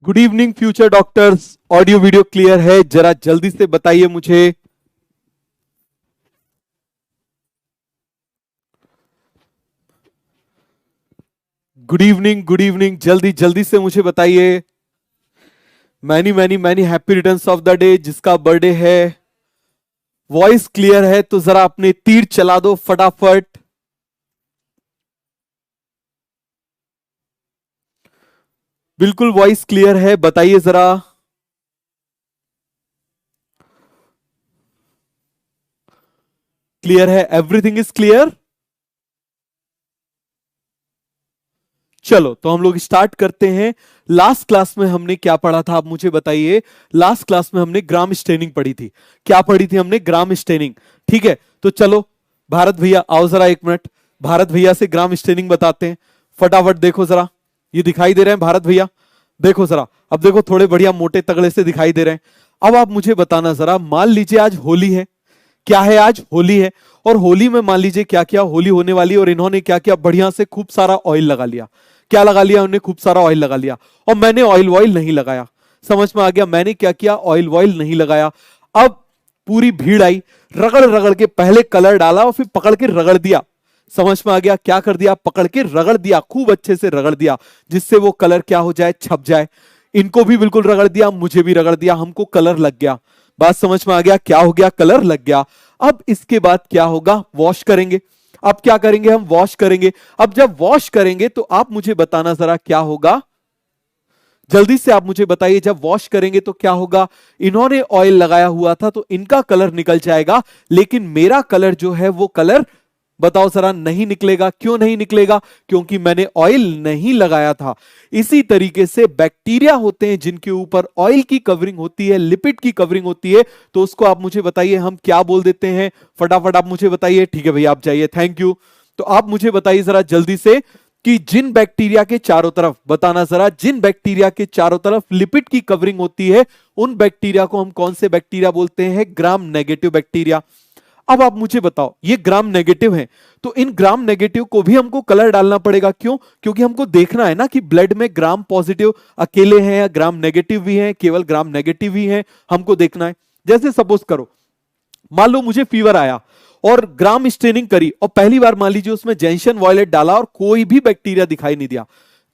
Good evening future doctors. Audio video clear है? जरा जल्दी से बताइए मुझे। गुड इवनिंग, जल्दी जल्दी से मुझे बताइए। Many many many happy returns of the day जिसका बर्थडे है। वॉइस क्लियर है तो जरा अपने तीर चला दो फटाफट। बिल्कुल वॉइस क्लियर है, बताइए जरा। क्लियर है, एवरीथिंग इज क्लियर। चलो तो हम लोग स्टार्ट करते हैं। लास्ट क्लास में हमने क्या पढ़ा था, आप मुझे बताइए। लास्ट क्लास में हमने ग्राम स्टेनिंग पढ़ी थी। क्या पढ़ी थी हमने? Gram staining. ठीक है, तो चलो भारत भैया आओ जरा एक मिनट। भारत भैया से ग्राम स्टेनिंग बताते हैं। फटाफट देखो जरा, ये दिखाई दे रहे हैं भारत भैया? देखो जरा, अब देखो थोड़े बढ़िया मोटे तगड़े से दिखाई दे रहे हैं। अब आप मुझे बताना जरा, मान लीजिए आज होली है। क्या है? आज होली है। और होली में मान लीजिए क्या क्या होली होने वाली है, और इन्होंने क्या किया, बढ़िया से खूब सारा ऑयल लगा लिया। क्या लगा लिया उन्होंने? खूब सारा ऑयल लगा लिया। और मैंने ऑयल वॉयल नहीं लगाया। समझ में आ गया? मैंने क्या किया, ऑयल वॉयल नहीं लगाया। अब पूरी भीड़ आई, रगड़ रगड़ के पहले कलर डाला और फिर पकड़ के रगड़ दिया। समझ में आ गया? क्या कर दिया, पकड़ के रगड़ दिया, खूब अच्छे से रगड़ दिया, जिससे वो कलर क्या हो जाए, छप जाए। इनको भी बिल्कुल रगड़ दिया, मुझे भी रगड़ दिया, हमको कलर लग गया। बात समझ में आ गया? क्या हो गया, कलर लग गया। अब इसके बाद क्या होगा, वॉश करेंगे। अब क्या करेंगे, हम वॉश करेंगे। अब जब वॉश करेंगे तो आप मुझे बताना जरा क्या होगा। जल्दी से आप मुझे बताइए, जब वॉश करेंगे तो क्या होगा। इन्होंने ऑयल लगाया हुआ था तो इनका कलर निकल जाएगा, लेकिन मेरा कलर जो है वो कलर बताओ जरा नहीं निकलेगा। क्यों नहीं निकलेगा? क्योंकि मैंने ऑयल नहीं लगाया था। इसी तरीके से बैक्टीरिया होते हैं जिनके ऊपर ऑयल की कवरिंग होती है, लिपिड की कवरिंग होती है, तो उसको आप मुझे बताइए हम क्या बोल देते हैं। फटाफट आप मुझे बताइए। ठीक है भैया, आप जाइए, थैंक यू। तो आप मुझे बताइए जरा जल्दी से कि जिन बैक्टीरिया के चारों तरफ, बताना जरा, जिन बैक्टीरिया के चारों तरफ लिपिड की कवरिंग होती है, उन बैक्टीरिया को हम कौन से बैक्टीरिया बोलते हैं? ग्राम नेगेटिव बैक्टीरिया। अब आप मुझे बताओ, ये ग्राम नेगेटिव है, तो इन ग्राम नेगेटिव को भी हमको कलर डालना पड़ेगा। क्यों? क्योंकि हमको देखना है ना कि ब्लड में ग्राम पॉजिटिव अकेले हैं या ग्राम नेगेटिव भी हैं, केवल ग्राम नेगेटिव ही हैं, हमको देखना है। जैसे सपोज करो, मान लो मुझे फीवर आया और ग्राम स्टेनिंग करी, और पहली बार मान लीजिए उसमें जेंशन वॉयलेट डाला और कोई भी बैक्टीरिया दिखाई नहीं दिया।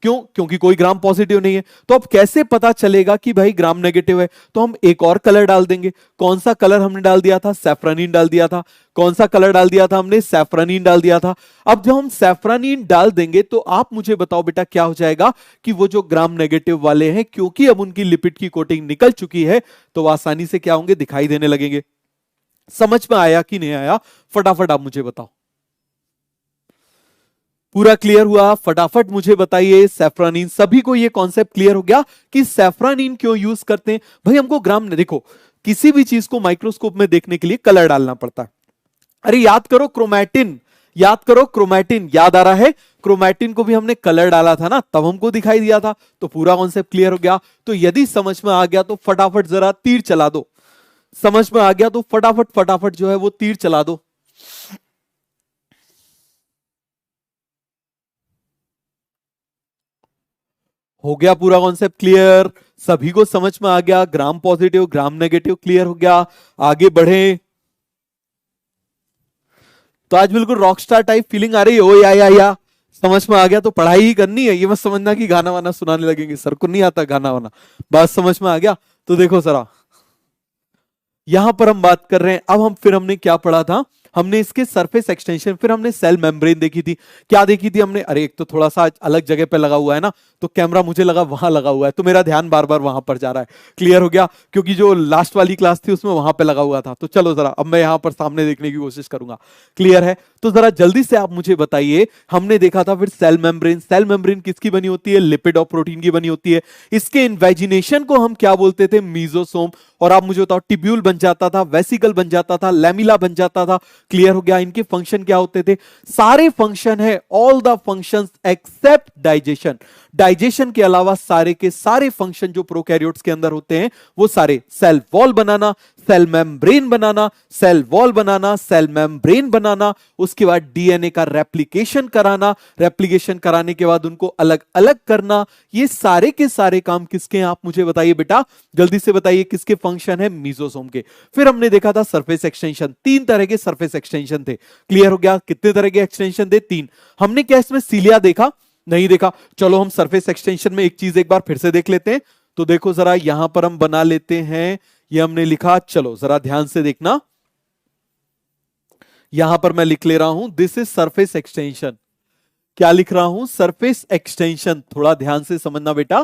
क्यों? क्योंकि कोई ग्राम पॉजिटिव नहीं है। तो अब कैसे पता चलेगा कि भाई ग्राम नेगेटिव है? तो हम एक और कलर डाल देंगे। कौन सा कलर हमने डाल दिया था? सैफ्रानीन डाल दिया था। कौन सा कलर डाल दिया था हमने? सैफ्रानीन डाल दिया था। अब जब हम सैफ्रानीन डाल देंगे तो आप मुझे बताओ बेटा क्या हो जाएगा, कि वो जो ग्राम नेगेटिव वाले हैं, क्योंकि अब उनकी लिपिड की कोटिंग निकल चुकी है, तो वो आसानी से क्या होंगे, दिखाई देने लगेंगे। समझ में आया कि नहीं आया? फटाफट आप मुझे बताओ। पूरा क्लियर हुआ? फटाफट मुझे बताइए। सैफ्रानीन, सभी को ये कॉन्सेप्ट क्लियर हो गया कि सैफ्रानीन क्यों यूज करते हैं? भाई हमको ग्राम, देखो किसी भी चीज को माइक्रोस्कोप में देखने के लिए कलर डालना पड़ता है। अरे याद करो क्रोमैटिन, याद करो क्रोमैटिन, याद आ रहा है? क्रोमैटिन को भी हमने कलर डाला था ना, तब हमको दिखाई दिया था। तो पूरा कॉन्सेप्ट क्लियर हो गया। तो यदि समझ में आ गया तो फटाफट जरा तीर चला दो। समझ में आ गया तो फटाफट फटाफट जो है वो तीर चला दो। हो गया पूरा कॉन्सेप्ट क्लियर? सभी को समझ में आ गया? ग्राम पॉजिटिव ग्राम नेगेटिव क्लियर हो गया? आगे बढ़े। तो आज बिल्कुल रॉकस्टार टाइप फीलिंग आ रही है? ओ या समझ में आ गया तो पढ़ाई ही करनी है, ये मत समझना कि गाना वाना सुनाने लगेंगे। सर को नहीं आता गाना वाना। बात समझ में आ गया? तो देखो जरा, यहां पर हम बात कर रहे हैं। अब हमने क्या पढ़ा था? हमने इसके सरफेस एक्सटेंशन, फिर हमने सेल मेम्ब्रेन देखी थी। क्या देखी थी हमने? अरे एक तो थोड़ा सा अलग जगह पे लगा हुआ है ना, तो कैमरा मुझे लगा वहां लगा हुआ है, तो मेरा ध्यान बार बार वहां पर जा रहा है। क्लियर हो गया? क्योंकि जो लास्ट वाली क्लास थी उसमें वहां पे लगा हुआ था। तो चलो जरा, अब मैं यहां पर सामने देखने की कोशिश करूंगा। क्लियर है? तो जरा जल्दी से आप मुझे बताइए। हमने देखा था फिर सेल मेम्ब्रेन। सेल मेम्ब्रेन किसकी बनी होती है? लिपिड और प्रोटीन की बनी होती है। इसके इन्वेजिनेशन को हम क्या बोलते थे? मीजोसोम। और आप मुझे बताओ, टिब्यूल बन जाता था, वेसिकल बन जाता था, लैमिला बन जाता था, क्लियर हो गया। इनके फंक्शन क्या होते थे? सारे फंक्शन है, all the functions except digestion. Digestion के अलावा सारे के सारे फंक्शन जो प्रोकैरियोट्स के अंदर होते हैं वो सारे, सेल वॉल बनाना, सेल मेम्ब्रेन बनाना, सेल वॉल बनाना, सेल मेम्ब्रेन बनाना, उसके बाद डीएनए का रेप्लिकेशन कराना, रेप्लिकेशन कराने के बाद उनको अलग अलग करना, ये सारे के सारे काम किसके हैं आप मुझे बताइए बेटा, जल्दी से बताइए किसके फंक्शन है? मीजोसोम के। फिर हमने देखा था सरफेस एक्सटेंशन, 3 तरह के सरफेस एक्सटेंशन थे। क्लियर हो गया? कितने तरह के एक्सटेंशन थे? 3। हमने क्या इसमें सीलिया देखा? नहीं देखा। चलो हम सरफेस एक्सटेंशन में एक चीज एक बार फिर से देख लेते हैं। तो देखो जरा यहां पर हम बना लेते हैं, ये हमने लिखा, चलो जरा ध्यान से देखना, यहां पर मैं लिख ले रहा हूं दिस इज सरफेस एक्सटेंशन। क्या लिख रहा हूं? Surface extension. थोड़ा ध्यान से समझना बेटा।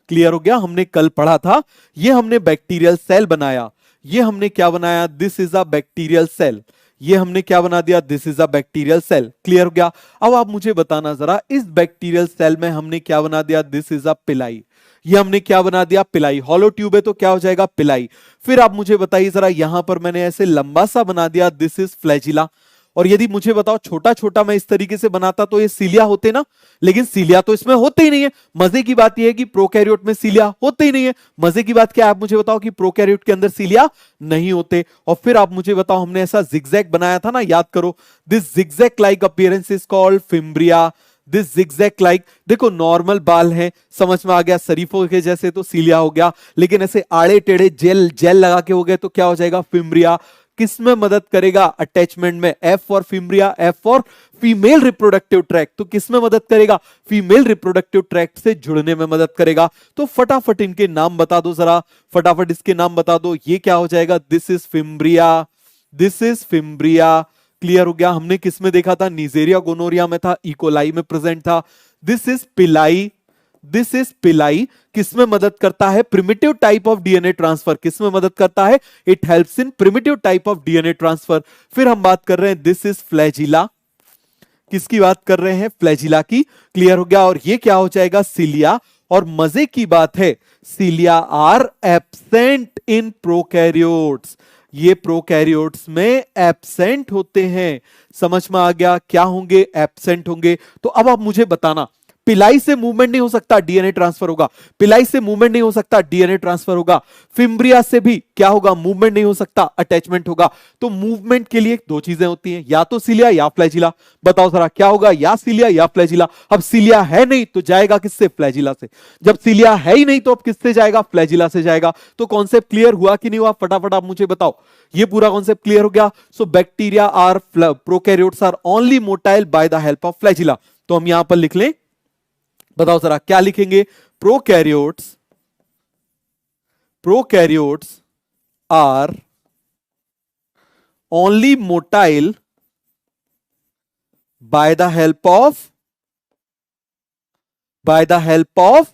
क्लियर हो गया? हमने कल पढ़ा था, ये हमने बैक्टीरियल सेल बनाया, ये हमने क्या बनाया? This is a bacterial cell. ये हमने क्या बना दिया? This is a bacterial cell. Clear हो गया? अब आप मुझे बताना जरा, इस बैक्टीरियल सेल में हमने क्या बना दिया? दिस इज अ पिलाई। ये हमने क्या बना दिया? पिलाई। हॉलो ट्यूब है तो क्या हो जाएगा? पिलाई। फिर आप मुझे बताइए जरा, यहां पर मैंने ऐसे लंबा सा बना दिया, दिस इज फ्लैजिला। और यदि मुझे बताओ छोटा छोटा मैं इस तरीके से बनाता तो ये सीलिया होते ना, लेकिन सीलिया तो इसमें होते ही नहीं है। मजे की बात यह है कि प्रोकैरियोट में सीलिया होते ही नहीं है। मजे की बात क्या है? आप मुझे बताओ कि प्रोकैरियोट के अंदर सीलिया नहीं होते। और फिर आप मुझे बताओ, हमने ऐसा जिगजैग बनाया था ना, याद करो, this zigzag like appearance is called fimbria. This zigzag like, देखो नॉर्मल बाल है, समझ में आ गया, शरीफों के जैसे तो सीलिया हो गया, लेकिन ऐसे आड़े टेढ़े जेल जेल लगा के हो गए तो क्या हो जाएगा? फिम्ब्रिया। किसमें मदद करेगा? अटैचमेंट में। F for fimbria, F for female reproductive tract. तो किसमें मदद करेगा? फीमेल रिप्रोडक्टिव ट्रैक्ट से जुड़ने में मदद करेगा। तो फटाफट इनके नाम बता दो जरा, फटाफट इसके नाम बता दो। ये क्या हो जाएगा? This is fimbria, this is fimbria. Clear हो गया? हमने किसमें देखा था? नीजेरिया गोनोरिया में था, इकोलाई में प्रेजेंट था। दिस इज पिलाई, दिस इज पिलाई। किसमें मदद करता है? Primitive type of DNA transfer. किसमें मदद करता है? It helps in primitive type of DNA transfer. फिर हम बात कर रहे हैं, दिस इज फ्लैजिला। किसकी बात कर रहे हैं? फ्लैजिला की। क्लियर हो गया? और ये क्या हो जाएगा? सीलिया। और मजे की बात है, सीलिया आर एब्सेंट इन प्रोकैरियोट्स। ये प्रोकैरियोट्स में एब्सेंट होते हैं। समझ में आ गया? क्या होंगे? एब्सेंट होंगे। तो अब आप मुझे बताना, पिलाई से मूवमेंट नहीं हो सकता, डीएनए ट्रांसफर होगा। पिलाई से मूवमेंट नहीं हो सकता, डीएनए ट्रांसफर होगा। फिम्ब्रिया से भी क्या होगा? मूवमेंट नहीं हो सकता, अटैचमेंट होगा। तो मूवमेंट के लिए 2 चीजें होती हैं, या तो सीलिया या फ्लैजिला। बताओ जरा क्या होगा? या सीलिया या फ्लैजिला। अब सीलिया है नहीं तो जाएगा किससे? फ्लैजिला से। जब सीलिया है ही नहीं तो अब किससे जाएगा? फ्लैजिला से जाएगा। तो कॉन्सेप्ट क्लियर हुआ कि नहीं हुआ? फटाफट आप मुझे बताओ। ये पूरा कॉन्सेप्ट क्लियर हो गया? So bacteria are, prokaryotes are only motile by the help of flagella. तो हम यहां पर लिख लें, बताओ जरा क्या लिखेंगे? Prokaryotes, prokaryotes are only motile by the help of, by the help of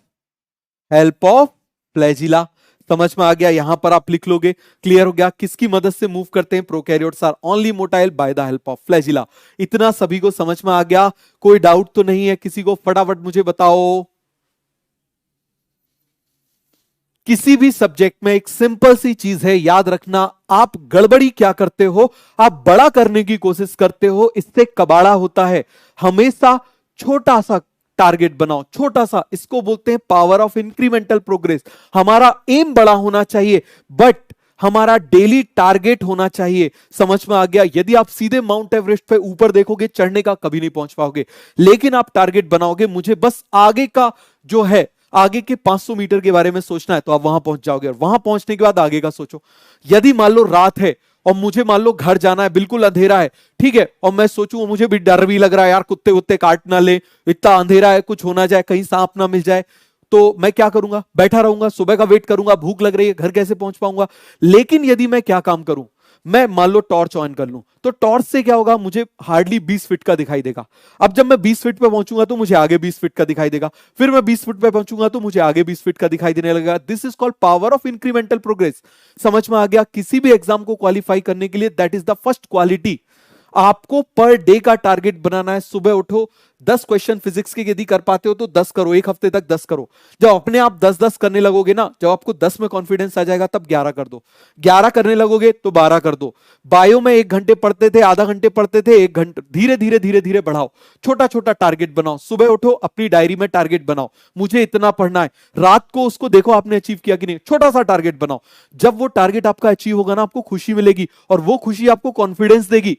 flagella. समझ में आ गया? यहां पर आप लिख लोगे। क्लियर हो गया? किसकी मदद से मूव करते हैं? Prokaryotes are only motile by the help of flagella. इतना सभी को समझ में आ गया? कोई डाउट तो नहीं है किसी को? फटाफट मुझे बताओ। किसी भी सब्जेक्ट में एक सिंपल सी चीज है, याद रखना, आप गड़बड़ी क्या करते हो? आप बड़ा करने की कोशिश करते हो, इससे कबाड़ा होता है। हमेशा छोटा सा टारगेट बनाओ, छोटा सा। इसको बोलते हैं पावर ऑफ इंक्रीमेंटल प्रोग्रेस। हमारा एम बड़ा होना चाहिए, बट हमारा डेली टारगेट होना चाहिए। समझ में आ गया? यदि आप सीधे माउंट एवरेस्ट पे ऊपर देखोगे, चढ़ने का कभी नहीं पहुंच पाओगे। लेकिन आप टारगेट बनाओगे, मुझे बस आगे का जो है, आगे के 500 मीटर के बारे में सोचना है, तो आप वहां पहुंच जाओगे। और वहां पहुंचने के बाद आगे का सोचो। यदि मान लो रात है और मुझे मान लो घर जाना है, बिल्कुल अंधेरा है, ठीक है, और मैं सोचूं मुझे भी डर भी लग रहा है, यार कुत्ते उत्ते काट ना ले, इतना अंधेरा है, कुछ होना जाए, कहीं सांप ना मिल जाए, तो मैं क्या करूंगा? बैठा रहूंगा, सुबह का वेट करूंगा, भूख लग रही है, घर कैसे पहुंच पाऊंगा? लेकिन यदि मैं क्या काम करूं, मैं मान लो टॉर्च ऑन कर लूं, तो टॉर्च से क्या होगा? मुझे हार्डली 20 फीट का दिखाई देगा। अब जब मैं 20 फीट पे पहुंचूंगा तो मुझे आगे 20 फीट का दिखाई देगा, फिर मैं 20 फीट पे पहुंचूंगा तो मुझे आगे 20 फीट का दिखाई देने लगेगा। This is called power of incremental progress. समझ में आ गया? किसी भी एग्जाम को क्वालिफाई करने के लिए that is the first quality. आपको पर डे का टारगेट बनाना है। सुबह उठो, 10 क्वेश्चन फिजिक्स के यदि कर पाते हो तो 10 करो, एक हफ्ते तक 10 करो। जब अपने आप 10-10 करने लगोगे ना, जब आपको 10 में कॉन्फिडेंस आ जाएगा तब 11 कर दो, 11 करने लगोगे तो 12 कर दो। बायो में 1 घंटे पढ़ते थे, आधा घंटे पढ़ते थे, 1 घंटे, धीरे धीरे धीरे धीरे बढ़ाओ। छोटा छोटा टारगेट बनाओ। सुबह उठो, अपनी डायरी में टारगेट बनाओ, मुझे इतना पढ़ना है। रात को उसको देखो आपने अचीव किया कि नहीं, छोटा सा टारगेट बनाओ। जब वो टारगेट आपका अचीव होगा ना, आपको खुशी मिलेगी, और वो खुशी आपको कॉन्फिडेंस देगी।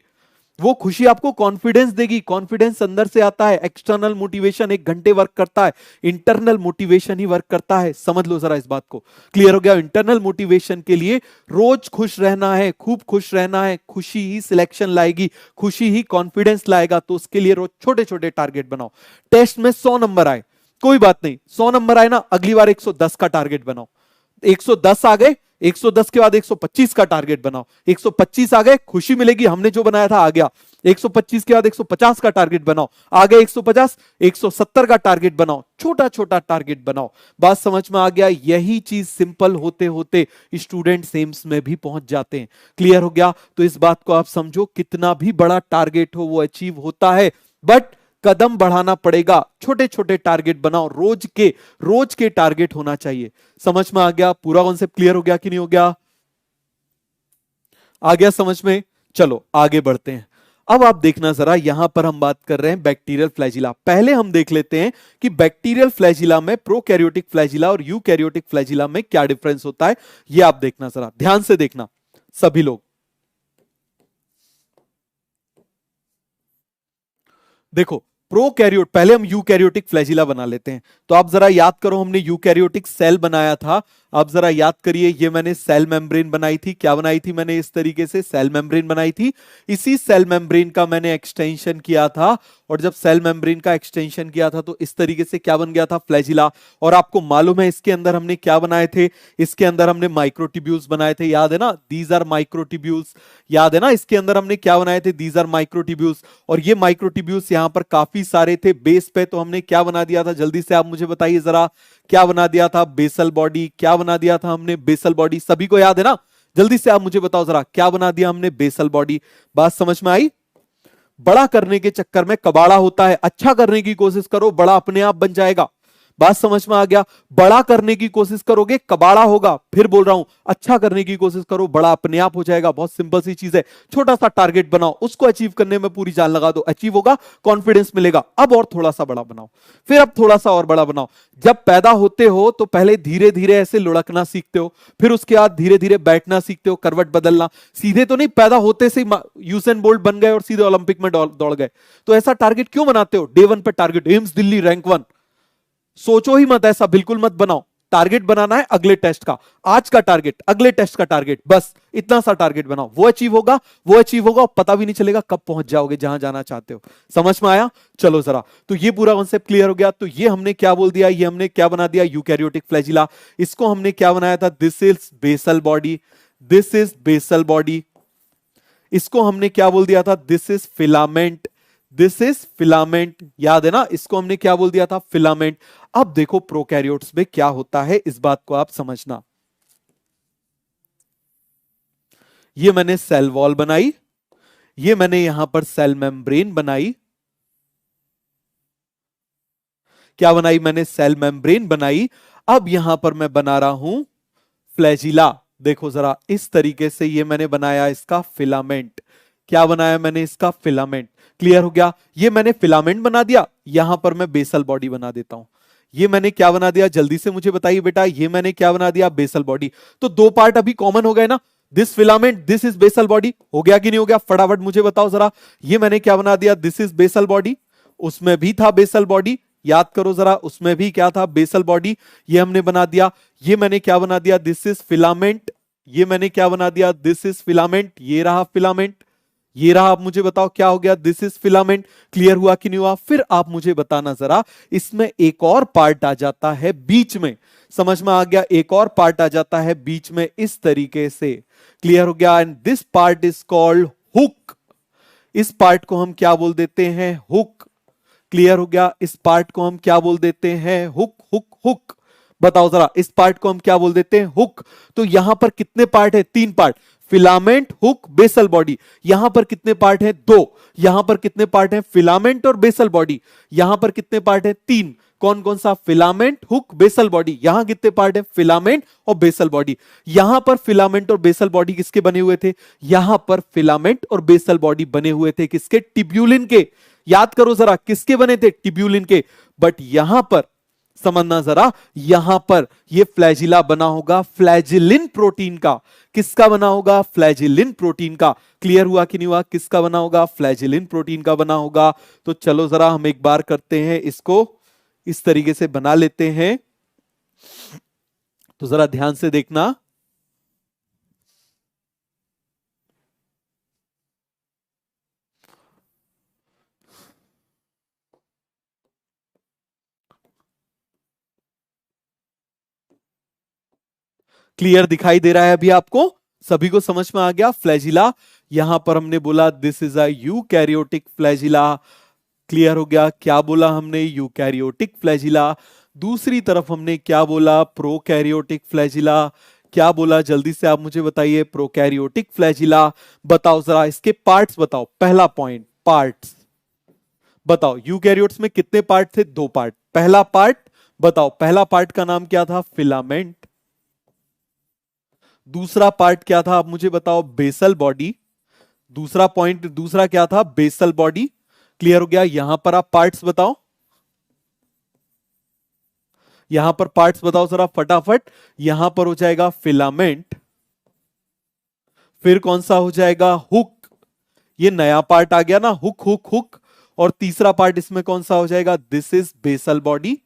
वो खुशी आपको कॉन्फिडेंस देगी। कॉन्फिडेंस अंदर से आता है। एक्सटर्नल मोटिवेशन 1 घंटे वर्क करता है, इंटरनल मोटिवेशन ही वर्क करता है। समझ लो जरा इस बात को। क्लियर हो गया? इंटरनल मोटिवेशन के लिए रोज खुश रहना है, खूब खुश रहना है। खुशी ही सिलेक्शन लाएगी, खुशी ही कॉन्फिडेंस लाएगा। तो उसके लिए रोज छोटे छोटे टारगेट बनाओ। टेस्ट में 100 नंबर आए, कोई बात नहीं, 100 नंबर आए ना, अगली बार 110 का टारगेट बनाओ। 110 आ गए, 110 के बाद 125 का टारगेट बनाओ। 125 आ गए, खुशी मिलेगी, हमने जो बनाया था आ गया। 125 के बाद 150 का टारगेट बनाओ, आ गए 150, 170 का टारगेट बनाओ। छोटा छोटा टारगेट बनाओ। बात समझ में आ गया? यही चीज सिंपल होते होते स्टूडेंट एम्स में भी पहुंच जाते हैं। क्लियर हो गया? तो इस बात को आप समझो, कितना भी बड़ा टारगेट हो वो अचीव होता है, बट कदम बढ़ाना पड़ेगा। छोटे छोटे टारगेट बनाओ, रोज के टारगेट होना चाहिए। समझ में आ गया? पूरा कॉन्सेप्ट क्लियर हो गया कि नहीं हो गया? आ गया समझ में? चलो आगे बढ़ते हैं। अब आप देखना जरा, यहां पर हम बात कर रहे हैं बैक्टीरियल फ्लैजिला। पहले हम देख लेते हैं कि बैक्टीरियल फ्लैजिला में प्रोकैरियोटिक फ्लैजिला और यूकैरियोटिक फ्लैजिला में क्या डिफरेंस होता है। यह आप देखना, जरा ध्यान से देखना सभी लोग। देखो, प्रोकैरियोट, पहले हम यूकैरियोटिक फ्लैजिला बना लेते हैं। तो आप जरा याद करो, हमने यूकैरियोटिक सेल बनाया था। आप जरा याद करिए, ये मैंने सेल मेम्ब्रेन बनाई थी। क्या बनाई थी मैंने? इस तरीके से सेल मेम्ब्रेन बनाई थी। इसी सेल मेम्ब्रेन का मैंने एक्सटेंशन किया था, और जब सेल मेम्ब्रेन का एक्सटेंशन किया था तो इस तरीके से क्या बन गया था? फ्लैजिला। और आपको मालूम है इसके अंदर हमने क्या बनाए थे? इसके अंदर हमने माइक्रोट्यूब्यूल्स बनाए थे, याद है ना? दीज आर माइक्रोट्यूब्यूल्स, याद है ना? इसके अंदर हमने क्या बनाए थे? These are microtubules. और ये माइक्रोट्यूब्यूल्स यहां पर काफी सारे थे बेस पे, तो हमने क्या बना दिया था? जल्दी से आप मुझे बताइए जरा, क्या बना दिया था? Basal body. क्या बना दिया था हमने? Basal body. सभी को याद है ना? जल्दी से आप मुझे बताओ जरा, क्या बना दिया हमने? Basal body. बात समझ में आई? बड़ा करने के चक्कर में कबाड़ा होता है, अच्छा करने की कोशिश करो, बड़ा अपने आप बन जाएगा। बात समझ में आ गया? बड़ा करने की कोशिश करोगे, कबाड़ा होगा। फिर बोल रहा हूं, अच्छा करने की कोशिश करो, बड़ा अपने आप हो जाएगा। बहुत सिंपल सी चीज है। छोटा सा टारगेट बनाओ, उसको अचीव करने में पूरी जान लगा दो, अचीव होगा, कॉन्फिडेंस मिलेगा। अब और थोड़ा सा बड़ा बनाओ, फिर अब थोड़ा सा और बड़ा बनाओ। जब पैदा होते हो तो पहले धीरे धीरे ऐसे लुढ़कना सीखते हो, फिर उसके बाद धीरे धीरे बैठना सीखते हो, करवट बदलना। सीधे तो नहीं, पैदा होते से यूसेन बोल्ट बन गए और सीधे ओलंपिक में दौड़ गए। तो ऐसा टारगेट क्यों बनाते हो? डे 1 पे टारगेट एम्स दिल्ली रैंक 1, सोचो ही मत, ऐसा बिल्कुल मत बनाओ। टारगेट बनाना है अगले टेस्ट का, आज का टारगेट, अगले टेस्ट का टारगेट, बस इतना सा टारगेट बनाओ। वो अचीव होगा, वो अचीव होगा, और पता भी नहीं चलेगा कब पहुंच जाओगे जहां जाना चाहते हो। समझ में आया? चलो जरा, तो ये पूरा कॉन्सेप्ट क्लियर हो गया। तो ये हमने क्या बोल दिया? ये हमने क्या बना दिया? Eukaryotic flagella. इसको हमने क्या बनाया था? This is basal body, this is basal body. इसको हमने क्या बोल दिया था? This is filament, this is filament. याद है ना? इसको हमने क्या बोल दिया था? फिलामेंट। अब देखो प्रोकैरियोट्स में क्या होता है, इस बात को आप समझना। ये मैंने सेल वॉल बनाई, ये मैंने यहां पर सेल मेम्ब्रेन बनाई। क्या बनाई मैंने? सेल मेम्ब्रेन बनाई। अब यहां पर मैं बना रहा हूं फ्लैजिला। देखो जरा, इस तरीके से ये मैंने बनाया इसका फिलामेंट। क्या बनाया मैंने? इसका फिलामेंट। क्लियर हो गया? ये मैंने फिलामेंट बना दिया, यहां पर मैं बेसल बॉडी बना देता हूं। ये मैंने क्या बना दिया? जल्दी से मुझे बताइए बेटा, ये मैंने क्या बना दिया? Basal body. तो दो पार्ट अभी कॉमन हो गए ना, this filament, this is basal body. हो गया कि नहीं हो गया? फटाफट मुझे बताओ जरा। ये मैंने क्या बना दिया? This is basal body. उसमें भी था बेसल बॉडी, याद करो जरा, उसमें भी क्या था? Basal body. ये हमने बना दिया। ये मैंने क्या बना दिया? This is filament. ये मैंने क्या बना दिया? This is filament. ये रहा फिलामेंट, ये रहा। आप मुझे बताओ क्या हो गया? This is filament. क्लियर हुआ कि नहीं हुआ? फिर आप मुझे बताना जरा, इसमें एक और पार्ट आ जाता है बीच में। समझ में आ गया? एक और पार्ट आ जाता है बीच में इस तरीके से। क्लियर हो गया? And this part is called hook. इस पार्ट को हम क्या बोल देते हैं? हुक। क्लियर हो गया? इस पार्ट को हम क्या बोल देते हैं? Hook, hook, hook. बताओ जरा, इस पार्ट को हम क्या बोल देते हैं? हुक। तो यहां पर कितने पार्ट है? 3 पार्ट। Filament, hook, basal body. यहां पर कितने पार्ट हैं? दो। यहां पर कितने पार्ट हैं? फिलामेंट और बेसल बॉडी। यहां पर कितने पार्ट हैं? तीन। कौन कौन सा? Filament, hook, basal body. यहां कितने पार्ट है? फिलामेंट और बेसल बॉडी। यहां पर फिलामेंट और बेसल बॉडी किसके बने हुए थे? यहां पर फिलामेंट और बेसल बॉडी बने हुए थे किसके? ट्यूब्यूलिन के। याद करो जरा, किसके बने थे? ट्यूब्यूलिन के। बट यहां पर समझना जरा, यहां पर यह फ्लैजिला बना होगा फ्लैजिलिन प्रोटीन का। किसका बना होगा? फ्लैजिलिन प्रोटीन का। क्लियर हुआ कि नहीं हुआ? किसका बना होगा? फ्लैजिलिन प्रोटीन का बना होगा। तो चलो जरा हम एक बार करते हैं इसको, इस तरीके से बना लेते हैं। तो जरा ध्यान से देखना। क्लियर दिखाई दे रहा है अभी आपको? सभी को समझ में आ गया? फ्लैजिला, यहां पर हमने बोला this is a eukaryotic flagella. Clear हो गया? क्या बोला हमने? Eukaryotic flagella. दूसरी तरफ हमने क्या बोला? Prokaryotic flagella. क्या बोला? जल्दी से आप मुझे बताइए। Prokaryotic flagella. बताओ जरा इसके पार्ट्स बताओ। पहला पॉइंट, पार्ट्स बताओ। यूकैरियोट्स में कितने पार्ट थे? दो पार्ट। पहला पार्ट बताओ, पहला पार्ट का नाम क्या था? फिलामेंट। दूसरा पार्ट क्या था? आप मुझे बताओ। Basal body. दूसरा पॉइंट, दूसरा क्या था? Basal body. क्लियर हो गया? यहां पर आप पार्ट्स बताओ, यहां पर पार्ट्स बताओ जरा फटाफट। यहां पर हो जाएगा फिलामेंट, फिर कौन सा हो जाएगा? हुक। ये नया पार्ट आ गया ना, हुक हुक हुक। और तीसरा पार्ट इसमें कौन सा हो जाएगा? This is basal body.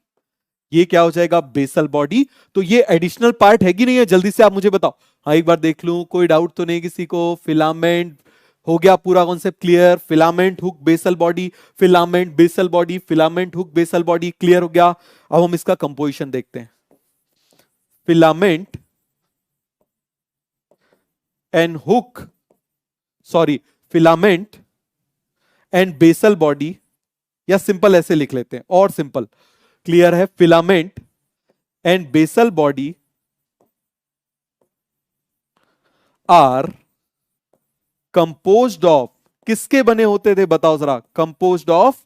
ये क्या हो जाएगा? Basal body. तो ये एडिशनल पार्ट है कि नहीं है? जल्दी से आप मुझे बताओ। हाँ, एक बार देख लूं, कोई डाउट तो नहीं किसी को? फिलामेंट हो गया, पूरा concept clear. Filament, hook, basal body, filament, basal body, filament, hook, basal body. Clear हो गया? अब हम इसका कंपोजिशन देखते हैं। Filament and hook, sorry, filament and basal body, या सिंपल ऐसे लिख लेते हैं और सिंपल। क्लियर है? Filament and basal body are composed of, किसके बने होते थे? बताओ जरा। कंपोज्ड ऑफ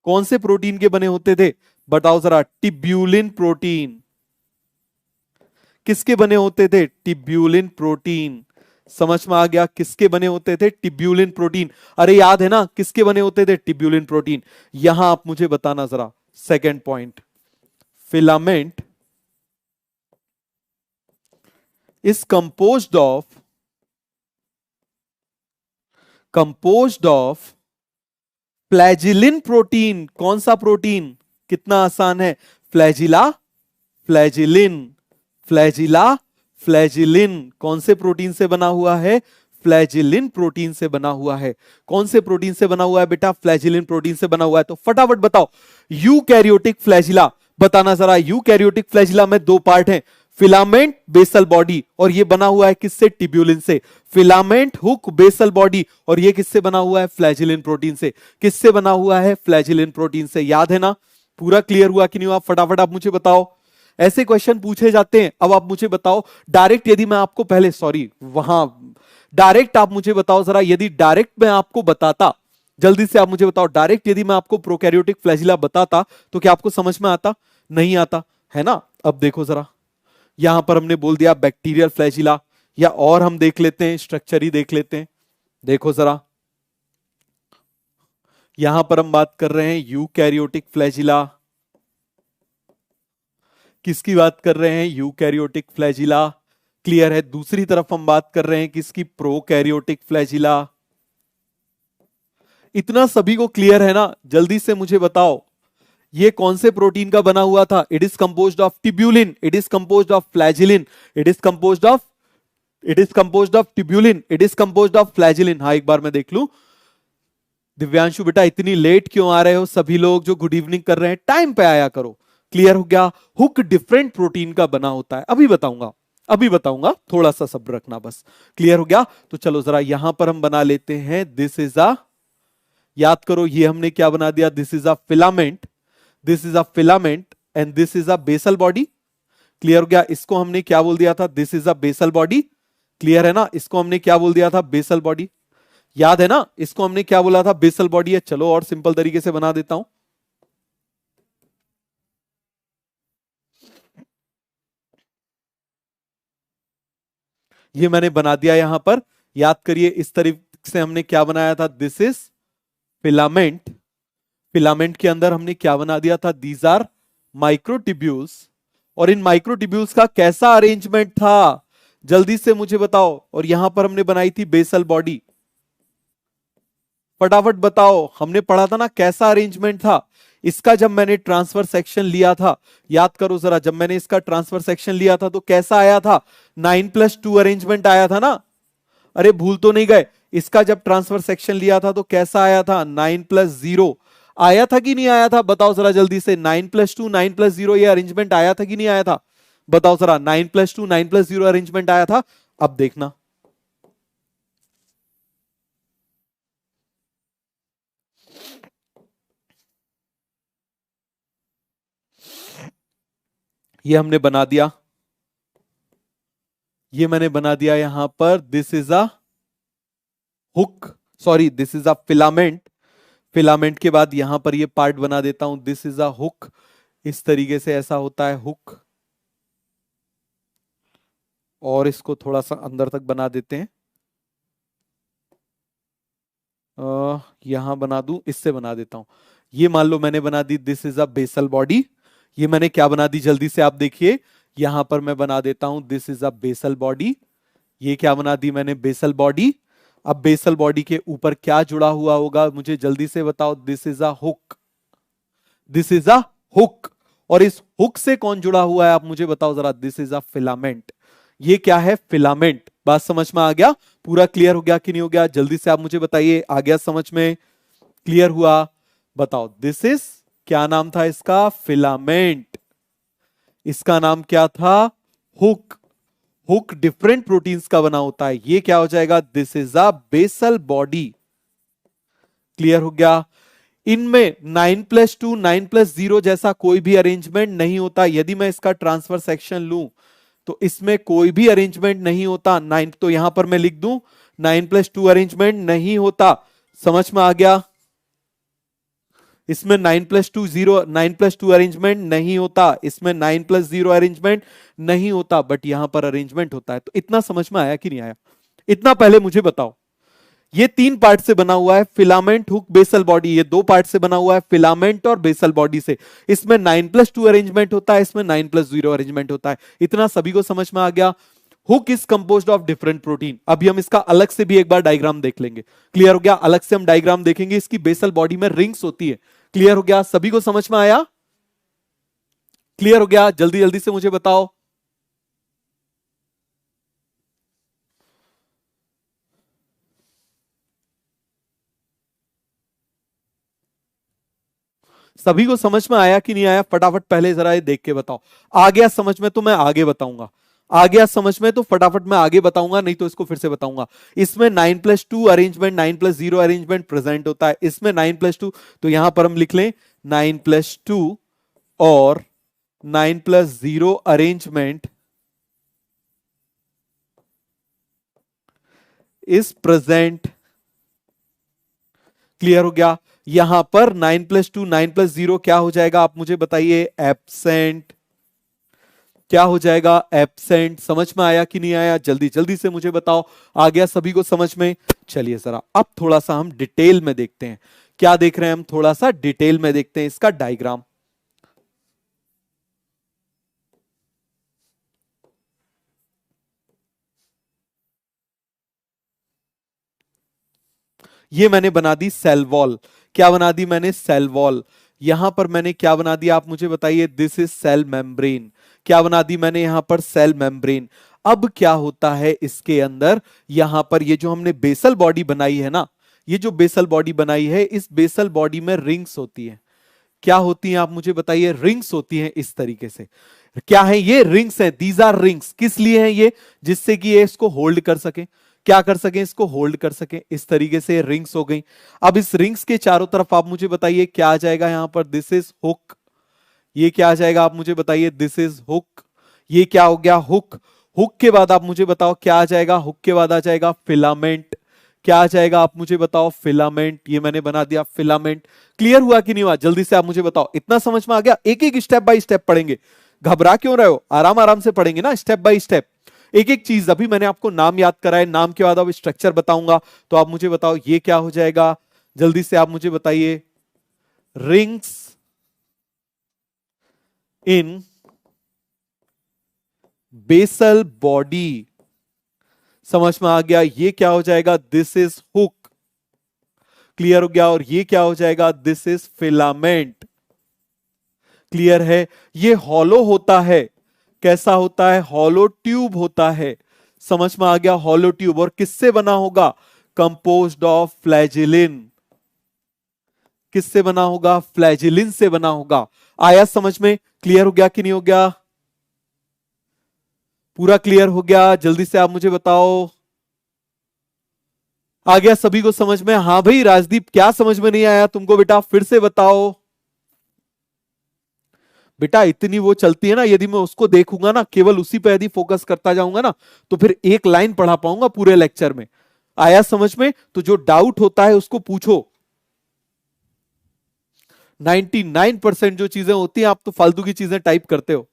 कौन से प्रोटीन के बने होते थे? बताओ जरा। टिब्यूलिन प्रोटीन। किसके बने होते थे? टिब्यूलिन प्रोटीन। समझ में आ गया? किसके बने होते थे? टिब्यूलिन प्रोटीन। अरे याद है ना किसके बने होते थे? टिब्यूलिन प्रोटीन। यहां आप मुझे बताना जरा second point. Filament is composed of flagellin protein. कौन सा प्रोटीन? कितना आसान है। Flagella, flagellin, flagella, flagellin. कौन से प्रोटीन से बना हुआ है? फ्लैजिलिन प्रोटीन से बना हुआ है। कौन से प्रोटीन से बना हुआ है बेटा? फ्लैजिलिन प्रोटीन से बना हुआ है। तो फटाफट बताओ। यूकैरियोटिक फ्लैजिला बताना जरा। यूकैरियोटिक फ्लैजिला में दो पार्ट हैं, फिलामेंट, बेसल बॉडी। और ये बना हुआ है किससे? ट्यूब्यूलिन से। Filament, hook, basal body. और ये किससे बना हुआ है? फ्लैजिलिन प्रोटीन से। किससे बना हुआ है? फ्लैजिलिन प्रोटीन से। याद है ना? पूरा क्लियर हुआ कि नहीं हुआ? फटाफट आप मुझे बताओ। ऐसे क्वेश्चन पूछे जाते हैं। अब आप मुझे बताओ डायरेक्ट, यदि मैं आपको पहले, सॉरी, वहां डायरेक्ट आप मुझे बताओ जरा, यदि डायरेक्ट मैं आपको बताता, जल्दी से आप मुझे बताओ, डायरेक्ट यदि मैं आपको प्रोकैरियोटिक फ्लैजिला बताता तो क्या आपको समझ में आता? नहीं आता है ना? अब देखो जरा, यहां पर हमने बोल दिया बैक्टीरियल फ्लैजिला, या और हम देख लेते हैं, स्ट्रक्चर ही देख लेते हैं। देखो जरा, यहां पर हम बात कर रहे हैं यूकैरियोटिक फ्लैजिला। किसकी बात कर रहे हैं? Eukaryotic flagella. क्लियर है? दूसरी तरफ हम बात कर रहे हैं किसकी? Prokaryotic flagella. इतना सभी को क्लियर है ना? जल्दी से मुझे बताओ, ये कौन से प्रोटीन का बना हुआ था? It is composed of tubulin, it is composed of flagellin, it is composed of, it is composed of tubulin, it is composed of flagellin. हाँ, एक बार मैं देख लूं। दिव्यांशु बेटा, इतनी लेट क्यों आ रहे हो? सभी लोग जो गुड इवनिंग कर रहे हैं, टाइम पे आया करो। क्लियर हो गया? हुक डिफरेंट प्रोटीन का बना होता है। अभी बताऊंगा, अभी बताऊंगा, थोड़ा सा सब्र रखना बस। क्लियर हो गया? तो चलो जरा यहां पर हम बना लेते हैं, दिस इज अ, याद करो ये हमने क्या बना दिया? This is a filament, this is a filament and this is a basal body. Clear हो गया? इसको हमने क्या बोल दिया था? This is a basal body. Clear है ना? इसको हमने क्या बोल दिया था? Basal body. याद है ना इसको हमने क्या बोला था? बेसल बॉडी है। चलो और सिंपल तरीके से बना देता हूं। ये मैंने बना दिया यहां पर। याद करिए इस तरीके से हमने क्या बनाया था? This is filament. फिलामेंट के अंदर हमने क्या बना दिया था? These are microtubules. और इन माइक्रोट्यूब्यूल्स का कैसा अरेंजमेंट था? जल्दी से मुझे बताओ। और यहां पर हमने बनाई थी बेसल बॉडी। फटाफट बताओ, हमने पढ़ा था ना कैसा अरेंजमेंट था इसका जब मैंने ट्रांसफर सेक्शन लिया था। याद करो जरा, जब मैंने इसका ट्रांसफर सेक्शन लिया था तो कैसा आया था? 9+2 अरेंजमेंट आया था ना? अरे भूल तो नहीं गए? इसका जब ट्रांसफर सेक्शन लिया था तो कैसा आया था? 9+0 आया था कि नहीं आया था? बताओ जरा जल्दी से। 9+2 9+0 ये अरेंजमेंट आया था कि नहीं आया था? बताओ जरा। 9+2 9+0 अरेंजमेंट आया था। अब देखना, ये हमने बना दिया। ये मैंने बना दिया यहां पर। This is a hook, sorry this is a filament. Filament के बाद यहां पर ये पार्ट बना देता हूं। This is a hook. इस तरीके से ऐसा होता है हुक। और इसको थोड़ा सा अंदर तक बना देते हैं। यहां बना दूं, इससे बना देता हूं। ये मान लो मैंने बना दी। This is a basal body. ये मैंने क्या बना दी? जल्दी से आप देखिए। यहां पर मैं बना देता हूं this is a basal body. ये क्या बना दी मैंने? Basal body. अब बेसल बॉडी के ऊपर क्या जुड़ा हुआ होगा? मुझे जल्दी से बताओ। This is a hook. This is a hook. और इस हुक से कौन जुड़ा हुआ है? आप मुझे बताओ जरा। This is a filament. ये क्या है? फिलामेंट। बात समझ में आ गया? पूरा क्लियर हो गया कि नहीं हो गया? जल्दी से आप मुझे बताइए। आ गया समझ में? क्लियर हुआ? बताओ। दिस इज, क्या नाम था इसका? फिलामेंट। इसका नाम क्या था? हुक। हुक डिफरेंट प्रोटीन्स का बना होता है। ये क्या हो जाएगा? This is a basal body. Clear हो गया? इनमें 9+2 9+0 जैसा कोई भी अरेंजमेंट नहीं होता। यदि मैं इसका ट्रांसफर सेक्शन लूं तो इसमें कोई भी अरेंजमेंट नहीं होता। 9 तो यहां पर मैं लिख दूं 9+2 अरेंजमेंट नहीं होता। समझ में आ गया? इसमें 9+2 अरेंजमेंट नहीं होता। इसमें 9+0 अरेंजमेंट नहीं होता। बट यहां पर अरेंजमेंट होता है। तो इतना समझ में आया कि नहीं आया? इतना पहले मुझे बताओ। ये 3 पार्ट से बना हुआ है। Filament, hook, basal body. ये 2 पार्ट से बना हुआ है, फिलामेंट और बेसल बॉडी से। इसमें 9+2 अरेंजमेंट होता है, इसमें 9+0 अरेंजमेंट होता है। इतना सभी को समझ में आ गया? Hook is composed of different protein. अभी हम इसका अलग से भी एक बार डायग्राम देख लेंगे। क्लियर हो गया? अलग से हम डायग्राम देखेंगे। इसकी बेसल बॉडी में रिंग्स होती है। क्लियर हो गया? सभी को समझ में आया? क्लियर हो गया? जल्दी जल्दी से मुझे बताओ। सभी को समझ में आया कि नहीं आया? फटाफट पहले जरा ये देख के बताओ। आ गया समझ में तो मैं आगे बताऊंगा। आ गया समझ में तो फटाफट मैं आगे बताऊंगा, नहीं तो इसको फिर से बताऊंगा। इसमें 9+2 अरेंजमेंट 9+0 अरेंजमेंट प्रेजेंट होता है। इसमें 9+2, तो यहां पर हम लिख लें 9+2 और 9+0 अरेंजमेंट इज प्रेजेंट। क्लियर हो गया? यहां पर 9+2 9+0 क्या हो जाएगा? आप मुझे बताइए। एब्सेंट। क्या हो जाएगा? एब्सेंट। समझ में आया कि नहीं आया? जल्दी जल्दी से मुझे बताओ। आ गया सभी को समझ में? चलिए जरा अब थोड़ा सा हम डिटेल में देखते हैं। क्या देख रहे हैं हम? थोड़ा सा डिटेल में देखते हैं इसका डायग्राम। ये मैंने बना दी सेल वॉल। क्या बना दी मैंने? Cell wall. यहां पर मैंने क्या बना दिया? आप मुझे बताइए। This is cell membrane. क्या बना दी मैंने यहां पर? Cell membrane. अब क्या होता है इसके अंदर? यहां पर ये जो हमने बेसल बॉडी बनाई है ना, ये जो बेसल बॉडी बनाई है, इस बेसल बॉडी में रिंग्स होती है। क्या होती हैं? आप मुझे बताइए। रिंग्स होती हैं इस तरीके से। क्या है ये? रिंग्स है। These are rings. किस लिए हैं ये? जिससे कि ये इसको होल्ड कर सके। क्या कर सके? इसको होल्ड कर सके। इस तरीके से रिंग्स हो गई। अब इस रिंग्स के चारों तरफ आप मुझे बताइए क्या आ जाएगा यहां पर? This is hook. ये क्या आ जाएगा? आप मुझे बताइए। This is hook. ये क्या हो गया? हुक। हुक के बाद आप मुझे बताओ क्या आ जाएगा, हुक के बाद आ जाएगा फिलामेंट। क्या आ जाएगा आप मुझे बताओ, फिलामेंट। ये मैंने बना दिया फिलामेंट। क्लियर हुआ कि नहीं हुआ, जल्दी से आप मुझे बताओ। इतना समझ में आ गया? एक एक स्टेप बाय स्टेप पढ़ेंगे, घबरा क्यों रहे हो, आराम आराम से पढ़ेंगे ना, स्टेप बाय स्टेप, एक एक चीज। अभी मैंने आपको नाम याद कराए, नाम के बाद अब स्ट्रक्चर बताऊंगा, तो आप मुझे बताओ ये क्या हो जाएगा, जल्दी से आप मुझे बताइए। रिंग्स इन बेसल बॉडी, समझ में आ गया? ये क्या हो जाएगा, दिस इज हुक। क्लियर हो गया? और ये क्या हो जाएगा, दिस इज फिलामेंट। क्लियर है? ये हॉलो होता है, कैसा होता है, हॉलो ट्यूब होता है। समझ में आ गया? Hollow tube. और किससे बना होगा, कंपोज्ड ऑफ फ्लैजिलिन। किससे बना होगा, फ्लैजिलिन से बना होगा। आया समझ में? क्लियर हो गया कि नहीं हो गया? पूरा क्लियर हो गया? जल्दी से आप मुझे बताओ, आ गया सभी को समझ में? हाँ भाई राजदीप, क्या समझ में नहीं आया तुमको बेटा, फिर से बताओ। बेटा इतनी वो चलती है ना, यदि मैं उसको देखूंगा ना, केवल उसी पे यदि फोकस करता जाऊंगा ना, तो फिर एक लाइन पढ़ा पाऊंगा पूरे लेक्चर में। आया समझ में? तो जो डाउट होता है उसको पूछो। 99% जो चीजें होती हैं, आप तो फालतू की चीजें टाइप करते हो।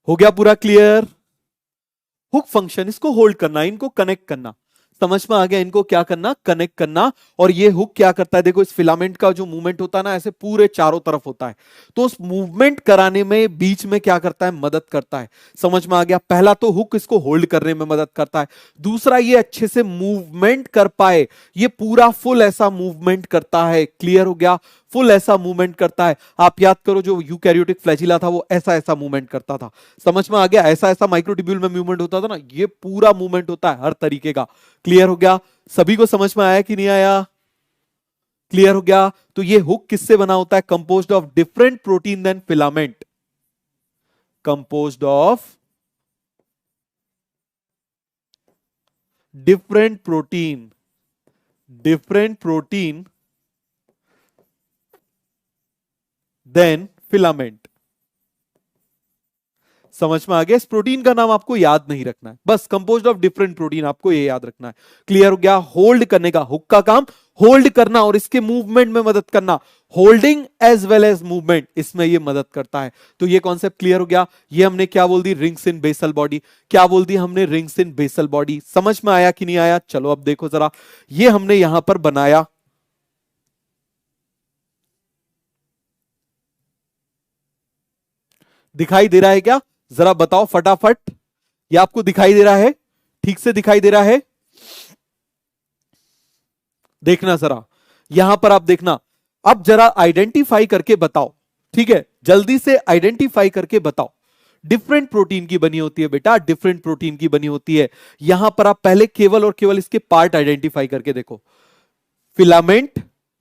हो गया पूरा क्लियर? हुक फंक्शन, इसको होल्ड करना, इनको कनेक्ट करना। समझ में आ गया? इनको क्या करना, कनेक्ट करना। और ये हुक क्या करता है, देखो इस फिलामेंट का जो मूवमेंट होता है ना, ऐसे पूरे चारों तरफ होता है, तो उस मूवमेंट कराने में बीच में क्या करता है, मदद करता है। समझ में आ गया? पहला तो हुक इसको होल्ड करने में मदद करता है, दूसरा ये अच्छे से मूवमेंट कर पाए, ये पूरा फुल ऐसा मूवमेंट करता है। क्लियर हो गया? फुल ऐसा मूवमेंट करता है। आप याद करो जो यूकैरियोटिक फ्लैजिला था वो ऐसा ऐसा मूवमेंट करता था। समझ में आ गया? ऐसा ऐसा माइक्रोट्यूब्यूल में मूवमेंट होता था ना, ये पूरा मूवमेंट होता है हर तरीके का। क्लियर हो गया? सभी को समझ में आया कि नहीं आया? क्लियर हो गया? तो ये हुक किससे बना होता है, composed of different protein than filament. Composed of different protein, different protein than filament. समझ में आ गया? इस प्रोटीन का नाम आपको याद नहीं रखना है, बस कंपोज्ड ऑफ डिफरेंट प्रोटीन आपको ये याद रखना है। क्लियर हो गया? होल्ड करने का, हुक का काम होल्ड करना और इसके मूवमेंट में मदद करना, holding as well as movement, इसमें ये मदद करता है। तो ये कॉन्सेप्ट क्लियर हो गया? ये हमने क्या बोल दी, रिंग्स इन बेसल बॉडी। क्या बोल दी हमने, रिंग्स इन बेसल बॉडी। समझ में आया कि नहीं आया? चलो अब देखो जरा, ये हमने यहां पर बनाया, दिखाई दे रहा है क्या, जरा बताओ फटाफट। ये आपको दिखाई दे रहा है, ठीक से दिखाई दे रहा है? देखना जरा, यहां पर आप देखना। अब जरा आइडेंटिफाई करके बताओ, ठीक है, जल्दी से आइडेंटिफाई करके बताओ। डिफरेंट प्रोटीन की बनी होती है बेटा, डिफरेंट प्रोटीन की बनी होती है। यहां पर आप पहले केवल और केवल इसके पार्ट आइडेंटिफाई करके देखो। Filament,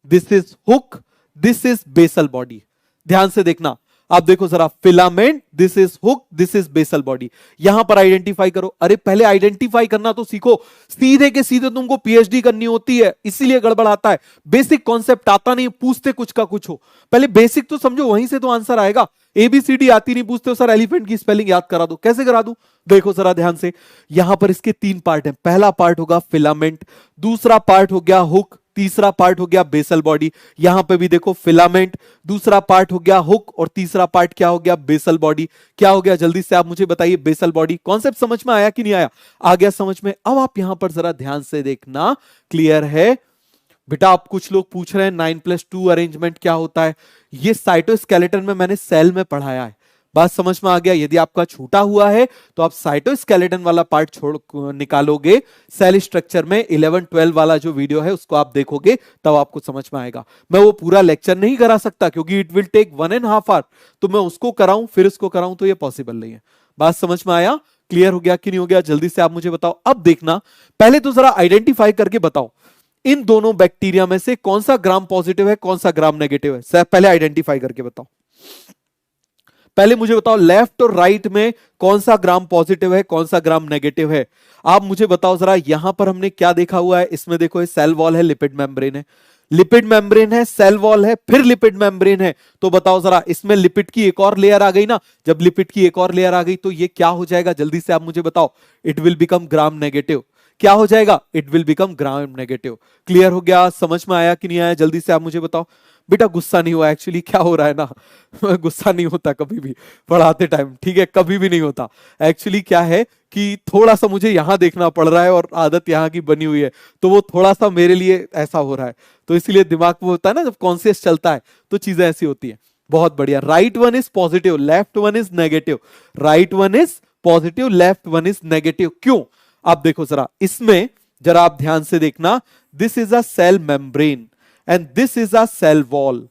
this is hook, this is basal body. ध्यान से देखना, आप देखो जरा, filament, this is hook, this is basal body. यहां पर आइडेंटिफाई करो। अरे पहले आइडेंटिफाई करना तो सीखो, सीधे के सीधे तुमको पीएचडी करनी होती है, इसीलिए गड़बड़ आता है। बेसिक कॉन्सेप्ट आता नहीं, पूछते कुछ का कुछ हो। पहले बेसिक तो समझो, वहीं से तो आंसर आएगा। एबीसीडी आती नहीं, पूछते हो सर एलिफेंट की स्पेलिंग याद करा दो, कैसे करा दूं? देखो जरा ध्यान से, यहां पर इसके तीन पार्ट हैं। पहला पार्ट होगा फिलामेंट, दूसरा पार्ट हो गया हुक, तीसरा पार्ट हो गया बेसल बॉडी। यहां पे भी देखो फिलामेंट, दूसरा पार्ट हो गया हुक, और तीसरा पार्ट क्या हो गया, बेसल बॉडी। क्या हो गया, जल्दी से आप मुझे बताइए, बेसल बॉडी। कॉन्सेप्ट समझ में आया कि नहीं आया? आ गया समझ में? अब आप यहां पर जरा ध्यान से देखना, क्लियर है बेटा? आप कुछ लोग पूछ रहे हैं 9+2 अरेंजमेंट क्या होता है। ये साइटोस्केलेटन में मैंने सेल में पढ़ाया है, बात समझ में आ गया? यदि आपका छूटा हुआ है तो आप साइटोस्केलेटन वाला पार्ट छोड़ निकालोगे, सेल स्ट्रक्चर में 11-12 वाला जो वीडियो है उसको आप देखोगे, तब आपको समझ में आएगा। मैं वो पूरा लेक्चर नहीं करा सकता क्योंकि इट विल टेक 1.5 आवर, तो मैं उसको कराऊं फिर इसको कराऊं तो ये पॉसिबल नहीं है। बात समझ में आया? क्लियर हो गया कि नहीं हो गया? जल्दी से आप मुझे बताओ। अब देखना, पहले तो जरा आइडेंटिफाई करके बताओ, इन दोनों बैक्टीरिया में से कौन सा ग्राम पॉजिटिव है, कौन सा ग्राम नेगेटिव है। सर पहले आइडेंटिफाई करके बताओ, पहले मुझे बताओ लेफ्ट और राइट में कौन सा ग्राम पॉजिटिव है, कौन सा ग्राम नेगेटिव है। आप मुझे बताओ जरा, यहां पर हमने क्या देखा हुआ है, इसमें देखो ये सेल वॉल है, लिपिड मेम्ब्रेन है। लिपिड मेम्ब्रेन है, सेल वॉल है, फिर लिपिड मेम्ब्रेन है। तो बताओ जरा, इसमें लिपिड की एक और लेयर आ गई ना। जब लिपिड की एक और लेयर आ गई तो ये क्या हो जाएगा, जल्दी से आप मुझे बताओ। It will become gram negative. क्या हो जाएगा, it will become gram negative. Clear हो गया, समझ में आया कि नहीं आया, जल्दी से आप मुझे बताओ। बेटा गुस्सा नहीं हुआ, एक्चुअली क्या हो रहा है ना गुस्सा नहीं होता कभी भी पढ़ाते टाइम, ठीक है, कभी भी नहीं होता। एक्चुअली क्या है कि थोड़ा सा मुझे यहां देखना पड़ रहा है और आदत यहाँ की बनी हुई है, तो वो थोड़ा सा मेरे लिए ऐसा हो रहा है, तो इसीलिए दिमाग में होता है ना, जब कॉन्शियस चलता है तो चीजें ऐसी होती है। बहुत बढ़िया, right one is positive, left one is negative. Right one is positive, left one is negative. क्यों, आप देखो जरा इसमें, जरा आप ध्यान से देखना। This is a cell membrane and this is a cell wall.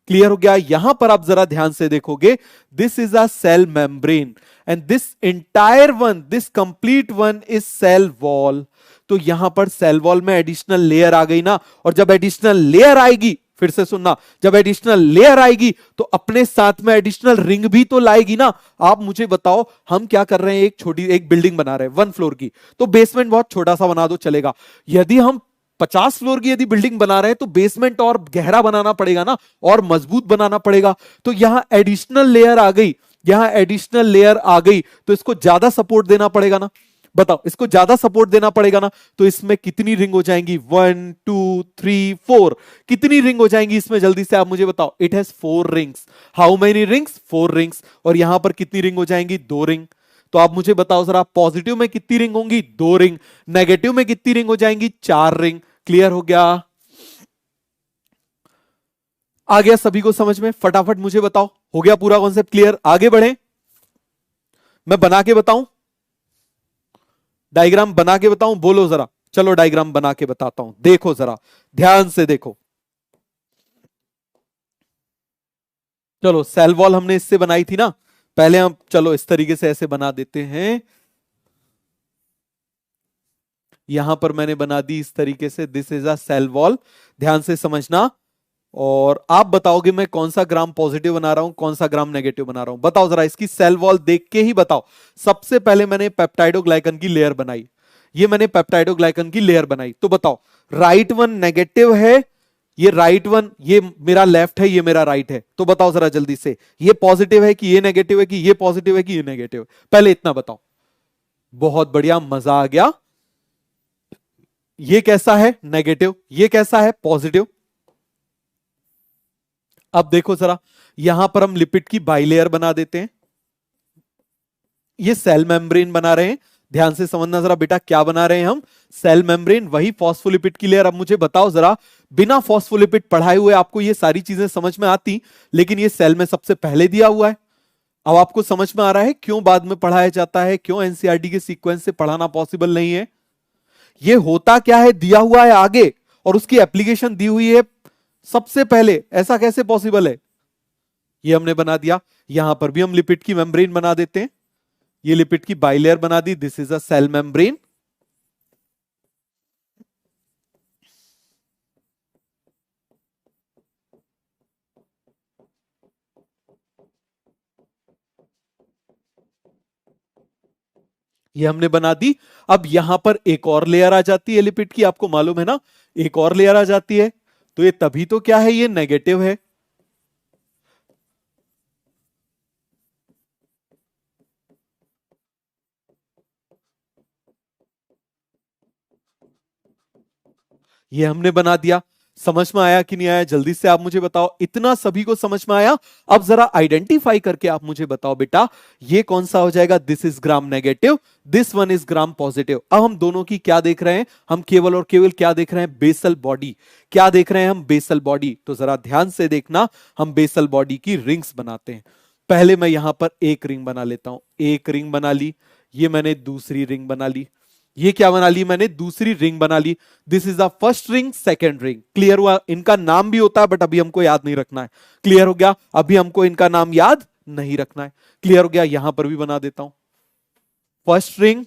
Clear हो गया, यहां पर आप जरा ध्यान से देखोगे, this is a cell membrane and this entire one, this complete one is cell wall. तो यहां पर सेल वॉल में एडिशनल लेयर आ गई ना, और जब एडिशनल लेयर आएगी, फिर से सुनना, जब एडिशनल लेयर आएगी तो अपने साथ में एडिशनल रिंग भी तो लाएगी ना। आप मुझे बताओ, हम क्या कर रहे हैं, एक छोटी एक बिल्डिंग बना रहे हैं 1 फ्लोर की, तो बेसमेंट बहुत छोटा सा बना दो चलेगा। यदि हम 50 फ्लोर की यदि बिल्डिंग बना रहे हैं तो बेसमेंट और गहरा बनाना पड़ेगा ना, और मजबूत बनाना पड़ेगा। तो यहां एडिशनल लेयर आ गई, यहां एडिशनल लेयर आ गई, तो इसको ज्यादा सपोर्ट देना पड़ेगा ना। बताओ, इसको ज्यादा सपोर्ट देना पड़ेगा ना, तो इसमें कितनी रिंग हो जाएंगी, 1 2 3 4। कितनी रिंग हो जाएंगी इसमें, जल्दी से आप मुझे बताओ। It has 4 rings. How many rings, 4 rings. और यहां पर कितनी रिंग हो जाएंगी, 2 रिंग। तो आप मुझे बताओ जरा, पॉजिटिव में कितनी रिंग होंगी, 2 रिंग। नेगेटिव में कितनी रिंग हो जाएंगी, 4 रिंग। क्लियर हो गया, आ गया सभी को समझ में, फटाफट मुझे बताओ, हो गया पूरा कॉन्सेप्ट क्लियर। आगे बढ़े, मैं बना के बताऊं, डायग्राम बना के बताऊं, बोलो जरा। चलो डायग्राम बना के बताता हूं, देखो जरा ध्यान से देखो। चलो, सेल वॉल हमने इससे बनाई थी ना, पहले हम चलो इस तरीके से ऐसे बना देते हैं। यहां पर मैंने बना दी इस तरीके से, this is a cell wall. ध्यान से समझना, और आप बताओगे मैं कौन सा ग्राम पॉजिटिव बना रहा हूं, कौन सा ग्राम नेगेटिव बना रहा हूं। बताओ जरा, इसकी सेल वॉल देख के ही बताओ। सबसे पहले मैंने पेप्टाइडोग्लाइकन की लेयर बनाई, ये मैंने पेप्टाइडोग्लाइकन की लेयर बनाई, तो बताओ राइट वन नेगेटिव है, ये राइट वन, ये मेरा लेफ्ट है, ये मेरा राइट है। तो बताओ जरा जल्दी से, ये पॉजिटिव है कि ये नेगेटिव है, कि ये पॉजिटिव है कि ये नेगेटिव है, पहले इतना बताओ। बहुत बढ़िया, मजा आ गया। ये कैसा है, नेगेटिव, ये कैसा है, पॉजिटिव। अब देखो जरा, यहां पर हम लिपिड की बाइलेयर बना देते हैं, ये सेल मेम्ब्रेन बना रहे हैं। ध्यान से समझना जरा बेटा, क्या बना रहे हैं हम, सेल मेम्ब्रेन, वही फॉस्फोलिपिड की लेयर। अब मुझे बताओ जरा, बिना फॉस्फोलिपिड पढ़ाए हुए आपको ये सारी चीजें समझ में आती, लेकिन ये सेल में सबसे पहले दिया हुआ है। अब आपको समझ में आ रहा है क्यों बाद में पढ़ाया जाता है, क्यों एनसीईआरटी के सीक्वेंस से पढ़ाना पॉसिबल नहीं है। ये होता क्या है, दिया हुआ है आगे और उसकी एप्लीकेशन दी हुई है सबसे पहले, ऐसा कैसे पॉसिबल है। ये हमने बना दिया, यहां पर भी हम लिपिड की मेम्ब्रेन बना देते हैं, ये लिपिड की बाइलेयर बना दी, this is a cell membrane. ये हमने बना दी। अब यहां पर एक और लेयर आ जाती है लिपिड की, आपको मालूम है ना, एक और लेयर आ जाती है, तो ये तभी तो क्या है, ये नेगेटिव है। ये हमने बना दिया। समझ में आया कि नहीं आया, जल्दी से आप मुझे बताओ, इतना सभी को समझ में आया। अब जरा आइडेंटिफाई करके आप मुझे बताओ बेटा, ये कौन सा हो जाएगा, this is gram negative, this one is gram positive. अब हम दोनों की क्या देख रहे हैं, हम केवल और केवल क्या देख रहे हैं, बेसल बॉडी। क्या देख रहे हैं हम, बेसल बॉडी। तो जरा ध्यान से देखना, हम बेसल बॉडी की रिंग्स बनाते हैं। पहले मैं यहां पर एक रिंग बना लेता हूं, एक रिंग बना ली, ये मैंने दूसरी रिंग बना ली, ये क्या बना ली मैंने, दूसरी रिंग बना ली। This is the first ring, second ring. Clear हुआ, इनका नाम भी होता है बट अभी हमको याद नहीं रखना है। क्लियर हो गया, अभी हमको इनका नाम याद नहीं रखना है। क्लियर हो गया, यहां पर भी बना देता हूं, फर्स्ट रिंग,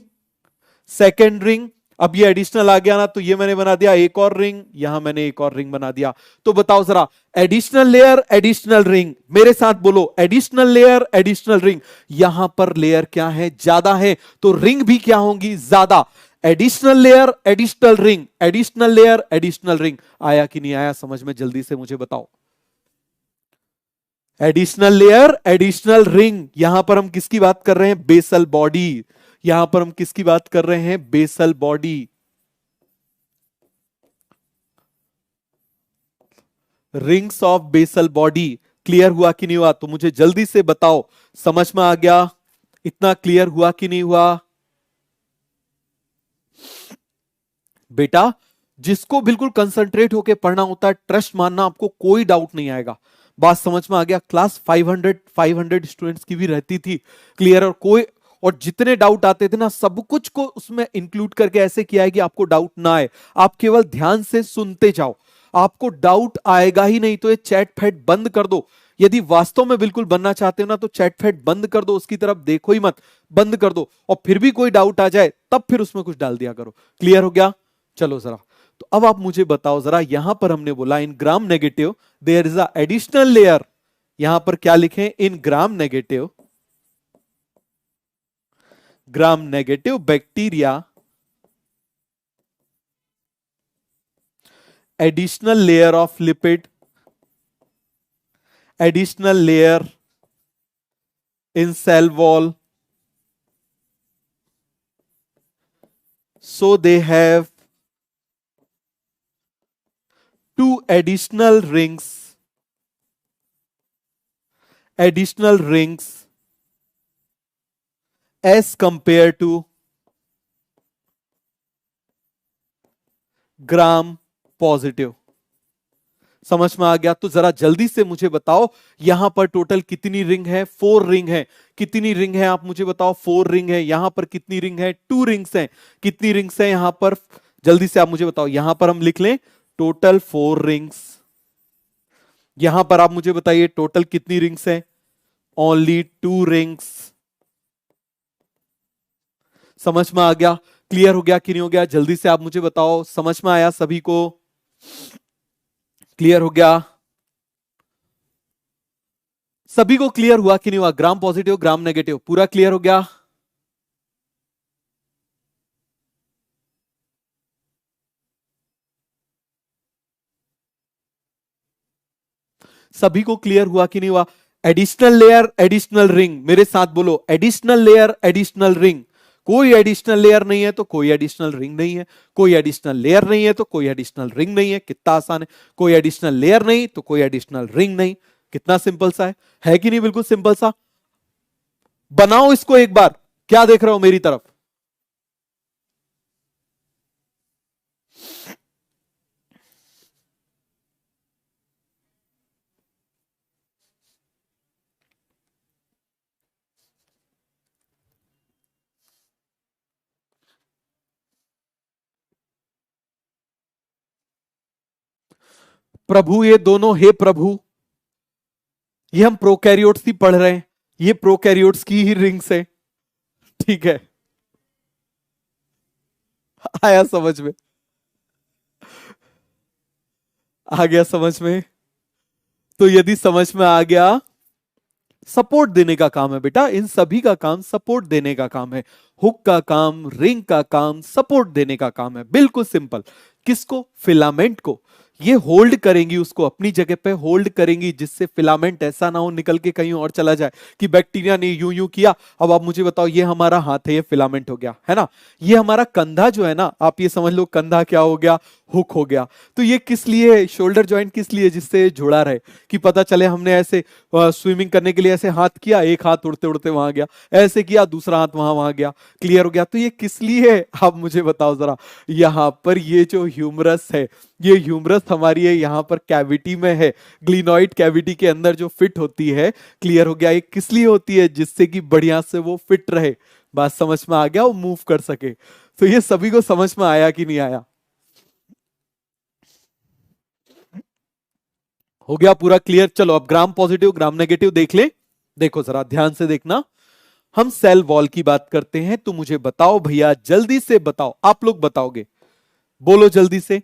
सेकंड रिंग। अब ये एडिशनल आ गया ना, तो ये मैंने बना दिया एक और रिंग, यहां मैंने एक और रिंग बना दिया। तो बताओ जरा, एडिशनल लेयर, एडिशनल रिंग, मेरे साथ बोलो, एडिशनल लेयर, एडिशनल रिंग। यहां पर लेयर क्या है, ज्यादा है, तो रिंग भी क्या होंगी, ज्यादा। Additional layer, additional ring, additional layer, additional ring. आया कि नहीं आया समझ में, जल्दी से मुझे बताओ। Additional layer, additional ring. यहां पर हम किसकी बात कर रहे हैं? Basal body. यहां पर हम किसकी बात कर रहे हैं? Basal body. Rings of basal body. Clear हुआ कि नहीं हुआ? तो मुझे जल्दी से बताओ, समझ में आ गया? इतना क्लियर हुआ कि नहीं हुआ? बेटा जिसको बिल्कुल कंसंट्रेट होकर पढ़ना होता है, ट्रस्ट मानना, आपको कोई डाउट नहीं आएगा। बात समझ में आ गया? क्लास 500 स्टूडेंट्स की भी रहती थी। क्लियर? और जितने डाउट आते थे ना, सब कुछ को उसमें इंक्लूड करके ऐसे किया है कि आपको डाउट ना आए। आप केवल ध्यान से सुनते जाओ, आपको डाउट आएगा ही नहीं। तो ये चैट फैट बंद कर दो। यदि वास्तव में बिल्कुल बनना चाहते हो ना, तो चैट फैट बंद कर दो, उसकी तरफ देखो ही मत, बंद कर दो। और फिर भी कोई डाउट आ जाए तब फिर उसमें कुछ डाल दिया करो। क्लियर हो गया? चलो जरा, तो अब आप मुझे बताओ जरा, यहां पर हमने बोला in gram negative there is a additional layer. यहां पर क्या लिखें? In gram negative, gram negative bacteria additional layer of lipid, additional layer in cell wall, so they have two additional rings as compared to gram positive. समझ में आ गया? तो जरा जल्दी से मुझे बताओ, यहां पर टोटल कितनी रिंग है? 4 रिंग है। कितनी रिंग है आप मुझे बताओ? 4 रिंग है। यहां पर कितनी रिंग है? 2 रिंग्स हैं। कितनी रिंग्स हैं यहां पर? जल्दी से आप मुझे बताओ। यहां पर हम लिख लें टोटल 4 रिंग्स। यहां पर आप मुझे बताइए टोटल कितनी रिंग्स हैं? Only 2 rings. समझ में आ गया? क्लियर हो गया कि नहीं हो गया? जल्दी से आप मुझे बताओ, समझ में आया सभी को? क्लियर हो गया? सभी को क्लियर हुआ कि नहीं हुआ? ग्राम पॉजिटिव, ग्राम नेगेटिव पूरा क्लियर हो गया? सभी को क्लियर हुआ कि नहीं हुआ? एडिशनल लेयर, एडिशनल रिंग, मेरे साथ बोलो, एडिशनल लेयर, एडिशनल रिंग। कोई एडिशनल लेयर नहीं है तो कोई एडिशनल रिंग नहीं है, कोई एडिशनल लेयर नहीं है तो कोई एडिशनल रिंग नहीं है। कितना आसान है! कोई एडिशनल लेयर नहीं तो कोई एडिशनल रिंग नहीं। कितना सिंपल सा है कि नहीं? बिल्कुल सिंपल सा। बनाओ इसको एक बार। क्या देख रहे हो मेरी तरफ? प्रभु ये दोनों, हे प्रभु, ये हम प्रोकैरियोट्स ही पढ़ रहे हैं, ये प्रोकैरियोट्स की ही रिंग्स है। ठीक है, आया समझ में? आ गया समझ में? तो यदि समझ में आ गया, सपोर्ट देने का काम है बेटा, इन सभी का काम सपोर्ट देने का काम है। हुक का काम, रिंग का काम, सपोर्ट देने का काम है। बिल्कुल सिंपल। किसको? फिलामेंट को। ये होल्ड करेंगी, उसको अपनी जगह पे होल्ड करेंगी, जिससे फिलामेंट ऐसा ना हो निकल के कहीं और चला जाए, कि बैक्टीरिया ने यूं यूं किया। अब आप मुझे बताओ, ये हमारा हाथ है, ये फिलामेंट हो गया है ना। ये हमारा कंधा जो है ना, आप ये समझ लो कंधा क्या हो गया? हुक हो गया। तो ये किस लिए है? शोल्डर जॉइंट किस लिए? जिससे जुड़ा रहे, कि पता चले हमने ऐसे स्विमिंग करने के लिए ऐसे हाथ किया, एक हाथ उड़ते उड़ते वहां गया, ऐसे किया दूसरा हाथ वहां वहां गया। क्लियर हो गया? तो ये किस लिए है आप मुझे बताओ जरा। यहां पर ये जो ह्यूमरस है, ये ह्यूमरस हमारी है, यहां पर कैविटी में है, ग्लिनॉइड कैविटी के अंदर जो फिट होती है। क्लियर हो गया? ये किस लिए होती है? जिससे कि बढ़िया से वो फिट रहे। बात समझ में आ गया? वो मूव कर सके। तो ये सभी को समझ में आया कि नहीं आया? हो गया पूरा क्लियर? चलो अब ग्राम पॉजिटिव, ग्राम नेगेटिव देख ले। देखो जरा ध्यान से देखना। हम सेल वॉल की बात करते हैं, तो मुझे बताओ भैया, जल्दी से बताओ, आप लोग बताओगे, बोलो जल्दी से।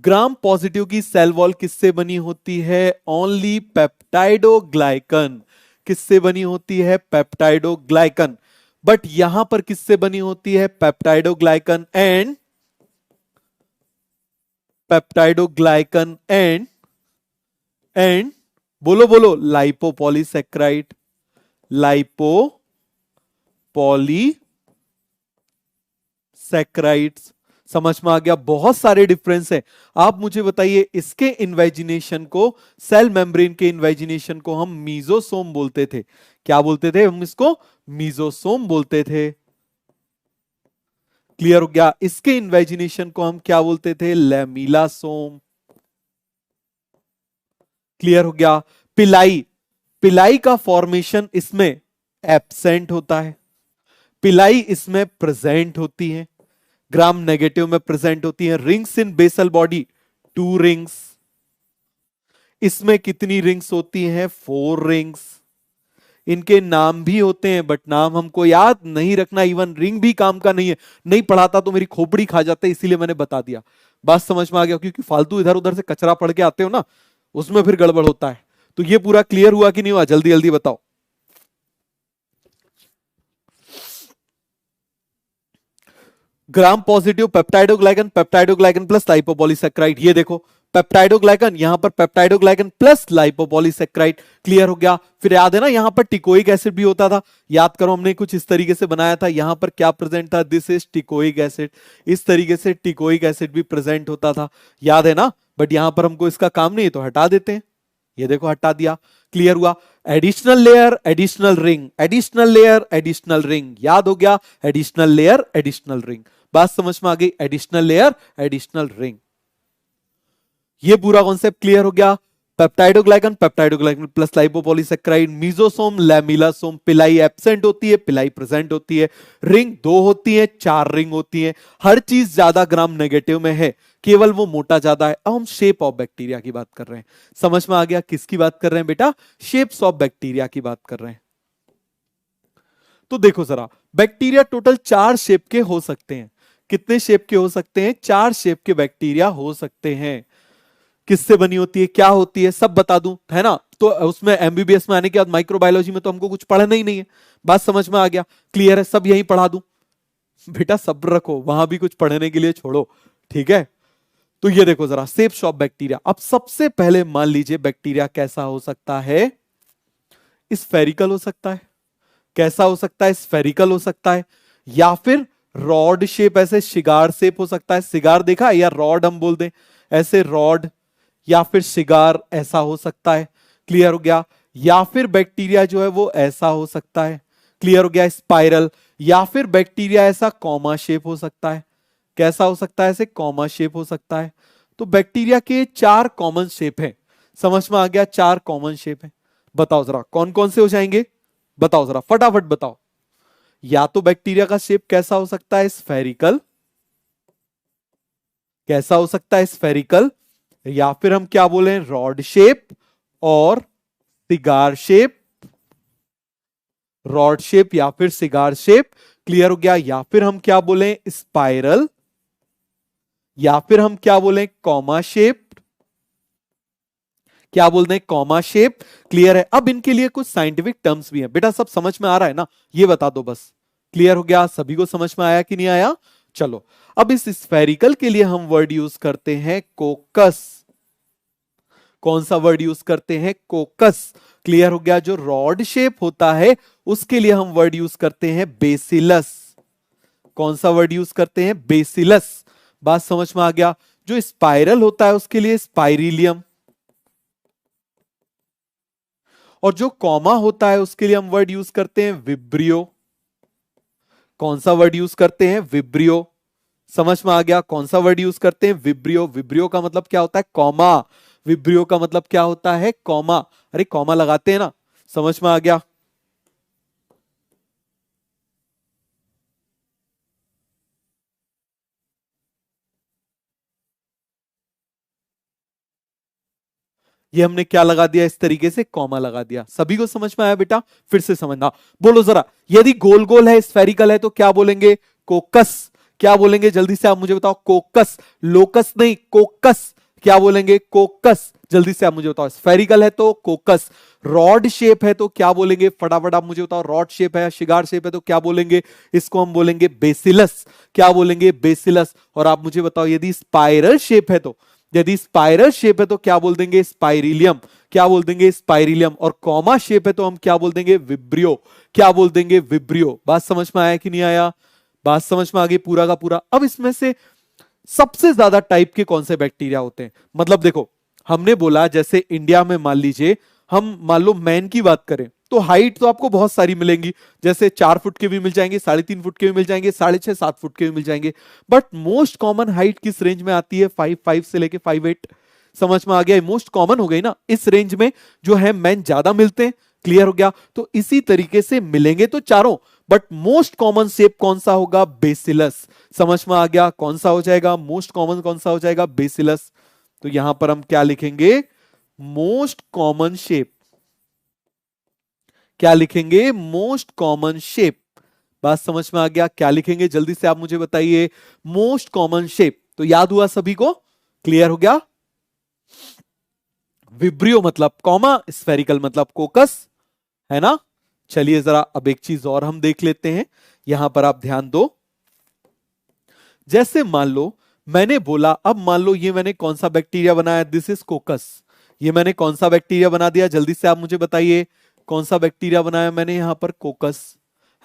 ग्राम पॉजिटिव की सेल वॉल किससे बनी होती है? Only peptidoglycan. किससे बनी होती है? पेप्टाइडोग्लाइकन। बट यहां पर किससे बनी होती है? पेप्टाइडोग्लाइकन एंड बोलो बोलो, लाइपोपॉलीसेक्राइड, लाइपोपॉलीसेक्राइड्स। समझ में आ गया? बहुत सारे डिफरेंस है। आप मुझे बताइए, इसके इन्वेजिनेशन को, सेल मेम्ब्रेन के इन्वेजिनेशन को हम मीजोसोम बोलते थे। क्या बोलते थे हम इसको? मीजोसोम बोलते थे। क्लियर हो गया? इसके इन्वेजिनेशन को हम क्या बोलते थे? लैमिलासोम। क्लियर हो गया? पिलाई, पिलाई का फॉर्मेशन इसमें एब्सेंट होता है, पिलाई इसमें प्रेजेंट होती है, ग्राम नेगेटिव में प्रेजेंट होती है। Rings in basal body, 2 rings. इसमें कितनी रिंग्स होती हैं? 4 रिंग्स। इनके नाम भी होते हैं, बट नाम हमको याद नहीं रखना, इवन रिंग भी काम का नहीं है। नहीं पढ़ाता तो मेरी खोपड़ी खा जाते, इसीलिए मैंने बता दिया। बात समझ में आ गया? क्योंकि फालतू इधर उधर से कचरा पढ़ के आते हो ना, उसमें फिर गड़बड़ होता है। तो ये पूरा क्लियर हुआ कि नहीं हुआ? जल्दी जल्दी बताओ। Gram positive peptidoglycan, peptidoglycan plus lipopolysaccharide. ये देखो, पेप्टाइडोग्लाइकन, यहां पर पेप्टाइडोग्लाइकन प्लस लाइपोपॉलीसेक्राइड। क्लियर हो गया? फिर याद है ना, यहां पर टिकोइक एसिड भी होता था। याद करो, हमने कुछ इस तरीके से बनाया था। यहां पर क्या प्रेजेंट था? This is teichoic acid. इस तरीके से टिकोइक एसिड भी प्रेजेंट होता था। याद है ना? बट यहां पर हमको इसका काम नहीं है, तो हटा देते हैं। ये देखो, हटा दिया। क्लियर हुआ? Additional layer, additional ring, additional layer, additional ring. याद हो गया? Additional layer, additional ring. बात समझ में आ गई? Additional layer, additional ring. ये पूरा कॉन्सेप्ट क्लियर हो गया? Peptidoglycan, peptidoglycan plus lipopolysaccharide, mesosome, lamellasome. Pili absent होती है, पिलाई प्रेजेंट होती है। रिंग 2 होती है, 4 रिंग होती है। हर चीज ज्यादा ग्राम नेगेटिव में है, केवल वो मोटा ज्यादा है। अब हम शेप ऑफ बैक्टीरिया की बात कर रहे हैं। समझ में आ गया? किसकी बात कर रहे हैं बेटा? शेप्स ऑफ बैक्टीरिया की बात कर रहे हैं। तो देखो जरा, बैक्टीरिया टोटल 4 शेप के हो सकते हैं। कितने शेप के हो सकते हैं? 4 शेप के बैक्टीरिया हो सकते हैं। किससे बनी होती है, क्या होती है, सब बता दूं, है ना? तो उसमें एमबीबीएस में आने के बाद माइक्रोबायोलॉजी में तो हमको कुछ पढ़ना ही नहीं है। बात समझ में आ गया? क्लियर है? सब यही पढ़ा दूं? बेटा सब्र रखो, वहां भी कुछ पढ़ने के लिए छोड़ो, ठीक है? तो ये देखो जरा, शेप्स ऑफ बैक्टीरिया। अब सबसे पहले मान लीजिए बैक्टीरिया कैसा हो सकता है? स्फेरिकल हो सकता है। कैसा हो सकता है? स्फेरिकल हो सकता है, या फिर रॉड शेप, ऐसे सिगार शेप हो सकता है। सिगार देखा है? या रॉड हम बोल दें, ऐसे रॉड, या फिर सिगार ऐसा हो सकता है। क्लियर हो गया? या फिर बैक्टीरिया जो है वो ऐसा हो सकता है। क्लियर हो गया? स्पाइरल। या फिर बैक्टीरिया ऐसा कॉमा शेप हो सकता है। कैसा हो सकता है? ऐसे कॉमा शेप हो सकता है। तो बैक्टीरिया के 4 कॉमन शेप हैं। समझ में आ गया? 4 कॉमन शेप हैं। बताओ जरा कौन कौन से हो जाएंगे? बताओ जरा, फटाफट बताओ। या तो बैक्टीरिया का शेप कैसा हो सकता है? स्फेरिकल। कैसा हो सकता है? स्फेरिकल। या फिर हम क्या बोले? रॉड शेप और सिगार शेप। रॉड शेप या फिर सिगार शेप। क्लियर हो गया? या फिर हम क्या बोले? स्पाइरल। या फिर हम क्या बोले? Comma shape. क्या बोलते हैं? Comma shape. क्लियर है? अब इनके लिए कुछ साइंटिफिक टर्म्स भी हैं। बेटा सब समझ में आ रहा है ना? ये बता दो बस। क्लियर हो गया? सभी को समझ में आया कि नहीं आया? चलो, अब इस स्फेरिकल के लिए हम वर्ड यूज करते हैं कोकस। कौन सा वर्ड यूज करते हैं? कोकस। क्लियर हो गया? जो रॉड शेप होता है उसके लिए हम वर्ड यूज करते हैं बेसिलस। कौन सा वर्ड यूज करते हैं? बेसिलस। बात समझ में आ गया? जो स्पाइरल होता है उसके लिए स्पाइरिलियम, और जो कॉमा होता है उसके लिए हम वर्ड यूज करते हैं विब्रियो। कौन सा वर्ड यूज करते हैं? विब्रियो। समझ में आ गया? कौन सा वर्ड यूज करते हैं? विब्रियो। विब्रियो का मतलब क्या होता है? कॉमा। विब्रियो का मतलब क्या होता है? कॉमा। अरे कॉमा लगाते हैं ना। समझ में आ गया? ये हमने क्या लगा दिया? इस तरीके से कॉमा लगा दिया। सभी को समझ में आया बेटा? फिर से समझना, बोलो जरा। यदि गोल गोल है, स्फेरिकल है, तो क्या बोलेंगे? कोकस। क्या बोलेंगे? जल्दी से आप मुझे बताओ। कोकस। लोकस नहीं, कोकस। क्या बोलेंगे? कोकस। जल्दी से आप मुझे बताओ, स्फेरिकल है तो कोकस, रॉड शेप है तो क्या बोलेंगे? फटाफट आप मुझे बताओ, रॉड शेप है, शिगार शेप है तो क्या बोलेंगे? इसको हम बोलेंगे बेसिलस। क्या बोलेंगे? बेसिलस। और आप मुझे बताओ, यदि स्पाइरल शेप है तो, यदि स्पाइरल शेप है तो क्या बोल देंगे? स्पाइरिलियम। क्या बोल देंगे? स्पाइरिलियम। और कॉमा शेप है तो हम क्या बोल देंगे? विब्रियो। क्या बोल देंगे? विब्रियो। बात समझ में आया कि नहीं आया? बात समझ में आ गई पूरा का पूरा। अब इसमें से सबसे ज्यादा टाइप के कौन से बैक्टीरिया होते हैं? मतलब देखो, हमने बोला जैसे इंडिया में मान लीजिए, हम मान लो मैन की बात करें तो हाइट तो आपको बहुत सारी मिलेंगी, जैसे 4 फुट के भी मिल जाएंगे, 3.5 फुट के भी मिल जाएंगे, 6.5 7 फुट के भी मिल जाएंगे। बट मोस्ट कॉमन हाइट किस रेंज में आती है? 5 से लेके 5'8"। समझ में आ गया? मोस्ट कॉमन हो गई ना, इस रेंज में जो है मैन ज्यादा मिलते हैं। क्लियर हो गया? तो इसी तरीके से मिलेंगे तो चारों, बट मोस्ट कॉमन शेप कौन सा होगा? बेसिलस। समझ में आ गया? कौन सा हो जाएगा मोस्ट कॉमन? कौन सा हो जाएगा? बेसिलस। तो यहां पर हम क्या लिखेंगे? Most common shape. क्या लिखेंगे? Most common shape. बात समझ में आ गया? क्या लिखेंगे जल्दी से आप मुझे बताइए? Most common shape. तो याद हुआ सभी को? क्लियर हो गया? विब्रियो मतलब कॉमा, स्फेरिकल मतलब कोकस, है ना? चलिए जरा अब एक चीज और हम देख लेते हैं, यहां पर आप ध्यान दो। जैसे मान लो मैंने बोला, अब मान लो ये मैंने कौन सा बैक्टीरिया बनाया? This is कोकस। ये मैंने कौन सा बैक्टीरिया बना दिया? जल्दी से आप मुझे बताइए, कौन सा बैक्टीरिया बनाया मैंने यहां पर? कोकस,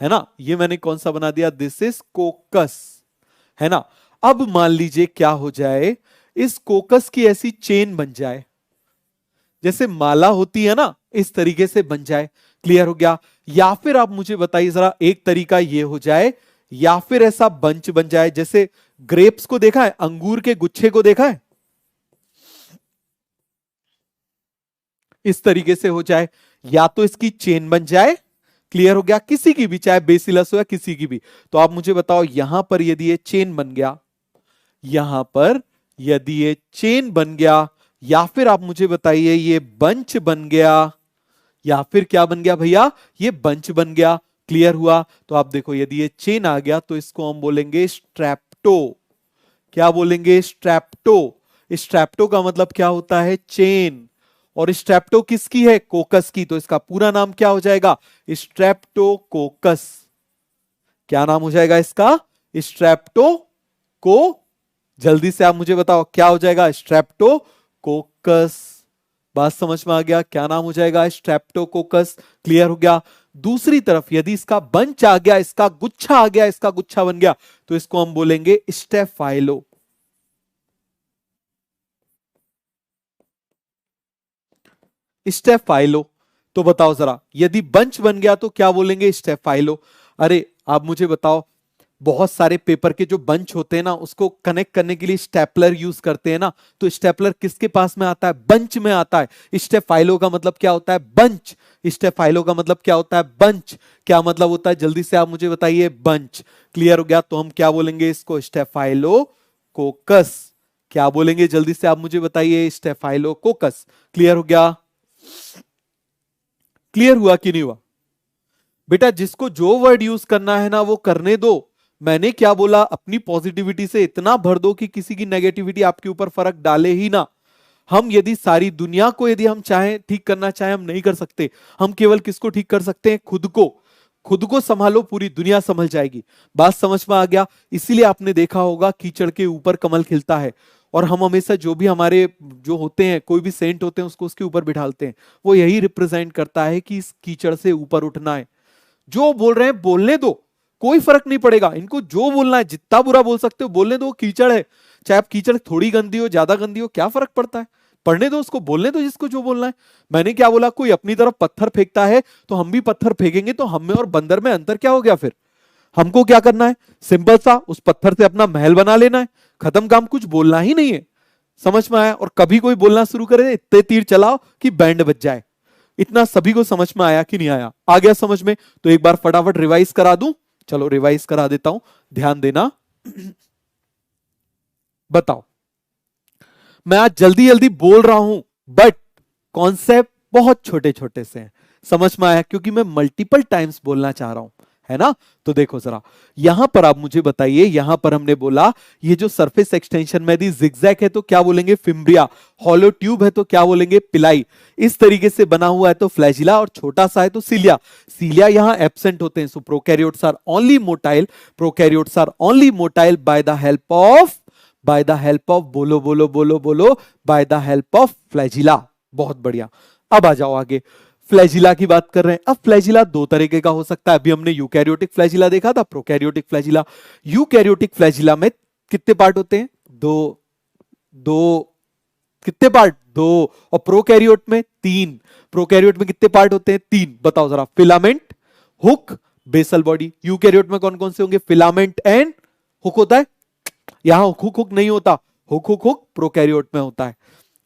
है ना? ये मैंने कौन सा बना दिया? दिस इज कोकस, है ना? अब मान लीजिए क्या हो जाए, इस कोकस की ऐसी चेन बन जाए, जैसे माला होती है ना, इस तरीके से बन जाए। क्लियर हो गया? या फिर आप मुझे बताइए जरा, एक तरीका ये हो जाए, या फिर ऐसा बंच बन जाए, जैसे ग्रेप्स को देखा है, अंगूर के गुच्छे को देखा है, इस तरीके से हो जाए, या तो इसकी चेन बन जाए। क्लियर हो गया? किसी की भी, चाहे बेसिलस हो या किसी की भी। तो आप मुझे बताओ, यहां पर यदि ये चेन बन गया, यहां पर यदि ये चेन बन गया, या फिर आप मुझे बताइए ये बंच बन गया, या फिर क्या बन गया भैया? ये बंच बन गया। क्लियर हुआ? तो आप देखो, यदि ये चेन आ गया तो इसको हम बोलेंगे स्ट्रैप्टो। क्या बोलेंगे? स्ट्रैप्टो। स्ट्रैप्टो का मतलब क्या होता है? चेन। और स्ट्रैप्टो किसकी है? कोकस की। तो इसका पूरा नाम क्या हो जाएगा? स्ट्रैप्टोकोकस। क्या नाम हो जाएगा इसका? स्ट्रैप्टो को। जल्दी से आप मुझे बताओ क्या हो जाएगा? स्ट्रेप्टोकोकस। बात समझ में आ गया? क्या नाम हो जाएगा? स्ट्रेप्टोकोकस। क्लियर हो गया? दूसरी तरफ यदि इसका बंच आ गया, इसका गुच्छा आ गया, इसका गुच्छा बन गया, तो इसको हम बोलेंगे स्टेफाइलो। स्टेफाइलो। तो बताओ जरा, यदि बंच बन गया तो क्या बोलेंगे? स्टेफाइलो। अरे आप मुझे बताओ, बहुत सारे पेपर के जो बंच होते हैं ना, उसको कनेक्ट करने के लिए स्टेपलर यूज करते हैं ना, तो स्टेपलर किसके पास में आता है? बंच में आता है। स्टेफाइलो का मतलब क्या होता है? बंच। स्टेफाइलो का मतलब क्या होता है? बंच। क्या मतलब होता है? जल्दी से आप मुझे बताइए। बंच। क्लियर हो गया? तो हम क्या बोलेंगे इसको? स्टेफाइलो कोकस। क्या बोलेंगे? जल्दी से आप मुझे बताइए। स्टेफाइलो कोकस। क्लियर हो गया? क्लियर हुआ कि नहीं हुआ? बेटा जिसको जो वर्ड यूज करना है ना, वो करने दो। मैंने क्या बोला? अपनी पॉजिटिविटी से इतना भर दो कि किसी की नेगेटिविटी आपके ऊपर फर्क डाले ही ना। हम यदि सारी दुनिया को यदि हम चाहें ठीक करना चाहें, हम नहीं कर सकते। हम केवल किसको ठीक कर सकते हैं? खुद को। खुद को संभालो, पूरी दुनिया संभल जाएगी। बात समझ में आ गया? इसीलिए आपने देखा होगा कीचड़ के ऊपर कमल खिलता है। और हम हमेशा जो भी हमारे जो होते हैं, कोई भी सेंट होते हैं, उसको उसके ऊपर बिठालते हैं। वो यही रिप्रेजेंट करता है कि इस कीचड़ से ऊपर उठना है। जो बोल रहे हैं बोलने दो, कोई फर्क नहीं पड़ेगा। इनको जो बोलना है, जितना बुरा बोल सकते हो बोलने दो, कीचड़ है। चाहे आप कीचड़ थोड़ी गंदी हो, ज्यादा गंदी हो, क्या फर्क पड़ता है? पढ़ने दो उसको, बोलने दो जिसको जो बोलना है। मैंने क्या बोला? कोई अपनी तरफ पत्थर फेंकता है तो हम भी पत्थर फेंकेंगे, तो हम में और बंदर में अंतर क्या हो गया फिर? हमको क्या करना है? सिंपल सा, उस पत्थर से अपना महल बना लेना है। खत्म काम, कुछ बोलना ही नहीं है। समझ में आया? और कभी कोई बोलना शुरू करे, इतने तीर चलाओ कि बैंड बज जाए। इतना सभी को समझ में आया कि नहीं आया? आ गया समझ में? तो एक बार फटाफट रिवाइज करा दूं। चलो रिवाइज करा देता हूं, ध्यान देना। बताओ, मैं आज जल्दी जल्दी बोल रहा हूं, बट कॉन्सेप्ट बहुत छोटे छोटे से हैं। समझ में आया? क्योंकि मैं मल्टीपल टाइम्स बोलना चाह रहा हूं, है ना। तो देखो जरा, यहां पर आप मुझे बताइए, यहां पर हमने बोला ये जो सरफेस एक्सटेंशन में यदि जिगजैग है तो क्या बोलेंगे, फिम्ब्रिया। हॉलो ट्यूब है तो क्या बोलेंगे, पिलाई। इस तरीके से बना हुआ है तो फ्लैजिला, और छोटा सा है तो सीलिया। सीलिया यहां एब्सेंट होते हैं। So prokaryotes are only motile, prokaryotes are only motile by the help of बोलो बोलो बोलो बोलो, by the help of flagella. बहुत बढ़िया। अब आ जाओ आगे, फ्लैजिला की बात कर रहे हैं। अब फ्लैजिला दो तरीके का हो सकता है। अभी हमने यूकैरियोटिक फ्लैजिला देखा था, प्रोकैरियोटिक फ्लैजिला। यूकैरियोटिक फ्लैजिला में कितने पार्ट होते हैं, दो। दो, कितने पार्ट, दो। और प्रोकैरियोट में तीन। प्रोकैरियोट में कितने पार्ट होते हैं, तीन। बताओ जरा, filament, hook, basal body. Eukaryote में कौन कौन से होंगे, फिलामेंट एंड हुक होता है। यहां हुक हुक नहीं होता, हुक हुक हुक प्रोकैरियोट में होता है।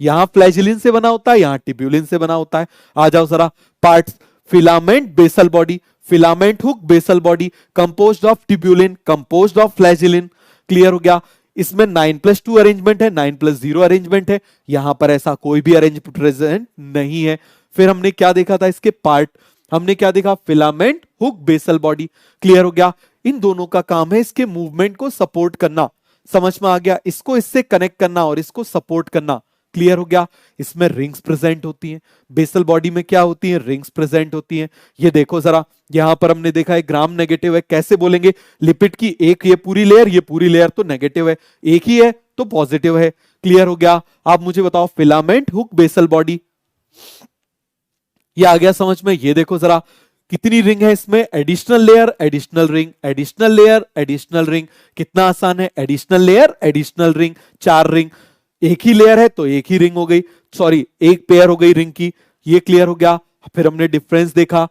यहां फ्लैजिलिन से बना होता है, यहां टिब्यूलिन से बना होता है। आ जाओ जरा, parts, filament, basal body. Filament hook, basal body, composed of tubulin, composed of flagellin. Clear हो गया। इसमें 9+2 अरेंजमेंट है, 9+0 अरेंजमेंट है। यहां पर ऐसा कोई भी अरेंजमेंट प्रेजेंट नहीं है। फिर हमने क्या देखा था इसके पार्ट, हमने क्या देखा, filament hook basal body. Clear हो गया। इन दोनों का काम है इसके मूवमेंट को सपोर्ट करना। समझ में आ गया, इसको इससे कनेक्ट करना और इसको सपोर्ट करना। क्लियर हो गया। इसमें रिंग्स प्रेजेंट होती हैं। बेसल बॉडी में क्या होती है, रिंग्स प्रेजेंट होती हैं। ये देखो जरा, यहां पर हमने देखा है ग्राम नेगेटिव है। कैसे बोलेंगे, लिपिड की एक ये पूरी लेयर, ये पूरी लेयर तो नेगेटिव है, एक ही है तो पॉजिटिव है। क्लियर हो गया। आप मुझे बताओ, फिलामेंट हुक बेसल बॉडी, ये आ गया समझ में। ये देखो जरा, कितनी रिंग है इसमें, additional layer, additional ring, additional layer, additional ring. कितना आसान है, एडिशनल लेयर, एडिशनल रिंग, चार रिंग। एक ही लेयर है तो एक ही रिंग हो गई, सॉरी एक पेयर हो गई रिंग की। ये क्लियर हो गया। फिर हमने डिफरेंस देखा,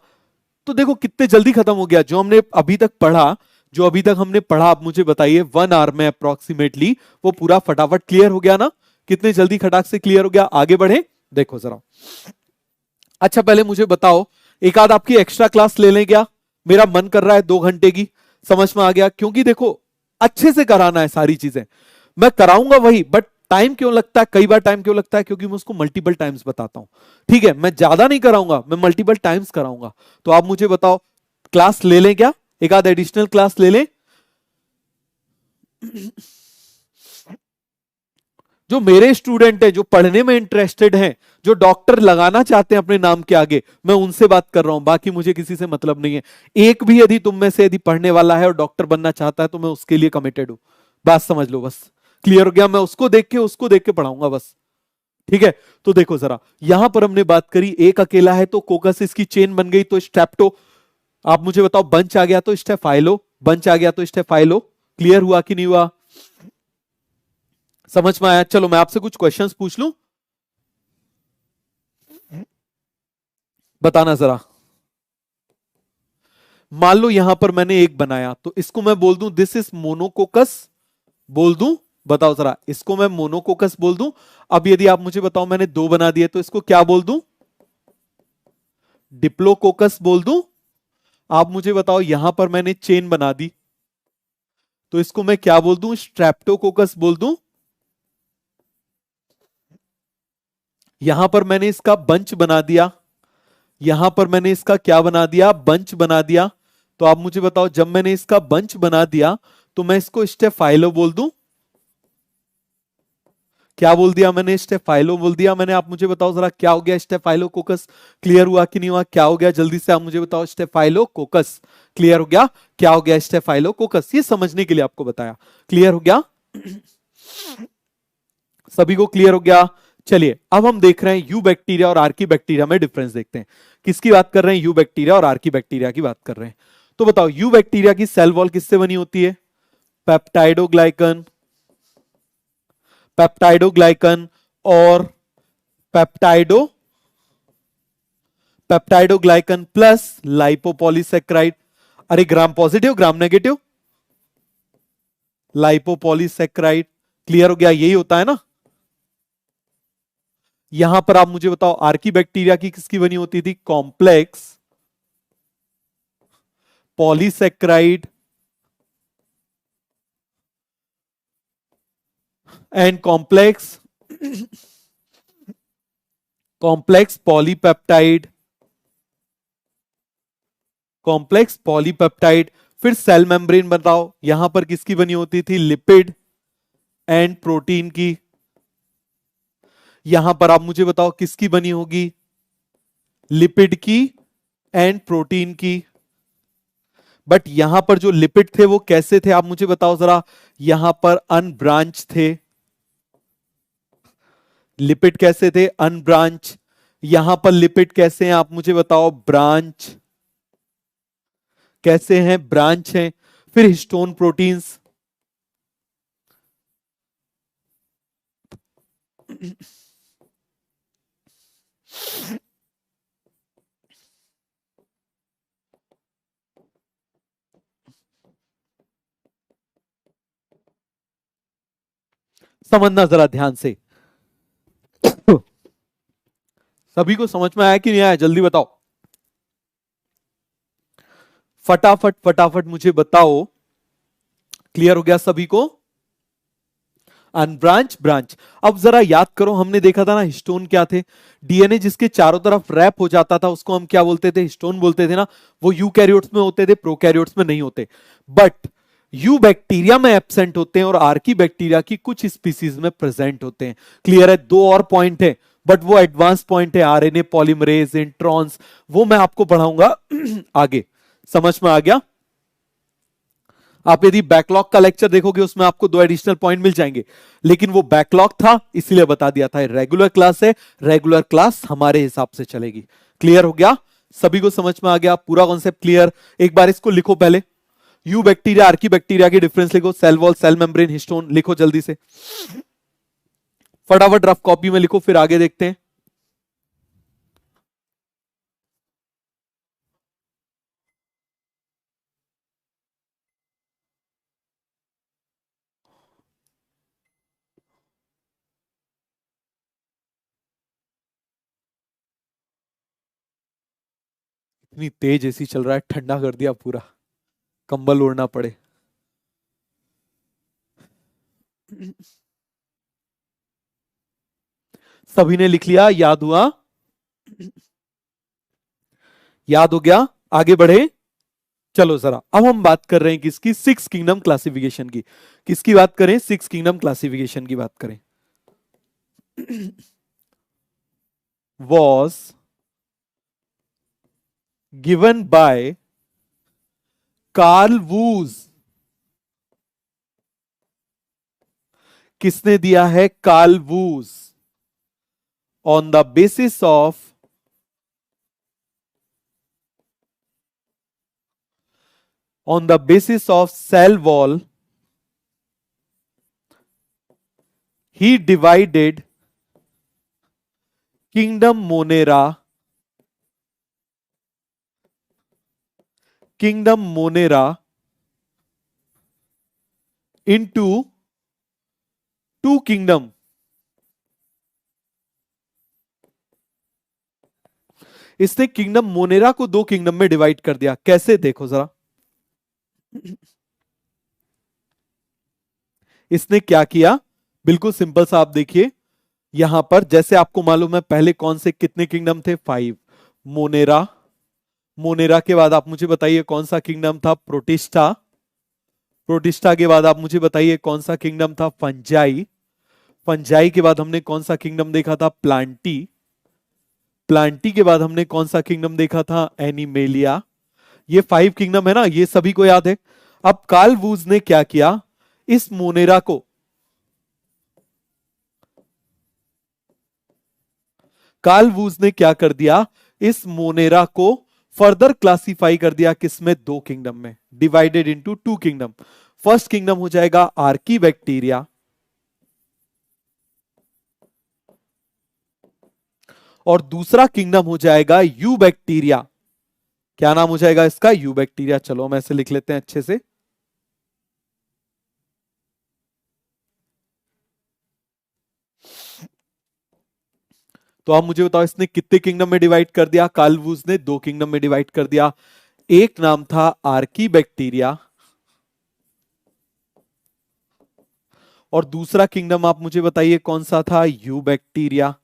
तो देखो कितने जल्दी खत्म हो गया। जो हमने अभी तक पढ़ा, जो अभी तक हमने पढ़ा, आप मुझे बताइए 1 आवर में अप्रोक्सीमेटली वो पूरा फटाफट क्लियर हो गया ना। कितने जल्दी खटाक से क्लियर हो गया। आगे बढ़े, देखो जरा। अच्छा पहले मुझे बताओ, एक आध आपकी एक्स्ट्रा क्लास ले लें क्या, मेरा मन कर रहा है 2 घंटे की। समझ में आ गया, क्योंकि देखो अच्छे से कराना है सारी चीजें। मैं कराऊंगा वही, बट टाइम क्यों लगता है, कई बार टाइम क्यों लगता है, क्योंकि मैं उसको मल्टीपल टाइम्स बताता हूं। ठीक है, मैं ज्यादा नहीं कराऊंगा, मैं मल्टीपल टाइम्स कराऊंगा। तो आप मुझे बताओ, क्लास ले लें क्या, एक आध एडिशनल क्लास ले लें। जो मेरे स्टूडेंट हैं, जो पढ़ने में इंटरेस्टेड हैं, जो डॉक्टर लगाना चाहते हैं अपने नाम के आगे, मैं उनसे बात कर रहा हूं, बाकी मुझे किसी से मतलब नहीं है। एक भी यदि तुम में से यदि पढ़ने वाला है और डॉक्टर बनना चाहता है तो मैं उसके लिए कमिटेड हूं। बात समझ लो बस। क्लियर हो गया। मैं उसको देख के पढ़ाऊंगा बस। ठीक है। तो देखो जरा, यहां पर हमने बात करी, एक अकेला है तो कोकस, इसकी चेन बन गई तो स्ट्रेप्टो। आप मुझे बताओ, बंच आ गया तो स्टेफाइलो, बंच आ गया तो स्टेफाइलो। क्लियर हुआ कि नहीं हुआ, समझ में आया। चलो मैं आपसे कुछ क्वेश्चंस पूछ लूं, बताना जरा। मान लो यहां पर मैंने एक बनाया, तो इसको मैं बोल दूं दिस इज मोनोकोकस, बोल दूं। बताओ जरा, इसको मैं मोनोकोकस बोल दूं। अब यदि आप मुझे बताओ मैंने दो बना दिए तो इसको क्या बोल दूं, डिप्लोकोकस बोल दूं। आप मुझे बताओ, यहां पर मैंने चेन बना दी तो इसको मैं क्या बोल दूं, स्ट्रेप्टोकोकस बोल दूं। यहां पर मैंने इसका बंच बना दिया, यहां पर मैंने इसका क्या बना दिया, बंच बना दिया। तो आप मुझे बताओ, जब मैंने इसका बंच बना दिया तो मैं इसको स्टेफाइलो बोल दूं। क्या बोल दिया मैंने, स्टेफाइलो बोल दिया मैंने। आप मुझे बताओ जरा, क्या हो गया स्टेफाइलोकोकस। क्लियर हुआ कि नहीं हुआ, क्या हो गया, जल्दी से आप मुझे बताओ, स्टेफाइलोकोकस। क्लियर हो गया। क्या हो गया, स्टेफाइलोकोकस। ये समझने के लिए आपको बताया। क्लियर हो गया, सभी को क्लियर हो गया। चलिए अब हम देख रहे हैं यू बैक्टीरिया और आर्की बैक्टीरिया में डिफरेंस देखते हैं। किसकी बात कर रहे हैं, यू बैक्टीरिया और आर्की बैक्टीरिया की बात कर रहे हैं। तो बताओ, यू बैक्टीरिया की सेल वॉल किससे बनी होती है, पेप्टाइडोग्लाइकन, पेप्टाइडोग्लाइकन और पेप्टाइडो, पेप्टाइडोग्लाइकन प्लस लाइपोपॉलीसेक्राइड। अरे gram positive gram negative, lipopolysaccharide. Clear हो गया, यही होता है ना। यहां पर आप मुझे बताओ, आर्की बैक्टीरिया की किसकी बनी होती थी, complex polysaccharide and complex polypeptide complex polypeptide. फिर सेल मेम्ब्रेन बताओ, यहां पर किसकी बनी होती थी? लिपिड एंड प्रोटीन की। यहां पर आप मुझे बताओ किसकी बनी होगी? लिपिड की एंड प्रोटीन की। बट यहां पर जो लिपिड थे वो कैसे थे आप मुझे बताओ जरा? यहां पर अनब्रांच थे। लिपिड कैसे थे? अनब्रांच। यहां पर लिपिड कैसे हैं आप मुझे बताओ? ब्रांच। कैसे हैं? ब्रांच हैं। फिर हिस्टोन प्रोटीन्स, समझना जरा ध्यान से। सभी को समझ में आया कि नहीं आया? जल्दी बताओ, फटाफट फटाफट मुझे बताओ। क्लियर हो गया सभी को? Unbranch, branch. अब जरा याद करो, हमने देखा था ना हिस्टोन क्या थे? डीएनए जिसके चारों तरफ रैप हो जाता था उसको हम क्या बोलते थे? हिस्टोन बोलते थे ना। वो यूकैरियोट्स में होते थे, प्रोकैरियोट्स में नहीं होते। बट यू बैक्टीरिया में एब्सेंट होते हैं और आर्की बैक्टीरिया की कुछ स्पीसीज में प्रेजेंट होते हैं। क्लियर है? दो और पॉइंट है, बट वो एडवांस पॉइंट है, आरएनए पॉलीमरेज, इंट्रॉन्स, वो मैं आपको पढ़ाऊंगा आगे। समझ में आ गया? आप यदि बैकलॉग का लेक्चर देखोगे उसमें आपको दो एडिशनल पॉइंट मिल जाएंगे, लेकिन वो बैकलॉग था इसलिए बता दिया था। रेगुलर क्लास है, रेगुलर क्लास हमारे हिसाब से चलेगी। क्लियर हो गया? सभी को समझ में आ गया? पूरा कॉन्सेप्ट क्लियर? एक बार इसको लिखो पहले। यू बैक्टीरिया, आर्की बैक्टीरिया की डिफरेंस लिखो। Cell wall, cell membrane, histone लिखो जल्दी से, फटाफट रफ कॉपी में लिखो, फिर आगे देखते हैं। इतनी तेज एसी चल रहा है, ठंडा कर दिया पूरा, कंबल ओढ़ना पड़े। सभी ने लिख लिया? याद हुआ? याद हो गया? आगे बढ़े? चलो जरा, अब हम बात कर रहे हैं किसकी? सिक्स किंगडम क्लासिफिकेशन की। किसकी बात करें? सिक्स किंगडम क्लासिफिकेशन की बात करें। Was given by Carl Woese. किसने दिया है? Carl Woese. On the basis of cell wall, he divided kingdom Monera into two kingdom. इसने किंगडम मोनेरा को दो किंगडम में डिवाइड कर दिया। कैसे? देखो जरा, इसने क्या किया? बिल्कुल सिंपल सा, आप देखिए यहां पर, जैसे आपको मालूम है पहले कौन से कितने किंगडम थे? 5। मोनेरा, मोनेरा के बाद आप मुझे बताइए कौन सा किंगडम था? प्रोटिस्टा। प्रोटिस्टा के बाद आप मुझे बताइए कौन सा किंगडम था? फंजाई। फंजाई के बाद हमने कौन सा किंगडम देखा था? प्लांटी। प्लांटी के बाद हमने कौन सा किंगडम देखा था? एनिमेलिया। ये 5 किंगडम है ना, ये सभी को याद है। अब कार्ल वूज ने क्या किया? इस मोनेरा को, कार्ल वूज ने क्या कर दिया? इस मोनेरा को फर्दर क्लासिफाई कर दिया किसमें? दो किंगडम में, divided into two kingdom. First kingdom हो जाएगा आर्की बैक्टीरिया, और दूसरा किंगडम हो जाएगा यू बैक्टीरिया। क्या नाम हो जाएगा इसका? You bacteria. चलो हम ऐसे लिख लेते हैं अच्छे से। तो आप मुझे बताओ इसने कितने किंगडम में डिवाइड कर दिया? कार्ल वूज ने दो किंगडम में डिवाइड कर दिया। एक नाम था आर्की बैक्टीरिया, और दूसरा किंगडम आप मुझे बताइए कौन सा था? You bacteria.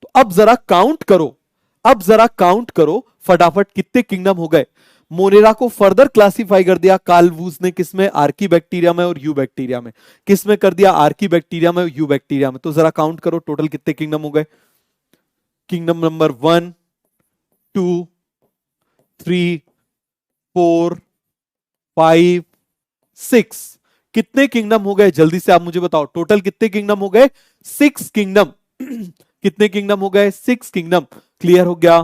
तो अब जरा काउंट करो, अब जरा काउंट करो फटाफट कितने किंगडम हो गए। मोनेरा को फर्दर क्लासिफाई कर दिया कार्ल वूज ने, किसमें, आर्की बैक्टीरिया में और यू बैक्टीरिया में। किसमें कर दिया, आर्की बैक्टीरिया में और यू बैक्टीरिया में। तो जरा काउंट करो टोटल कितने किंगडम हो गए। Kingdom number 1 2 3 4 5 6। कितने किंगडम हो गए जल्दी से आप मुझे बताओ, टोटल कितने किंगडम हो गए, 6 किंगडम। कितने किंगडम हो गए, 6 किंगडम। क्लियर हो गया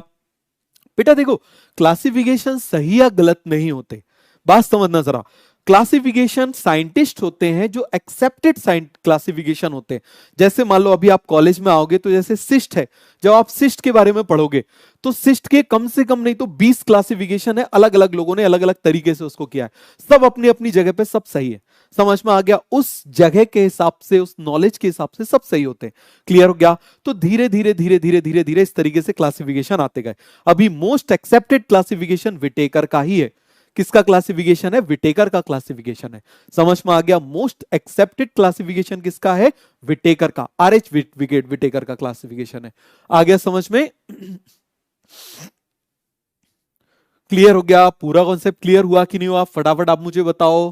बेटा। देखो क्लासिफिकेशन सही या गलत नहीं होते, बात समझना जरा। क्लासिफिकेशन साइंटिस्ट होते हैं जो एक्सेप्टेड क्लासिफिकेशन होते हैं। जैसे मान लो अभी आप कॉलेज में आओगे तो जैसे सिस्ट है, जब आप सिस्ट के बारे में पढ़ोगे तो सिस्ट के कम से कम नहीं तो 20 क्लासिफिकेशन है, अलग अलग लोगों ने अलग अलग तरीके से उसको किया है, सब अपनी अपनी जगह पे सब सही है। समझ में आ गया, उस जगह के हिसाब से, उस नॉलेज के हिसाब से सब सही होते हैं। क्लियर हो गया। तो धीरे धीरे धीरे धीरे धीरे धीरे इस तरीके से क्लासिफिकेशन आते गए। अभी मोस्ट एक्सेप्टेड क्लासिफिकेशन विटेकर का ही है। किसका क्लासिफिकेशन है, विटेकर का क्लासिफिकेशन है। समझ में आ गया, मोस्ट एक्सेप्टेड क्लासिफिकेशन किसका है, विटेकर का, आरएच विटेकर का क्लासिफिकेशन है। आ गया समझ में। क्लियर हो गया, पूरा कॉन्सेप्ट क्लियर हुआ कि नहीं हुआ, फटाफट आप मुझे बताओ।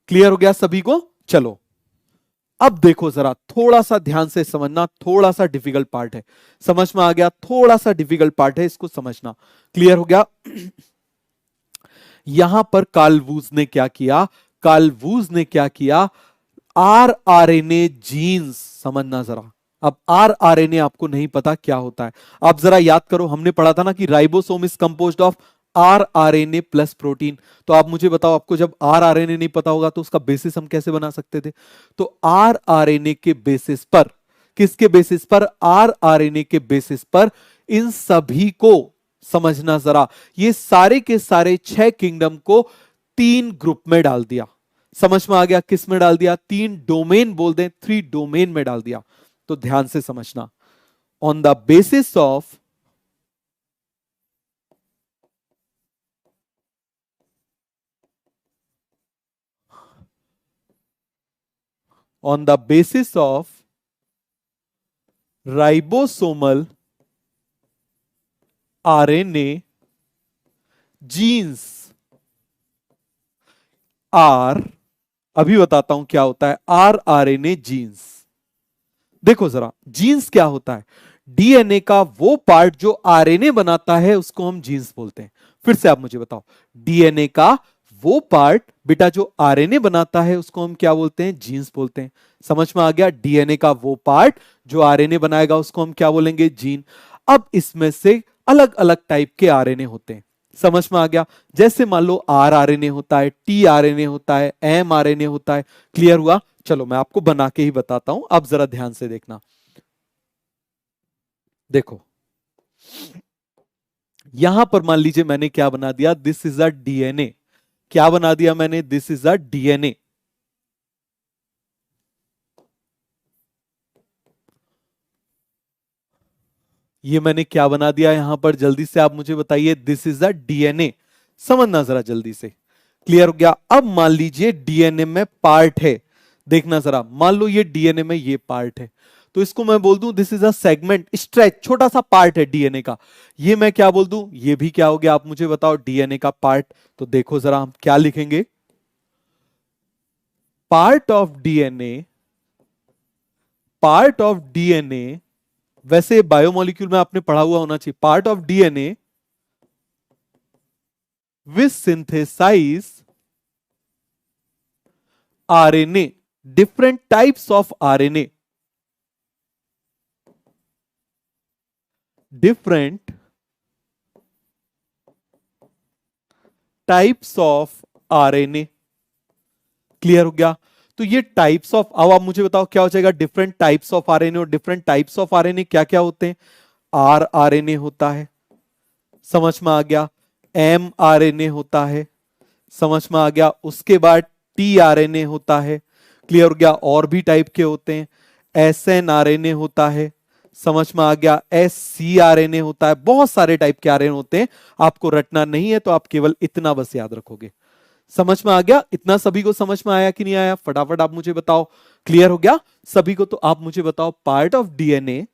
क्लियर हो गया सभी को। चलो अब देखो जरा, थोड़ा सा ध्यान से समझना, थोड़ा सा डिफिकल्ट पार्ट है। समझ में आ गया, थोड़ा सा डिफिकल्ट पार्ट है, इसको समझना। क्लियर हो गया। यहां पर कार्ल वूज ने क्या किया, कार्ल वूज ने क्या किया, आरआरएनए जीन्स, समझना जरा। अब आरआरएनए आपको नहीं पता क्या होता है, आप जरा याद करो, हमने पढ़ा था ना कि ribosome is composed of rRNA plus protein. तो आप मुझे बताओ, आपको जब आरआरएनए नहीं पता होगा तो उसका बेसिस हम कैसे बना सकते थे। तो आरआरएनए के बेसिस पर, किसके बेसिस पर, आरआरएनए के बेसिस पर इन सभी को समझना जरा, ये सारे के सारे 6 किंगडम को 3 ग्रुप में डाल दिया। समझ में आ गया, किस में डाल दिया, 3 डोमेन बोल दें, 3 डोमेन में डाल दिया। तो ध्यान से समझना, on the basis of on the basis of ribosomal RNA genes are, अभी बताता हूं क्या होता है आरआरएनए जीन्स। देखो जरा, जीन्स क्या होता है, डीएनए का वो पार्ट जो आरएनए बनाता है उसको हम जीन्स बोलते हैं। फिर से आप मुझे बताओ, डीएनए का वो पार्ट बेटा जो आरएनए बनाता है उसको हम क्या बोलते हैं, जीन्स बोलते हैं। समझ में आ गया, डीएनए का वो पार्ट जो आरएनए बनाएगा उसको हम क्या बोलेंगे, जीन। अब इसमें से अलग अलग टाइप के आरएनए होते हैं। समझ में आ गया, जैसे मान लो आरआरएनए होता है, टीआरएनए होता है, एमआरएनए होता है। क्लियर हुआ। चलो मैं आपको बना के ही बताता हूं, अब जरा ध्यान से देखना। देखो यहां पर मान लीजिए मैंने क्या बना दिया, दिस इज अ डीएनए। क्या बना दिया मैंने, दिस इज अ डीएनए। ये मैंने क्या बना दिया यहां पर, जल्दी से आप मुझे बताइए, दिस इज अ डीएनए। समझना जरा जल्दी से। क्लियर हो गया। अब मान लीजिए डीएनए में पार्ट है, देखना जरा, मान लो ये डीएनए में ये पार्ट है, तो इसको मैं बोल दूं this is a segment, stretch, छोटा सा पार्ट है डीएनए का। ये मैं क्या बोल दूं, ये भी क्या हो गया, आप मुझे बताओ, डीएनए का पार्ट। तो देखो जरा हम क्या लिखेंगे, part of DNA, part of DNA, वैसे बायोमोलिक्यूल में आपने पढ़ा हुआ होना चाहिए, part of DNA which synthesize RNA, different types of RNA, different types of RNA. Clear हो गया। तो ये टाइप्स ऑफ, अब आप मुझे बताओ क्या हो जाएगा, डिफरेंट टाइप्स ऑफ आरएनए। और डिफरेंट टाइप्स ऑफ आरएनए क्या क्या होते हैं, आरआरएनए होता है, समझ में आ गया, एमआरएनए होता है, समझ में आ गया, उसके बाद टीआरएनए होता है। क्लियर हो गया। और भी टाइप के होते हैं, एसएनआरएनए होता है, समझ में आ गया, एससीआरएनए होता है, बहुत सारे टाइप के आरएनए होते हैं। आपको रटना नहीं है तो आप केवल इतना बस याद रखोगे। समझ में आ गया, इतना सभी को समझ में आया कि नहीं आया, फटाफट आप मुझे बताओ। क्लियर हो गया सभी को। तो आप मुझे बताओ, part of DNA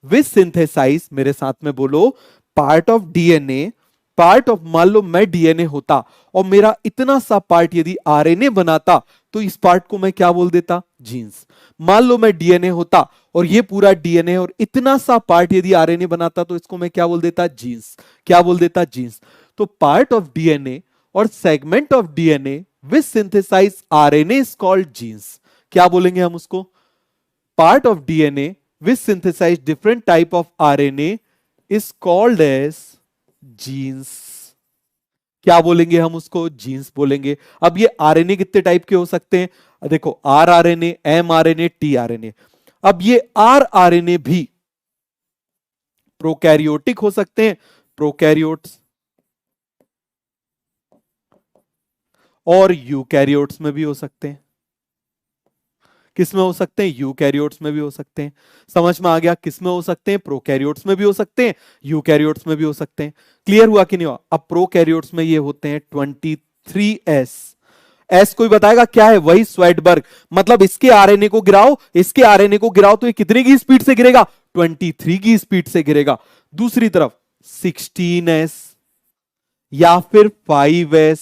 which synthesize, मेरे साथ में बोलो, part of DNA, part of, मान लो मैं डीएनए होता और मेरा इतना सा पार्ट यदि आरएनए बनाता तो इस पार्ट को मैं क्या बोल देता? जीन्स। मान लो मैं डीएनए होता और ये पूरा डीएनए और इतना सा पार्ट यदि आरएनए बनाता तो इसको मैं क्या बोल देता? जीन्स। क्या बोल देता? जीन्स। तो पार्ट ऑफ डीएनए और segment of DNA which synthesize RNA is called genes. क्या बोलेंगे हम उसको? Part of DNA which synthesize different type of RNA is called as genes. क्या बोलेंगे हम उसको? जीन्स बोलेंगे। अब ये आरएनए कितने टाइप के हो सकते हैं? देखो, R RNA, M RNA, T RNA. अब ये आर आरएनए भी प्रोकैरियोटिक हो सकते हैं, प्रोकैरियोट्स, और यूकैरियोट्स में भी हो सकते हैं। किस में हो सकते हैं? यूकैरियोट्स में भी हो सकते हैं। समझ में आ गया? किस में हो सकते हैं? प्रोकैरियोट्स में भी हो सकते हैं, यूकैरियोट्स में भी हो सकते हैं। क्लियर हुआ कि नहीं हुआ? अब प्रोकैरियोट्स में ये होते हैं 23S। एस कोई बताएगा क्या है? वही स्वेडबर्ग, मतलब इसके आरएनए को गिराओ, इसके आरएनए को गिराओ तो ये कितने की स्पीड से गिरेगा? 23 की स्पीड से गिरेगा। दूसरी तरफ 16S या फिर 5S।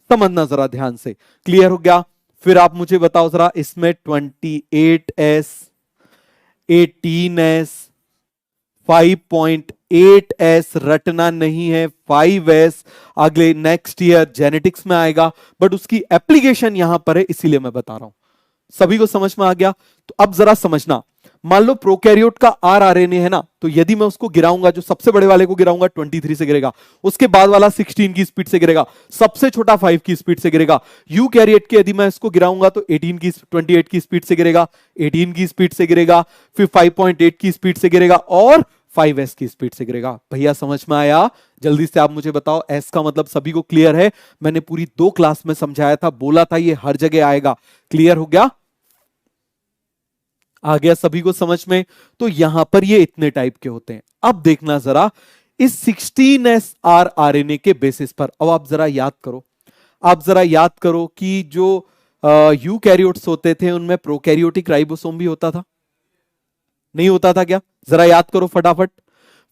समझना जरा ध्यान से। क्लियर हो गया? फिर आप मुझे बताओ जरा, इसमें 28S, 18S, 5.8S, रटना नहीं है, 5S अगले नेक्स्ट ईयर जेनेटिक्स में आएगा, बट उसकी एप्लीकेशन यहां पर है, इसीलिए मैं बता रहा हूं। सभी को समझ में आ गया? तो अब जरा समझना, मान लो प्रोकैरियोट का आर आरएनए है ना, तो यदि मैं उसको गिराऊंगा, जो सबसे बड़े वाले को गिराऊंगा 23 से गिरेगा, उसके बाद वाला 16 की स्पीड से गिरेगा, सबसे छोटा 5 की स्पीड से गिरेगा। यू कैरियट के यदि मैं इसको गिराऊंगा तो 28 की स्पीड से गिरेगा, 18 की स्पीड से गिरेगा, फिर 5.8 की स्पीड से गिरेगा और 5S की स्पीड से गिरेगा। भैया समझ में आया? जल्दी से आप मुझे बताओ, एस का मतलब सभी को क्लियर है? मैंने पूरी 2 क्लास में समझाया था, बोला था ये हर जगह आएगा। क्लियर हो गया? आ गया सभी को समझ में? तो यहां पर ये इतने टाइप के होते हैं। अब देखना जरा इस 16S आर आरएनए के बेसिस पर, अब आप जरा याद करो, आप जरा याद करो कि जो यूकैरियोट्स होते थे उनमें प्रोकैरियोटिक राइबोसोम भी होता था, नहीं होता था क्या? जरा याद करो फटाफट,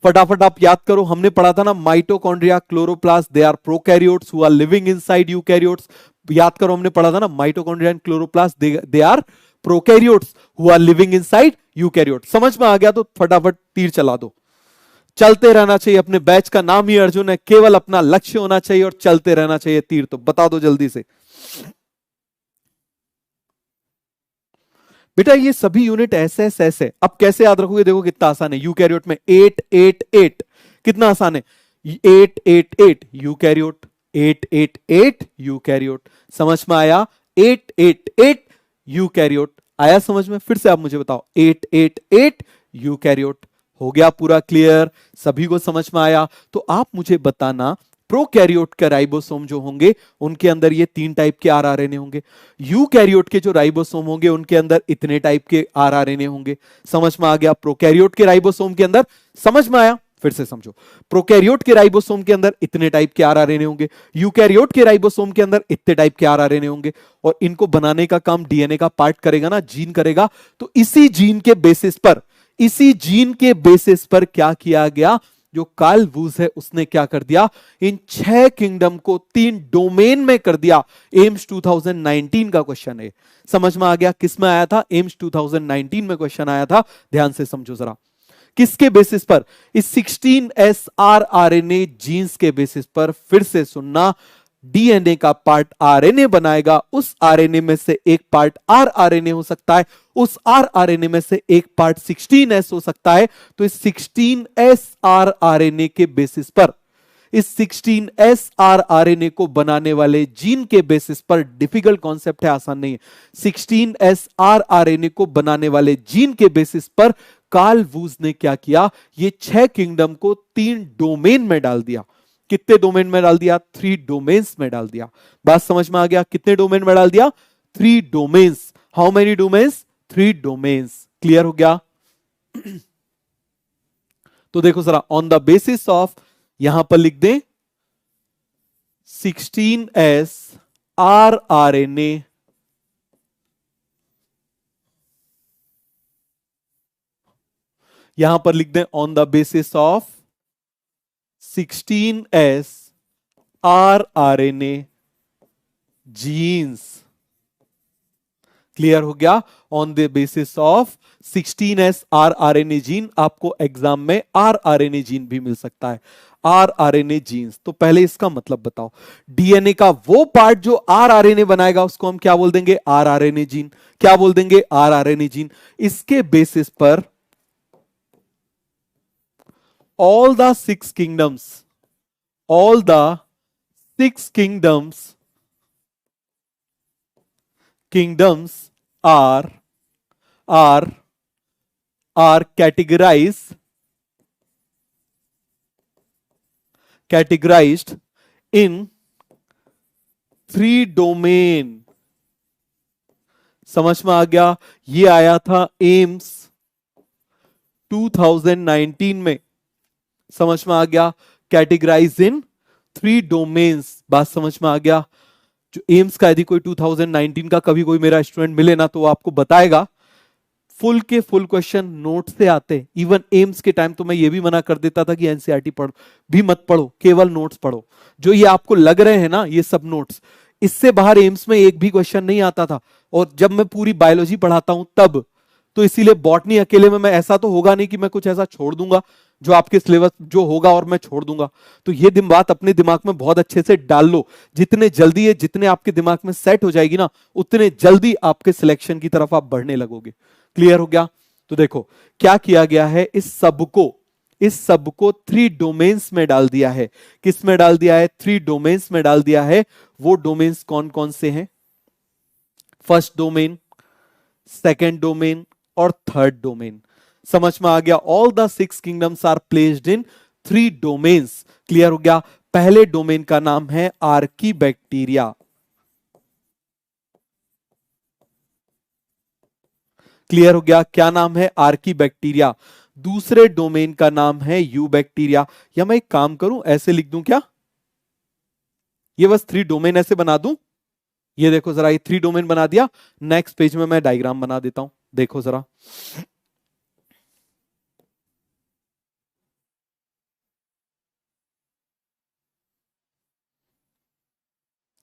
फटाफट आप याद करो। हमने पढ़ा था ना, mitochondria, chloroplast, they are prokaryotes who are living inside eukaryotes. याद करो, हमने पढ़ा था ना, mitochondria and chloroplast they are prokaryotes who are living inside eukaryote. समझ में आ गया? तो फटाफट तीर चला दो। चलते रहना चाहिए, अपने बैच का नाम ही अर्जुन है, केवल अपना लक्ष्य होना चाहिए और चलते रहना चाहिए। तीर तो बता दो जल्दी से। बेटा ये सभी यूनिट ऐसे ऐसे, अब कैसे याद रखोगे? देखो कितना आसान है। यूकैरियोट में 888, कितना आसान है। 888 यूकैरियोट, 888 यूकैरियोट। समझ में आया? 888 यूकैरियोट आया समझ में? फिर से आप मुझे बताओ, 888 यूकैरियोट। हो गया पूरा क्लियर? सभी को समझ में आया? तो आप मुझे बताना, प्रोकैरियोट के राइबोसोम जो होंगे उनके अंदर ये 3 टाइप के आरआरएनए होंगे। यूकैरियोट के जो राइबोसोम होंगे उनके अंदर इतने टाइप के आरआरएनए होंगे। समझ में आ गया? प्रोकैरियोट के राइबोसोम के अंदर, समझ में आया? फिर से समझो, प्रोकैरियोट के राइबोसोम के अंदर इतने टाइप के आरआरएनए होंगे, यूकैरियोट के राइबोसोम के अंदर इतने टाइप के आरआरएनए होंगे, और इनको बनाने का काम डीएनए का पार्ट करेगा ना, जीन करेगा। तो इसी जीन के बेसिस पर, इसी जीन के बेसिस पर क्या किया गया, जो कार्ल वूज है उसने क्या कर दिया, इन 6 किंगडम को 3 डोमेन में कर दिया। एम्स 2019 का क्वेश्चन है। समझ में आ गया? किस में आया था? एम्स 2019 में क्वेश्चन आया था। ध्यान से समझो जरा, किसके बेसिस पर? इस 16S आरआरएनए जीन्स के बेसिस पर। फिर से सुनना, डीएनए का पार्ट आरएनए बनाएगा, उस आरएनए में से एक पार्ट आरआरएनए हो सकता है, उस आरआरएनए में से एक पार्ट 16S हो सकता है। तो इस 16S आरआरएनए के बेसिस पर, इस 16S आरआरएनए को बनाने वाले जीन के बेसिस पर, डिफिकल्ट कॉन्सेप्ट है, आसान नहीं है, 16S आरआरएनए को बनाने वाले जीन के बेसिस पर कार्ल वूज ने क्या किया, ये 6 किंगडम को 3 डोमेन में डाल दिया। कितने डोमेन में डाल दिया? 3 डोमेन्स में डाल दिया। बात समझ में आ गया? कितने डोमेन में डाल दिया? 3 domains. How many domains? 3 domains. Clear हो गया? तो देखो जरा, ऑन द बेसिस ऑफ, यहां पर लिख दें 16S आरआरएनए यहां पर लिख दें on the basis of 16s rRNA genes. Clear हो गया? On the basis of 16s rRNA gene. आपको एग्जाम में rRNA जीन भी मिल सकता है, rRNA जीन्स। तो पहले इसका मतलब बताओ, डीएनए का वो पार्ट जो rRNA बनाएगा उसको हम क्या बोल देंगे? rRNA gene. क्या बोल देंगे? rRNA gene. इसके बेसिस पर all the six kingdoms, all the six kingdoms are are are categorized in three domain। समझ में आ गया? ये आया था एम्स 2019 में। समझ में आ गया? Categorize in three domains. बात समझ में आ गया? जो एम्स का यदि कोई 2019 का कभी कोई मेरा स्टूडेंट मिले ना तो वो आपको बताएगा फुल के फुल क्वेश्चन नोट से आते हैं। इवन एम्स के टाइम तो मैं ये भी मना कर देता था कि एनसीईआरटी पढ़ो भी मत पढ़ो, केवल नोट्स पढ़ो। जो ये आपको लग रहे हैं ना ये सब नोट्स, इससे बाहर एम्स में एक भी क्वेश्चन नहीं आता था। और जब मैं पूरी बायोलॉजी पढ़ाता हूं तब, तो इसीलिए बॉटनी अकेले में मैं ऐसा तो होगा नहीं कि मैं कुछ ऐसा छोड़ दूंगा जो आपके सिलेबस जो होगा और मैं छोड़ दूंगा। तो ये बात अपने दिमाग में बहुत अच्छे से डाल लो। जितने जल्दी ये जितने आपके दिमाग में सेट हो जाएगी ना, उतने जल्दी आपके सिलेक्शन की तरफ आप बढ़ने लगोगे। क्लियर हो गया? तो देखो क्या किया गया है, इस सबको थ्री डोमेन्स में डाल दिया है। किस में डाल दिया है? थ्री डोमेन्स में डाल दिया है। वो डोमेन्स कौन कौन से हैं? फर्स्ट डोमेन, सेकेंड डोमेन और थर्ड डोमेन। समझ में आ गया? All the six kingdoms are placed in three domains. Clear हो गया? पहले डोमेन का नाम है आर्कीबैक्टीरिया। क्लियर हो गया? क्या नाम है? आर्कीबैक्टीरिया। दूसरे डोमेन का नाम है यूबैक्टीरिया। या मैं एक काम करूं, ऐसे लिख दूं क्या? ये बस थ्री डोमेन ऐसे बना दूं। ये देखो जरा, ये थ्री डोमेन बना दिया। नेक्स्ट पेज में मैं डायग्राम बना देता हूं, देखो जरा।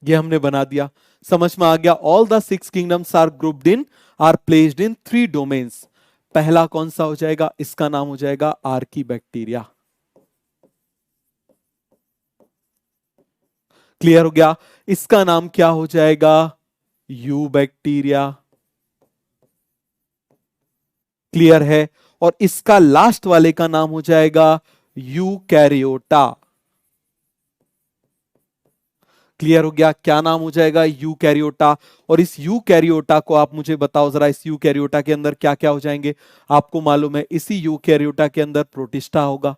ये हमने बना दिया। समझ में आ गया? All the six kingdoms are grouped in, are placed in three domains. पहला कौन सा हो जाएगा? इसका नाम हो जाएगा आर्कीबैक्टीरिया। क्लियर हो गया? इसका नाम क्या हो जाएगा? यूबैक्टीरिया। क्लियर है? और इसका लास्ट वाले का नाम हो जाएगा यूकैरियोटा। क्लियर हो गया? क्या नाम हो जाएगा? यूकैरियोटा। और इस यूकैरियोटा को आप मुझे बताओ जरा, इस यूकैरियोटा के अंदर क्या क्या हो जाएंगे? आपको मालूम है इसी यूकैरियोटा के अंदर प्रोटिस्टा होगा।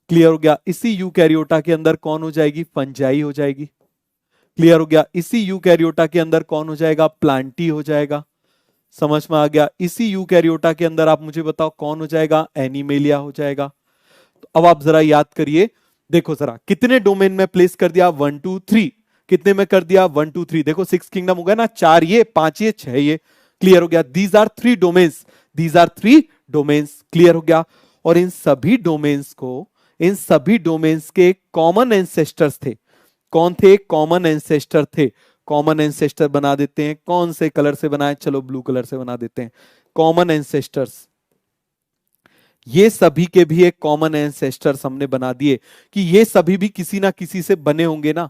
क्लियर हो गया? इसी यूकैरियोटा के अंदर कौन हो जाएगी? फंजाई हो जाएगी। क्लियर हो गया? इसी यूकैरियोटा के अंदर कौन हो जाएगा? प्लांटी हो जाएगा। समझ में आ गया? इसी यूकैरियोटा के अंदर आप मुझे बताओ कौन हो जाएगा? एनिमेलिया हो जाएगा। तो अब आप जरा याद करिए, देखो जरा कितने डोमेन में प्लेस कर दिया? 1 2 3। कितने में कर दिया? 1 2 3। देखो सिक्स किंगडम हो गया ना, चार ये, पांच ये, छह ये। क्लियर हो गया? These are three domains, these are three domains. Clear हो गया? और इन सभी डोमेन्स के कॉमन एंसेस्टर्स थे। कौन थे? कॉमन एंसेस्टर थे। कॉमन एंसेस्टर बना देते हैं। कौन से कलर से बनाए? चलो ब्लू कलर से बना देते हैं। कॉमन एंसेस्टर्स, ये सभी के भी एक कॉमन एंसेस्टर्स हमने बना दिए कि ये सभी भी किसी ना किसी से बने होंगे ना।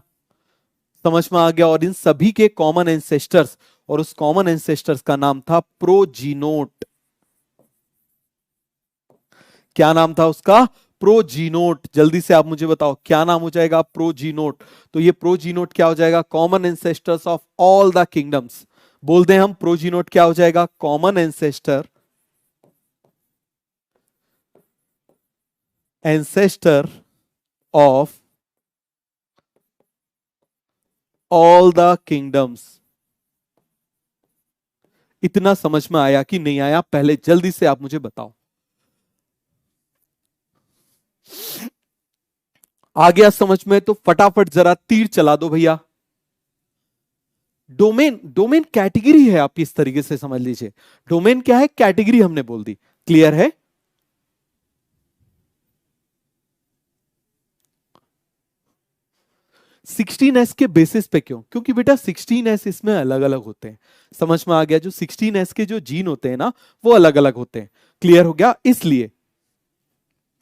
समझ में आ गया? और इन सभी के कॉमन एंसेस्टर्स, और उस कॉमन एंसेस्टर्स का नाम था प्रोजीनोट। क्या नाम था उसका? प्रोजीनोट। जल्दी से आप मुझे बताओ क्या नाम हो जाएगा? प्रोजीनोट। तो ये प्रोजीनोट क्या हो जाएगा? Common ancestors of all the kingdoms. बोल दें हम, प्रोजीनोट क्या हो जाएगा? Common ancestor of all the kingdoms. इतना समझ में आया कि नहीं आया? पहले जल्दी से आप मुझे बताओ। आ गया समझ में? तो फटाफट जरा तीर चला दो भैया। डोमेन, डोमेन कैटेगरी है, आप इस तरीके से समझ लीजिए। डोमेन क्या है? कैटेगरी हमने बोल दी। क्लियर है? सिक्सटीन एस के बेसिस पे क्यों? क्योंकि बेटा 16s इसमें अलग अलग होते हैं। समझ में आ गया? जो 16s के जो जीन होते हैं ना, वो अलग अलग होते हैं। क्लियर हो गया? इसलिए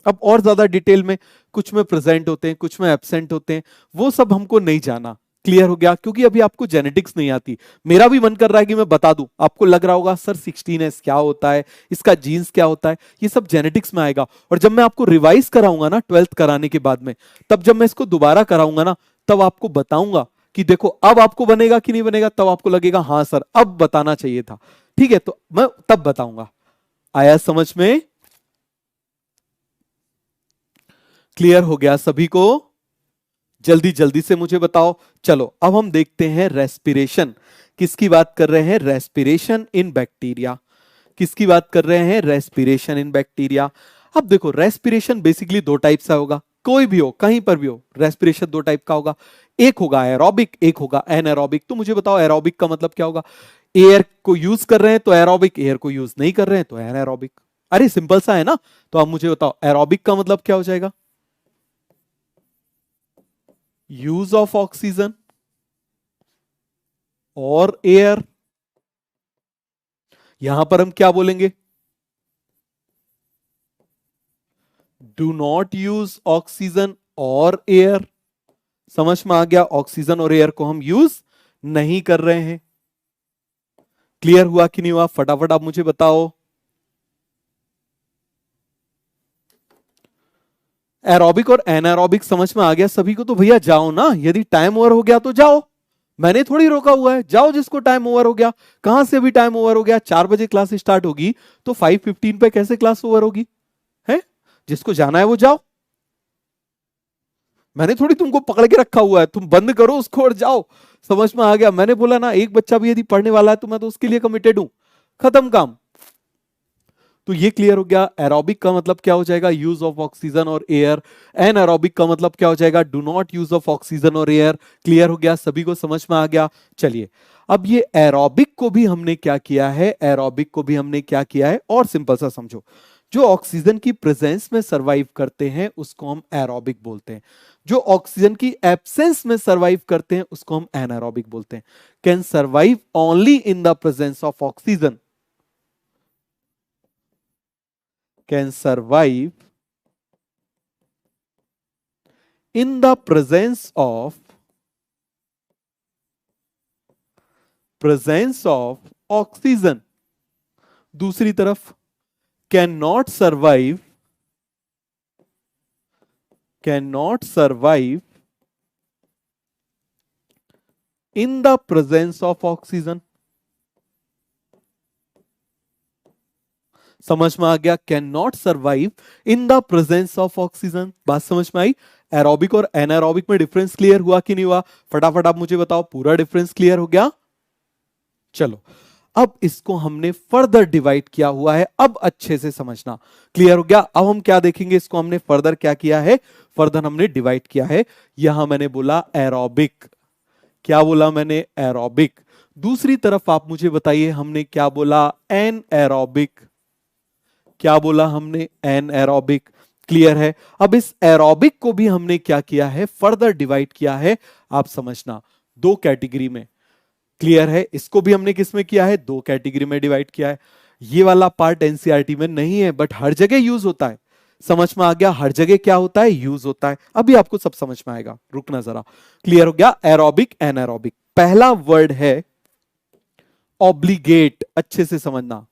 अब और ज्यादा डिटेल में, कुछ में प्रेजेंट होते हैं, कुछ में एब्सेंट होते हैं, वो सब हमको नहीं जाना। क्लियर हो गया? क्योंकि अभी आपको जेनेटिक्स नहीं आती। मेरा भी मन कर रहा है कि मैं बता दूं, आपको लग रहा होगा सर 16s क्या होता है, इसका जीन्स क्या होता है, ये सब जेनेटिक्स में आएगा। और जब मैं आपको रिवाइज कराऊंगा ना 12th कराने के बाद में, तब जब मैं इसको दोबारा कराऊंगा ना, तब आपको बताऊंगा कि देखो अब आपको बनेगा कि नहीं बनेगा, तब आपको लगेगा हाँ सर अब बताना चाहिए था। ठीक है, तो मैं तब बताऊंगा। आया समझ में? क्लियर हो गया सभी को? जल्दी जल्दी से मुझे बताओ। चलो अब हम देखते हैं रेस्पिरेशन। किसकी बात कर रहे हैं? Respiration in bacteria. किसकी बात कर रहे हैं? Respiration in bacteria. अब देखो रेस्पिरेशन बेसिकली दो टाइप से होगा, कोई भी हो कहीं पर भी हो, रेस्पिरेशन दो टाइप का होगा। एक होगा एरोबिक, एक होगा एनारोबिक। तो मुझे बताओ एरोबिक का मतलब क्या होगा? एयर को यूज कर रहे हैं तो एरोबिक, एयर को यूज नहीं कर रहे हैं तो एनारोबिक। अरे सिंपल सा है ना। तो अब मुझे बताओ एरोबिक का मतलब क्या हो जाएगा? यूज ऑफ ऑक्सीजन और एयर। यहां पर हम क्या बोलेंगे? डू नॉट यूज ऑक्सीजन और एयर। समझ में आ गया? ऑक्सीजन और एयर को हम यूज नहीं कर रहे हैं। क्लियर हुआ कि नहीं हुआ? फटाफट आप मुझे बताओ। एरोबिक और एनारोबिक समझ में आ गया सभी को? तो भैया जाओ ना, यदि टाइम ओवर हो गया तो जाओ, मैंने थोड़ी रोका हुआ है। जाओ जिसको टाइम ओवर हो गया। कहां से अभी टाइम ओवर हो गया? 4 बजे क्लास स्टार्ट होगी, तो 5:15 पे कैसे क्लास ओवर होगी? है? जिसको जाना है वो जाओ। मैंने थोड़ी तुमको पकड़ के रखा हुआ है, तुम बंद करो उसको और जाओ। समझ में आ गया? मैंने बोला ना एक बच्चा भी यदि पढ़ने वाला है तो मैं तो उसके लिए कमिटेड हूं। खत्म काम। तो ये क्लियर हो गया। एरोबिक का मतलब क्या हो जाएगा? यूज ऑफ ऑक्सीजन और एयर। एनारोबिक का मतलब क्या हो जाएगा? Do not use of oxygen और एयर। क्लियर हो गया सभी को? समझ में आ गया? चलिए अब ये एरोबिक को भी हमने क्या किया है? एरोबिक को भी हमने क्या किया है? और सिंपल सा समझो, जो ऑक्सीजन की प्रेजेंस में सरवाइव करते हैं उसको हम एरोबिक बोलते हैं। जो ऑक्सीजन की एब्सेंस में सरवाइव करते हैं उसको हम एनारोबिक बोलते हैं। Can survive only in the presence of oxygen. Can survive in the presence of oxygen। दूसरी तरफ cannot survive in the presence of oxygen। समझ में आ गया? Can not survive in the presence of oxygen. बात समझ में आई? एरोबिक और एनारोबिक में डिफरेंस क्लियर हुआ कि नहीं हुआ? फटाफट आप मुझे बताओ। पूरा डिफरेंस क्लियर हो गया? चलो अब इसको हमने फर्दर डिवाइड किया हुआ है, अब अच्छे से समझना। क्लियर हो गया? अब हम क्या देखेंगे? इसको हमने फर्दर क्या किया है? फर्दर हमने डिवाइड किया है। यहां मैंने बोला एरोबिक। क्या बोला मैंने? एरोबिक। दूसरी तरफ आप मुझे बताइए हमने क्या बोला? Anaerobic. क्या बोला हमने? N aerobic. क्लियर है? अब इस एरोबिक को भी हमने क्या किया है? फर्दर डिवाइड किया है। आप समझना, दो कैटेगरी में। क्लियर है? इसको भी हमने किस में किया है? दो कैटेगरी में डिवाइड किया है। ये वाला पार्ट एनसीईआरटी में नहीं है, बट हर जगह यूज होता है। समझ में आ गया? हर जगह क्या होता है? यूज होता है। अभी आपको सब समझ में आएगा, रुकना जरा। क्लियर हो गया? Aerobic anaerobic. पहला वर्ड है ऑब्लिगेट। अच्छे से समझना,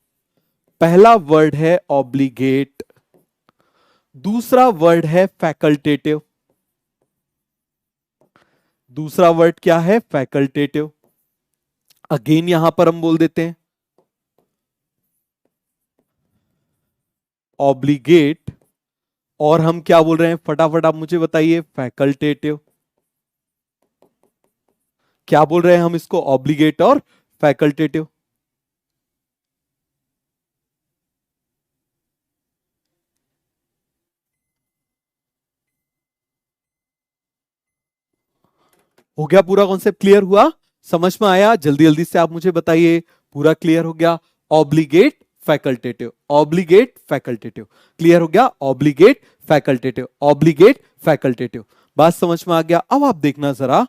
पहला वर्ड है ऑब्लिगेट। दूसरा वर्ड है फैकल्टेटिव। दूसरा वर्ड क्या है? फैकल्टेटिव। अगेन यहां पर हम बोल देते हैं ऑब्लिगेट, और हम क्या बोल रहे हैं? फटाफट आप मुझे बताइए। फैकल्टेटिव। क्या बोल रहे हैं हम इसको? ऑब्लिगेट और फैकल्टेटिव। हो गया? पूरा कॉन्सेप्ट क्लियर हुआ? समझ में आया? जल्दी जल्दी से आप मुझे बताइए। पूरा क्लियर हो गया? Obligate, facultative, obligate facultative. Clear हो गया? Obligate facultative, obligate facultative. बात समझ में आ गया? अब आप देखना जरा,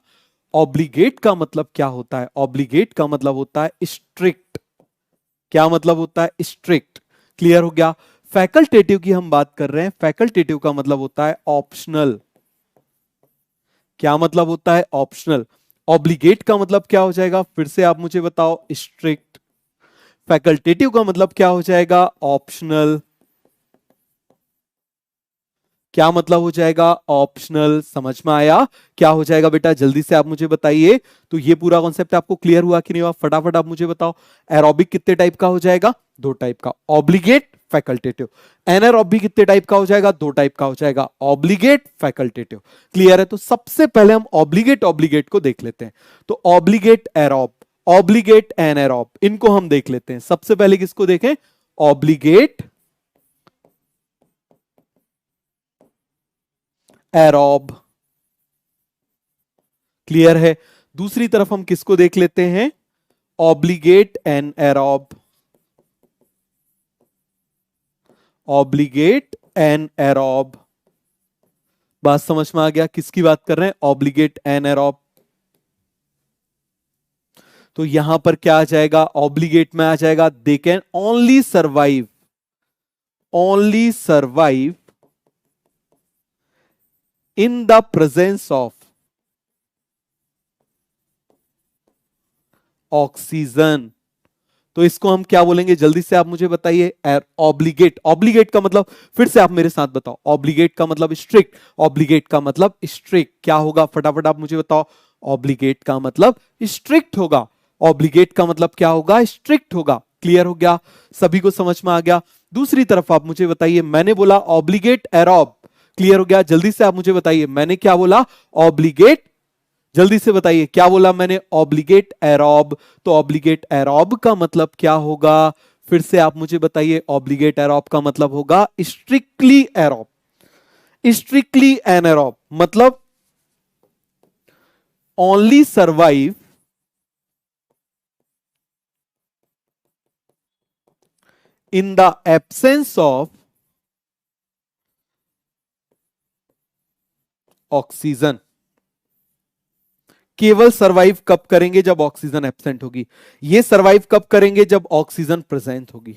ऑब्लिगेट का मतलब क्या होता है? ऑब्लिगेट का मतलब होता है स्ट्रिक्ट। क्या मतलब होता है? स्ट्रिक्ट। क्लियर हो गया? फैकल्टेटिव की हम बात कर रहे हैं, फैकल्टेटिव का मतलब होता है ऑप्शनल। क्या मतलब होता है? ऑप्शनल। ऑब्लिगेट का मतलब क्या हो जाएगा? फिर से आप मुझे बताओ। स्ट्रिक्ट। फैकल्टेटिव का मतलब क्या हो जाएगा? ऑप्शनल। क्या मतलब हो जाएगा? ऑप्शनल। समझ में आया? क्या हो जाएगा बेटा? जल्दी से आप मुझे बताइए। तो ये पूरा कॉन्सेप्ट आपको क्लियर हुआ कि नहीं हुआ? फटाफट आप मुझे बताओ। एरोबिक कितने टाइप का हो जाएगा? दो टाइप का, ऑब्लिगेट फैकल्टेटिव। एनारोबिक कितने टाइप का हो जाएगा? दो टाइप का हो जाएगा, ऑब्लिगेट फैकल्टेटिव। क्लियर है? तो सबसे पहले हम ऑब्लिगेट ऑब्लिगेट को देख लेते हैं। तो ऑब्लिगेट एरोब, ऑब्लिगेट एनारोब, इनको हम देख लेते हैं। सबसे पहले किसको देखें? Obligate aerobe. क्लियर है? दूसरी तरफ हम किसको देख लेते हैं? Obligate anaerobe, obligate anaerobe. बात समझ में आ गया? किसकी बात कर रहे हैं? Obligate anaerobe. तो यहां पर क्या आ जाएगा? ऑब्लिगेट में आ जाएगा they can only survive, only survive in the presence of oxygen. तो इसको हम क्या बोलेंगे? जल्दी से आप मुझे बताइए। ऑब्लिगेट, ऑब्लिगेट का मतलब फिर से आप मेरे साथ बताओ। ऑब्लिगेट का मतलब स्ट्रिक्ट, ऑब्लिगेट का मतलब स्ट्रिक्ट। क्या होगा? फटाफट आप मुझे बताओ। ऑब्लिगेट का मतलब स्ट्रिक्ट होगा, ऑब्लिगेट का मतलब क्या होगा? स्ट्रिक्ट होगा। क्लियर हो गया? सभी को समझ में आ गया? दूसरी तरफ आप मुझे बताइए, मैंने बोला ऑब्लिगेट एरोब। क्लियर हो गया? जल्दी से आप मुझे बताइए, मैंने क्या बोला? ऑब्लिगेट। जल्दी से बताइए क्या बोला मैंने? Obligate aerobe. तो ऑब्लिगेट एरोब का मतलब क्या होगा? फिर से आप मुझे बताइए। ऑब्लिगेट एरोब का मतलब होगा स्ट्रिक्टली एरोब, स्ट्रिक्टली एनएरोब, मतलब only survive in the absence of oxygen. केवल सरवाइव कब करेंगे? जब ऑक्सीजन एब्सेंट होगी। ये सरवाइव कब करेंगे? जब ऑक्सीजन प्रेजेंट होगी।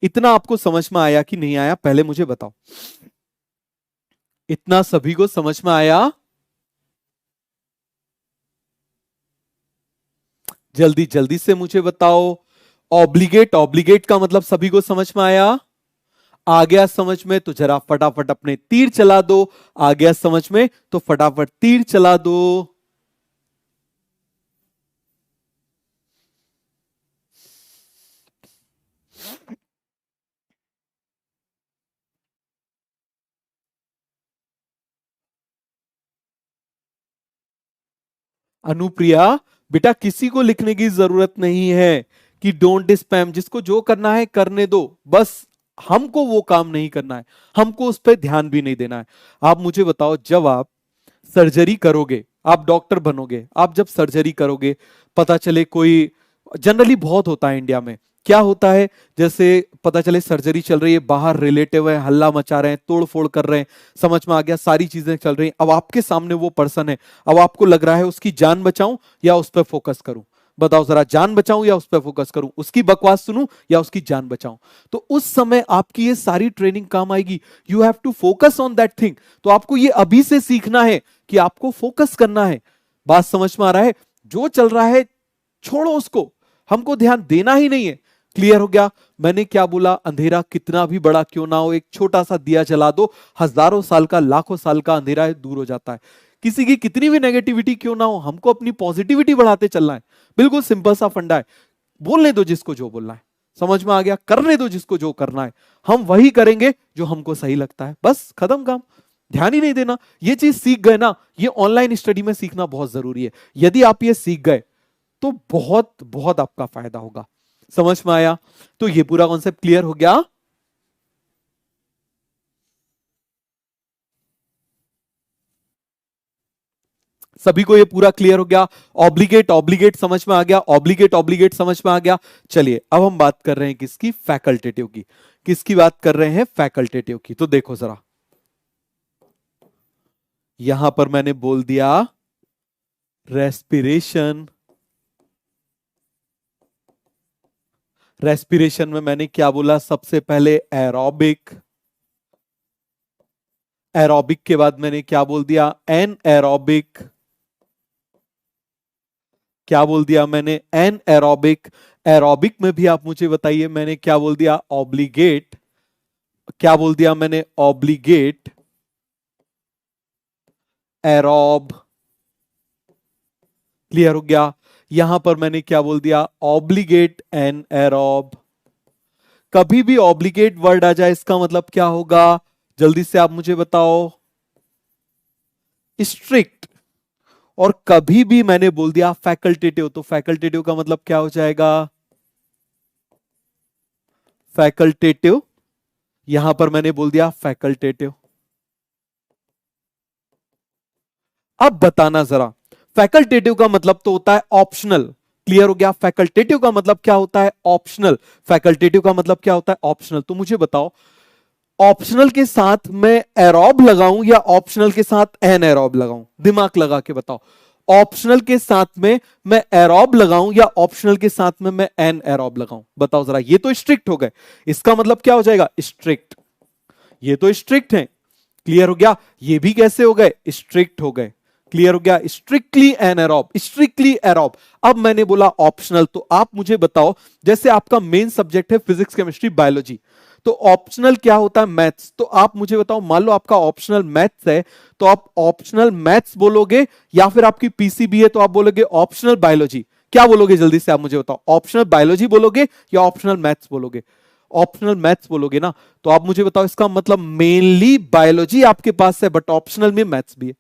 इतना आपको समझ में आया कि नहीं आया? पहले मुझे बताओ। इतना सभी को समझ में आया? जल्दी जल्दी से मुझे बताओ। ऑब्लिगेट, ऑब्लिगेट का मतलब सभी को समझ में आया? आ गया समझ में? तो जरा फटाफट अपने तीर चला दो। आ गया समझ में? तो फटाफट तीर चला दो। अनुप्रिया, बेटा किसी को लिखने की जरूरत नहीं है कि डोंट स्पैम। जिसको जो करना है करने दो, बस हमको वो काम नहीं करना है, हमको उस पर ध्यान भी नहीं देना है। आप मुझे बताओ, जब आप सर्जरी करोगे, आप डॉक्टर बनोगे, आप जब सर्जरी करोगे, पता चले कोई, जनरली बहुत होता है इंडिया में, क्या होता है, जैसे पता चले सर्जरी चल रही है, बाहर रिलेटिव है, हल्ला मचा रहे हैं, तोड़ फोड़ कर रहे हैं, समझ में आ गया, सारी चीजें चल रही हैं, अब आपके सामने वो पर्सन है, अब आपको लग रहा है उसकी जान बचाऊं या उस पर फोकस करूं? बताओ जरा, जान बचाऊं या उस पर फोकस करूं, उसकी बकवास सुनूं या उसकी जान बचाऊं? तो उस समय आपकी ये सारी ट्रेनिंग काम आएगी। You have to focus on that thing. तो आपको ये अभी से सीखना है कि आपको फोकस करना है। बात समझ में आ रहा है? जो चल रहा है छोड़ो उसको, हमको ध्यान देना ही नहीं है। क्लियर हो गया? मैंने क्या बोला? अंधेरा कितना भी बड़ा क्यों ना हो, एक छोटा सा दिया जला दो, हजारों साल का, लाखों साल का अंधेरा है, दूर हो जाता है। किसी की कितनी भी नेगेटिविटी क्यों ना हो, हमको अपनी पॉजिटिविटी बढ़ाते चलना है। बिल्कुल सिंपल सा फंडा है। बोलने दो जिसको जो बोलना है, समझ में आ गया? करने दो जिसको जो करना है, हम वही करेंगे जो हमको सही लगता है, बस खत्म काम। ध्यान ही नहीं देना। ये चीज सीख गए ना, ये ऑनलाइन स्टडी में सीखना बहुत जरूरी है। यदि आप ये सीख गए तो बहुत बहुत आपका फायदा होगा। समझ में आया? तो ये पूरा कॉन्सेप्ट क्लियर हो गया? सभी को ये पूरा क्लियर हो गया? ऑब्लिगेट ऑब्लिगेट समझ में आ गया? ऑब्लिगेट ऑब्लिगेट समझ में आ गया? चलिए अब हम बात कर रहे हैं किसकी? फैकल्टेटिव की। किसकी बात कर रहे हैं? फैकल्टेटिव की। तो देखो जरा, यहां पर मैंने बोल दिया रेस्पिरेशन। रेस्पिरेशन में मैंने क्या बोला? सबसे पहले एरोबिक। एरोबिक के बाद मैंने क्या बोल दिया? Anaerobic. क्या बोल दिया मैंने? N aerobic. एरोबिक में भी आप मुझे बताइए मैंने क्या बोल दिया? ऑब्लिगेट। क्या बोल दिया मैंने? Obligate aerobe. क्लियर हो गया? यहां पर मैंने क्या बोल दिया? Obligate anaerobe. कभी भी ऑब्लिगेट वर्ड आ जाए इसका मतलब क्या होगा? जल्दी से आप मुझे बताओ। स्ट्रिक्ट। और कभी भी मैंने बोल दिया फैकल्टेटिव, तो फैकल्टेटिव का मतलब क्या हो जाएगा? फैकल्टेटिव। यहां पर मैंने बोल दिया फैकल्टेटिव। अब बताना जरा, फैकल्टेटिव का मतलब तो होता है ऑप्शनल। क्लियर हो गया? फैकल्टेटिव का मतलब क्या होता है? ऑप्शनल। फैकल्टेटिव का मतलब क्या होता है? ऑप्शनल। तो मुझे बताओ, ऑप्शनल के साथ मैं एरोब लगाऊं या ऑप्शनल के साथ एन एरोब लगाऊं? दिमाग लगा के बताओ। ऑप्शनल के साथ में मैं एरोब लगाऊं या ऑप्शनल के साथ में मैं एन एरोब लगाऊं? बताओ जरा। ये तो स्ट्रिक्ट हो गए, इसका मतलब क्या हो जाएगा? स्ट्रिक्ट। ये तो स्ट्रिक्ट है। क्लियर हो गया? ये भी कैसे हो गए? स्ट्रिक्ट हो गए। क्लियर हो गया? Strictly anaerobe, strictly aerobe. अब मैंने बोला ऑप्शनल, तो आप मुझे बताओ, जैसे आपका मेन सब्जेक्ट है फिजिक्स केमिस्ट्री बायोलॉजी, तो ऑप्शनल क्या होता है? मैथ्स। तो आप मुझे बताओ, मान लो आपका ऑप्शनल मैथ्स है, तो आप ऑप्शनल मैथ्स बोलोगे या फिर आपकी पीसीबी है तो आप बोलोगे ऑप्शनल बायोलॉजी? क्या बोलोगे? जल्दी से आप मुझे बताओ, ऑप्शनल बायोलॉजी बोलोगे या ऑप्शनल मैथ्स बोलोगे? ऑप्शनल मैथ्स बोलोगे ना? तो आप मुझे बताओ, इसका मतलब मेनली बायोलॉजी आपके पास है बट ऑप्शनल में मैथ्स भी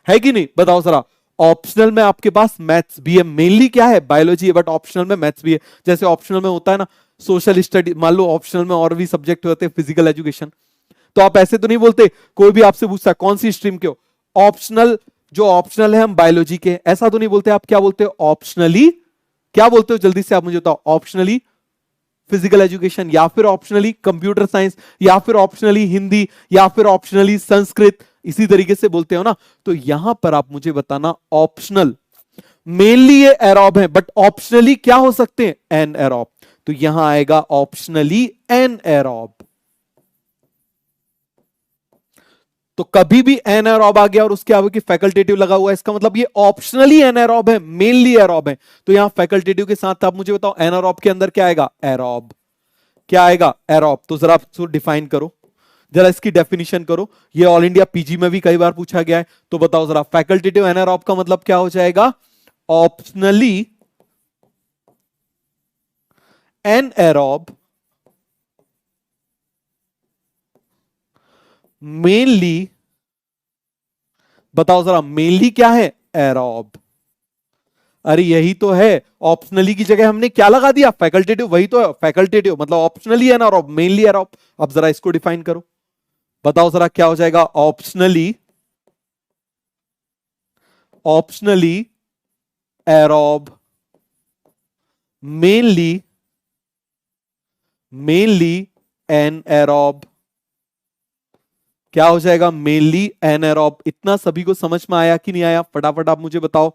है कि नहीं? बताओ जरा। ऑप्शनल में आपके पास मैथ्स भी है, मेनली क्या है? बायोलॉजी है, बट ऑप्शनल में मैथ्स भी है। जैसे ऑप्शनल में होता है ना सोशल स्टडी, मान लो ऑप्शनल में और भी सब्जेक्ट होते हैं, फिजिकल एजुकेशन, तो आप ऐसे तो नहीं बोलते, कोई भी आपसे पूछता है कौन सी स्ट्रीम के हो, ऑप्शनल, जो ऑप्शनल है हम बायोलॉजी के, ऐसा तो नहीं बोलते। आप क्या बोलते हो? ऑप्शनली। क्या बोलते हो? जल्दी से आप मुझे बताओ। ऑप्शनली फिजिकल एजुकेशन, या फिर ऑप्शनली कंप्यूटर साइंस, या फिर ऑप्शनली हिंदी, या फिर ऑप्शनली संस्कृत, इसी तरीके से बोलते हो ना? तो यहां पर आप मुझे बताना, ऑप्शनल मेनली ये एरोब है बट ऑप्शनली क्या हो सकते हैं? Anaerobe. तो यहां आएगा ऑप्शनली एन एरोब। तो कभी भी एन एरोब आ गया और उसके आगे की फैकल्टेटिव लगा हुआ है, इसका मतलब ये ऑप्शनली एन एरोब है, मेनली एरोब है। तो यहां फैकल्टेटिव के साथ आप मुझे बताओ, एन एरोब के अंदर क्या आएगा? एरोब। क्या आएगा? एरोब। तो जरा आप डिफाइन करो, जरा इसकी डेफिनेशन करो। ये ऑल इंडिया पीजी में भी कई बार पूछा गया है। तो बताओ जरा, फैकल्टेटिव एनारोब का मतलब क्या हो जाएगा? ऑप्शनली एन एरोब, मेनली, बताओ जरा मेनली क्या है? एरोब। अरे यही तो है, ऑप्शनली की जगह हमने क्या लगा दिया? फैकल्टेटिव। वही तो है फैकल्टेटिव, मतलब ऑप्शनली एनारोब, मेनली एरोब। अब जरा इसको डिफाइन करो, बताओ जरा क्या हो जाएगा? Optionally, optionally aerobe, mainly, mainly anaerobe. क्या हो जाएगा? Mainly anaerobe. इतना सभी को समझ में आया कि नहीं आया? फटाफट आप मुझे बताओ।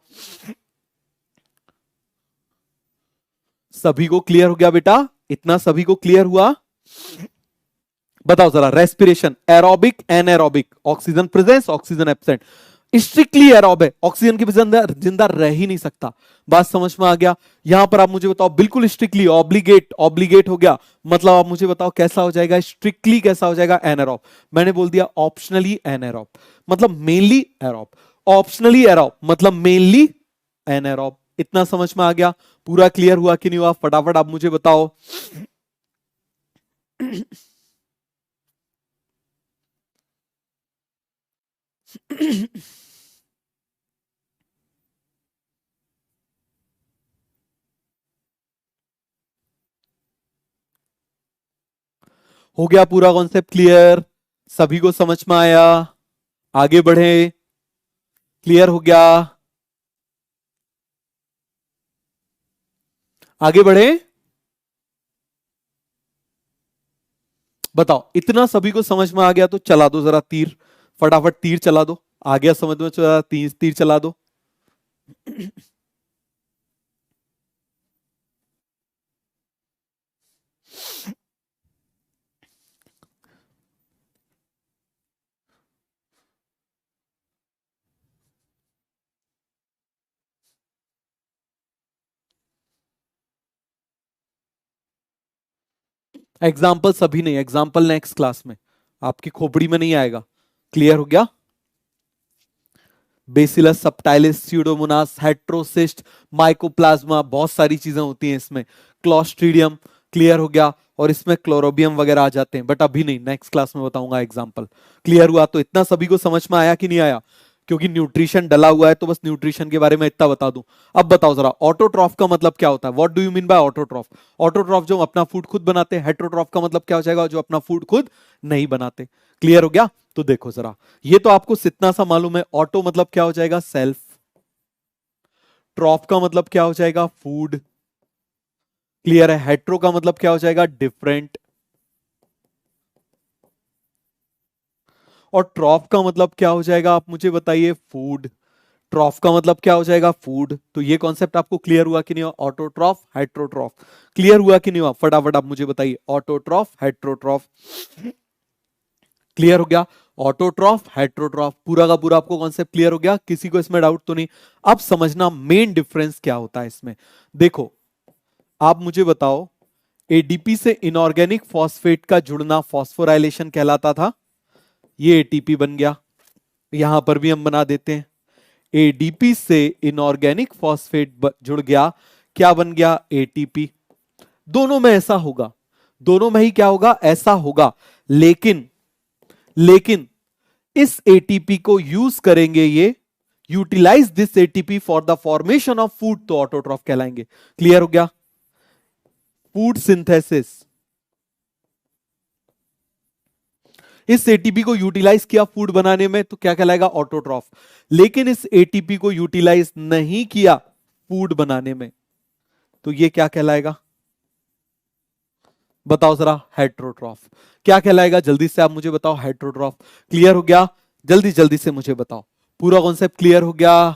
सभी को क्लियर हो गया बेटा? इतना सभी को क्लियर हुआ? बताओ जरा, respiration aerobic anaerobic, oxygen presence oxygen absent. Strictly aerobe है, ऑक्सीजन के बिना जिंदा जिंदा रह ही नहीं सकता। बात समझ में आ गया? यहां पर आप मुझे बताओ, बिल्कुल स्ट्रिक्टली ऑब्लिगेट, ऑब्लिगेट हो गया, मतलब आप मुझे बताओ कैसा हो जाएगा? स्ट्रिक्टली कैसा हो जाएगा? एनएरोब। मैंने बोल दिया ऑप्शनली एनएरोब, मतलब मेनली एरोब। ऑप्शनली एरोब मतलब मेनली एनएरोब। इतना समझ में आ गया? पूरा क्लियर हुआ कि नहीं हुआ? फटाफट आप मुझे बताओ। हो गया पूरा कॉन्सेप्ट क्लियर? सभी को समझ में आया? आगे बढ़े? क्लियर हो गया? आगे बढ़े। बताओ, इतना सभी को समझ में आ गया तो चला दो जरा तीर, फटाफट तीर चला दो। आ गया समझ में, चला तीर तीर चला दो। एग्जाम्पल सभी नहीं, एग्जाम्पल नेक्स्ट क्लास में, आपकी खोपड़ी में नहीं आएगा। क्लियर हो गया। बेसिलस सबटाइलिस, स्यूडोमोनास, हेट्रोसिस्ट, माइकोप्लाज्मा, बहुत सारी चीजें होती हैं इसमें, क्लॉस्ट्रीडियम। क्लियर हो गया। और इसमें क्लोरोबियम वगैरह आ जाते हैं, बट अभी नहीं, नेक्स्ट क्लास में बताऊंगा एग्जांपल। क्लियर हुआ? तो इतना सभी को समझ में आया कि नहीं आया? क्योंकि न्यूट्रिशन डला हुआ है तो बस न्यूट्रिशन के बारे में इतना बता दूं। अब बताओ जरा, ऑटोट्रॉफ का मतलब क्या होता है? What do you mean by autotroph? Autotroph जो अपना फूड खुद बनाते हैं। हेट्रोट्रॉफ का मतलब क्या हो जाएगा? जो अपना फूड खुद नहीं बनाते। क्लियर हो गया? तो देखो जरा, ये तो आपको इतना सा मालूम है। ऑटो मतलब क्या हो जाएगा? सेल्फ। ट्रॉफ का मतलब क्या हो जाएगा? फूड। क्लियर है? हेट्रो का मतलब क्या हो जाएगा? डिफरेंट। और ट्रॉफ का मतलब क्या हो जाएगा? आप मुझे बताइए। फूड। ट्रॉफ का मतलब क्या हो जाएगा? फूड। तो ये कॉन्सेप्ट आपको क्लियर हुआ कि नहीं हुआ? Autotroph, heterotroph. क्लियर हुआ कि नहीं हुआ? फटाफट आप मुझे बताइए। Autotroph, heterotroph. क्लियर हो गया? ऑटोट्रॉफ, हेट्रोट्रॉफ, पूरा का पूरा आपको कॉन्सेप्ट क्लियर हो गया? किसी को इसमें डाउट तो नहीं? अब समझना मेन डिफरेंस क्या होता है इसमें। देखो, आप मुझे बताओ, एडीपी से इनऑर्गेनिक फॉस्फेट का जुड़ना फॉस्फोराइलेशन कहलाता था। ये एटीपी बन गया। यहां पर भी हम बना देते हैं। एडीपी से इनऑर्गेनिक फॉस्फेट जुड़ गया, क्या बन गया? एटीपी। दोनों में ऐसा होगा, दोनों में ही क्या होगा? ऐसा होगा। लेकिन लेकिन इस एटीपी को यूज करेंगे ये, utilize this ATP for the formation of food, तो ऑटोट्रॉफ कहलाएंगे। क्लियर हो गया? Food synthesis. इस एटीपी को यूटिलाइज किया फूड बनाने में, तो क्या कहलाएगा? ऑटोट्रॉफ। लेकिन इस एटीपी को यूटिलाइज नहीं किया फूड बनाने में, तो ये क्या कहलाएगा? बताओ जरा। हेट्रोट्रॉफ। क्या कहलाएगा? जल्दी से आप मुझे बताओ। हेट्रोट्रॉफ। क्लियर हो गया? जल्दी जल्दी से मुझे बताओ। पूरा कॉन्सेप्ट क्लियर हो गया?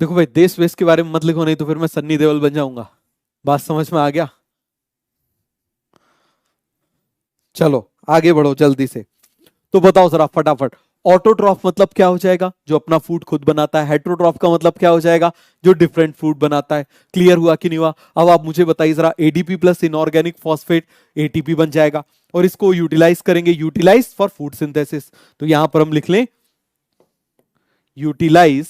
देखो भाई, देश वेश के बारे में मत लिखो, नहीं तो फिर मैं सन्नी देओल बन जाऊंगा। बात समझ में आ गया? चलो आगे बढ़ो जल्दी से। तो बताओ जरा फटाफट। ऑटोट्रॉफ मतलब क्या हो जाएगा? जो अपना फूड खुद बनाता है। हेट्रोट्रॉफ का मतलब क्या हो जाएगा? जो डिफरेंट फूड बनाता है। क्लियर हुआ कि नहीं हुआ? अब आप मुझे बताइए जरा। ADP plus inorganic phosphate ATP बन जाएगा, और इसको यूटिलाइज करेंगे, यूटिलाइज फॉर फूड सिंथेसिस। तो यहां पर हम लिख लें, utilize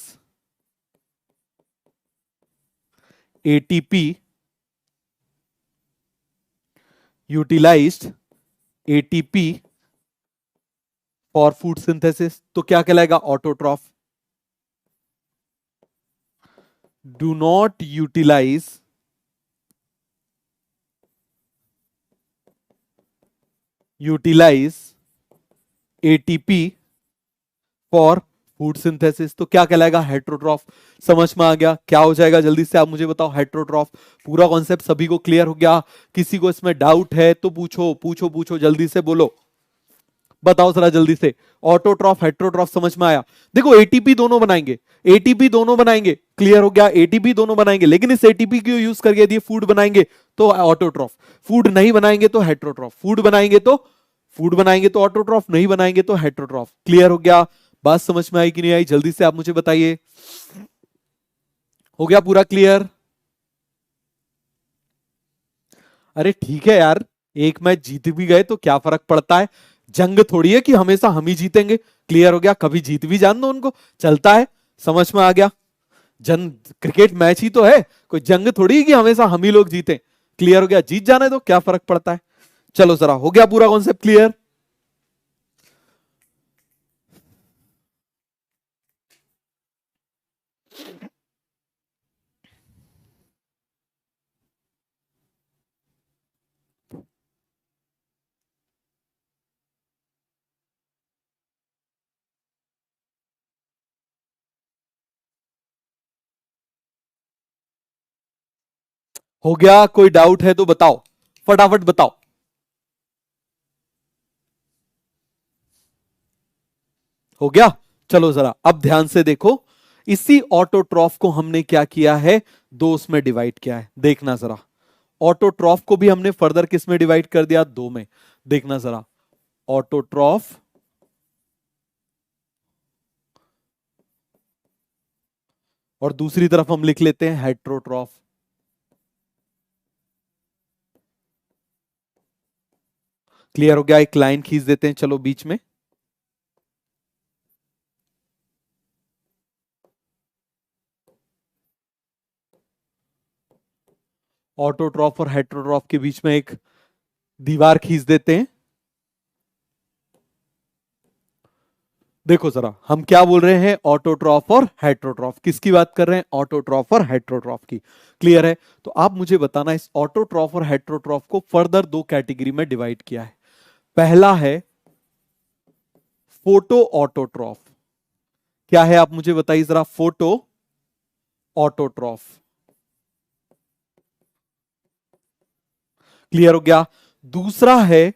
ATP, utilized ATP for food synthesis, तो क्या कहलाएगा? Autotroph. Do not utilize utilize ATP for food synthesis, तो क्या कहलाएगा? हेट्रोट्रॉफ। समझ में आ गया? क्या हो जाएगा? जल्दी से आप मुझे बताओ। हेट्रोट्रॉफ। पूरा कॉन्सेप्ट सभी को क्लियर हो गया? किसी को इसमें डाउट है तो पूछो पूछो पूछो, जल्दी से बोलो। बताओ जरा जल्दी से। ऑटोट्रॉफ, हेट्रोट्रॉफ समझ में आया? देखो, एटीपी दोनों बनाएंगे, एटीपी दोनों बनाएंगे। क्लियर हो गया? एटीपी दोनों बनाएंगे, लेकिन इस एटीपी को यूज करके यदि फूड बनाएंगे तो ऑटोट्रॉफ, फूड नहीं बनाएंगे तो हेट्रोट्रॉफ, फूड बनाएंगे तो ऑटोट्रॉफ, नहीं बनाएंगे तो हेट्रोट्रॉफ। क्लियर हो गया? बात समझ में आई कि नहीं आई? जल्दी से आप मुझे बताइए। हो गया पूरा क्लियर? अरे ठीक है यार, एक मैच जीत भी गए तो क्या फर्क पड़ता है? जंग थोड़ी है कि हमेशा हम ही जीतेंगे। क्लियर हो गया? कभी जीत भी जान दो उनको, चलता है। समझ में आ गया? जन क्रिकेट मैच ही तो है, कोई जंग थोड़ी है कि हमेशा हम ही लोग जीते। क्लियर हो गया? जीत जाने दो, क्या फर्क पड़ता है। चलो जरा, हो गया पूरा कॉन्सेप्ट क्लियर? हो गया? कोई डाउट है तो बताओ, फटाफट बताओ। हो गया? चलो जरा अब ध्यान से देखो, इसी ऑटोट्रॉफ को हमने क्या किया है, दो उसमें डिवाइड किया है। देखना जरा, ऑटोट्रॉफ को भी हमने फर्दर किस में डिवाइड कर दिया, दो में। देखना जरा, ऑटोट्रॉफ और दूसरी तरफ हम लिख लेते हैं हेट्रोट्रॉफ। क्लियर हो गया? एक लाइन खींच देते हैं चलो बीच में। ऑटोट्रॉफ और हेट्रोट्रॉफ के बीच में एक दीवार खींच देते हैं। देखो जरा, हम क्या बोल रहे हैं, ऑटोट्रॉफ और हेट्रोट्रॉफ। किसकी बात कर रहे हैं, ऑटोट्रॉफ और हेट्रोट्रॉफ की। क्लियर है? तो आप मुझे बताना, इस ऑटोट्रॉफ और हेट्रोट्रॉफ को फर्दर दो कैटेगरी में डिवाइड किया है। पहला है फोटो ऑटोट्रॉफ। क्या है आप मुझे बताइए जरा, फोटो ऑटोट्रॉफ। क्लियर हो गया? दूसरा है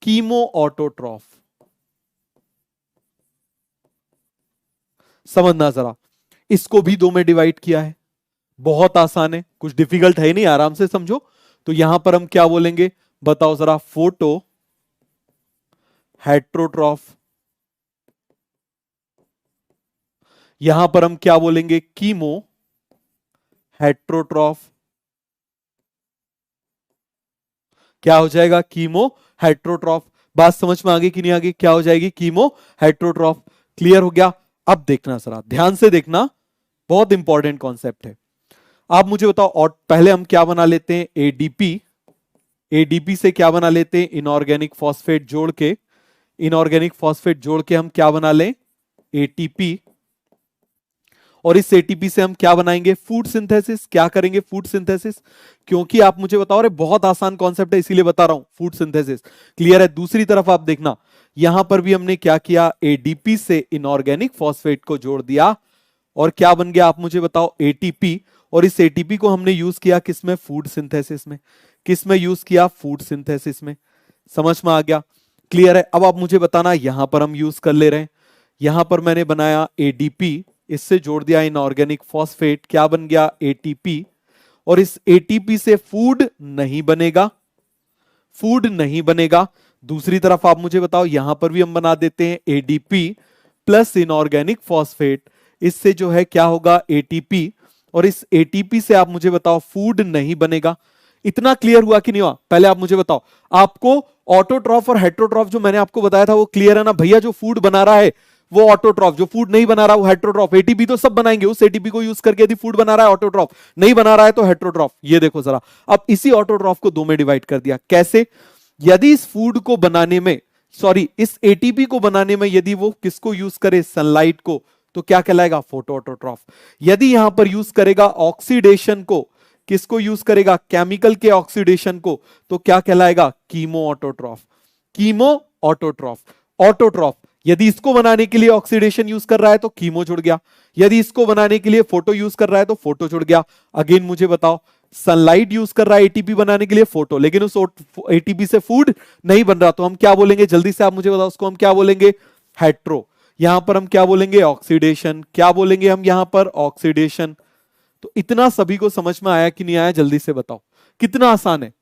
कीमो ऑटोट्रॉफ। समझना जरा, इसको भी दो में डिवाइड किया है। बहुत आसान है, कुछ डिफिकल्ट है नहीं, आराम से समझो। तो यहां पर हम क्या बोलेंगे, बताओ जरा, फोटो हेट्रोट्रॉफ। यहां पर हम क्या बोलेंगे, कीमो हेट्रोट्रॉफ। क्या हो जाएगा, कीमो हेट्रोट्रॉफ। बात समझ में आ गई कि नहीं आ गई? क्या हो जाएगी, कीमो हेट्रोट्रॉफ। क्लियर हो गया? अब देखना जरा, ध्यान से देखना, बहुत इंपॉर्टेंट कॉन्सेप्ट है। आप मुझे बताओ, और पहले हम क्या बना लेते हैं, एडीपी। एडीपी से क्या बना लेते हैं, इनऑर्गेनिक फॉस्फेट जोड़ के। इनऑर्गेनिक फॉस्फेट जोड़ के हम क्या बना लें, एटीपी। और इस एटीपी से हम क्या बनाएंगे, फूड सिंथेसिस। क्या करेंगे, फूड सिंथेसिस। क्योंकि आप मुझे बताओ, अरे बहुत आसान कॉन्सेप्ट है इसीलिए बता रहा हूं, फूड सिंथेसिस। क्लियर है? दूसरी तरफ आप देखना, यहां पर भी हमने क्या किया, एडीपी से इनऑर्गेनिक फॉस्फेट को जोड़ दिया और क्या बन गया, आप मुझे बताओ, एटीपी। और इस एटीपी को हमने यूज किया किसमें, फूड सिंथेसिस में। किसमें यूज किया, फूड सिंथेसिस में। समझ में आ गया? क्लियर है? अब आप मुझे बताना, यहां पर हम यूज कर ले रहे हैं, यहां पर मैंने बनाया एडीपी, इससे जोड़ दिया इनऑर्गेनिक फॉस्फेट, क्या बन गया, एटीपी। और इस एटीपी से फूड नहीं बनेगा, फूड नहीं बनेगा। दूसरी तरफ आप मुझे बताओ, यहां पर भी हम बना देते हैं एडीपी प्लस इनऑर्गेनिक फॉस्फेट। इससे जो है क्या होगा, एटीपी। और इस एटीपी से आप मुझे बताओ, फूड नहीं बनेगा। इतना क्लियर हुआ कि नहीं हुआ? पहले आप मुझे बताओ, आपको ऑटोट्रॉफ और हेट्रोट्रॉफ जो मैंने आपको बताया था वो क्लियर है ना भैया? जो फूड बना रहा है वो ऑटोट्रॉफ, जो फूड नहीं बना रहा वो हेट्रोट्रॉफ। एटीपी तो सब बनाएंगे, उस एटीपी को यूज करके यदि फूड बना रहा है ऑटोट्रॉफ, नहीं बना रहा है तो हेट्रोट्रॉफ। ये देखो जरा, अब इसी ऑटोट्रॉफ को दो में डिवाइड कर दिया। कैसे? यदि इस फूड को बनाने में, सॉरी, इस एटीपी को बनाने में यदि वो किसको यूज करे, सनलाइट को, तो क्या कहलाएगा, फोटो ऑटोट्रॉफ। यदि यहां पर यूज करेगा ऑक्सीडेशन को, किसको यूज करेगा, केमिकल के ऑक्सीडेशन को, तो क्या कहलाएगा, chemo autotroph. Chemo autotroph. Autotroph यदि इसको बनाने के लिए ऑक्सीडेशन यूज कर रहा है तो कीमो जुड़ गया, यदि इसको बनाने के लिए फोटो यूज कर रहा है तो फोटो जुड़ गया। अगेन मुझे बताओ, सनलाइट यूज कर रहा है एटीपी बनाने के लिए, फोटो, लेकिन उस एटीपी से फूड नहीं बन रहा, तो हम क्या बोलेंगे, जल्दी से आप मुझे बताओ, उसको हम क्या बोलेंगे, हेट्रो। यहां पर हम क्या बोलेंगे, ऑक्सीडेशन। क्या बोलेंगे हम यहां पर, ऑक्सीडेशन। तो इतना सभी को समझ में आया कि नहीं आया, जल्दी से बताओ, कितना आसान है?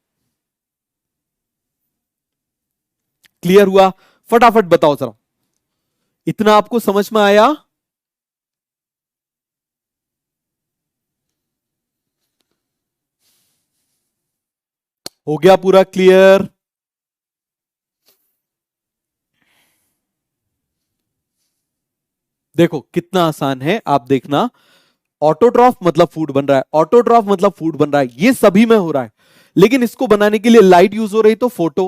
क्लियर हुआ? फटाफट बताओ जरा, इतना आपको समझ में आया? हो गया पूरा क्लियर? देखो कितना आसान है, आप देखना। ऑटोट्रॉफ मतलब फूड बन रहा है, ऑटोट्रॉफ मतलब फूड बन रहा है, ये सभी में हो रहा है। लेकिन इसको बनाने के लिए लाइट यूज हो रही तो फोटो,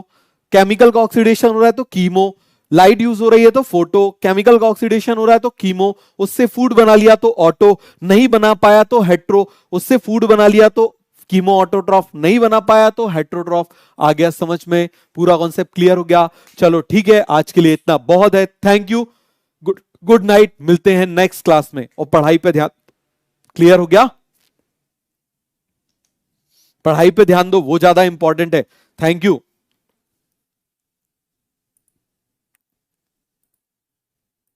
केमिकल का ऑक्सीडेशन हो रहा है तो कीमो। लाइट यूज हो रही है तो फोटो, केमिकल का ऑक्सीडेशन हो रहा है तो कीमो। उससे फूड बना लिया तो ऑटो, नहीं बना पाया तो हेट्रो। उससे फूड बना लिया तो कीमो ऑटोट्रॉफ, नहीं बना पाया तो हेट्रोट्रॉफ। आ गया समझ में? पूरा कॉन्सेप्ट क्लियर हो गया? चलो ठीक है, आज के लिए इतना बहुत है। Thank you, good good night, मिलते हैं नेक्स्ट क्लास में। और पढ़ाई पे ध्यान। क्लियर हो गया? पढ़ाई पे ध्यान दो, वो ज्यादा इंपॉर्टेंट है। Thank you.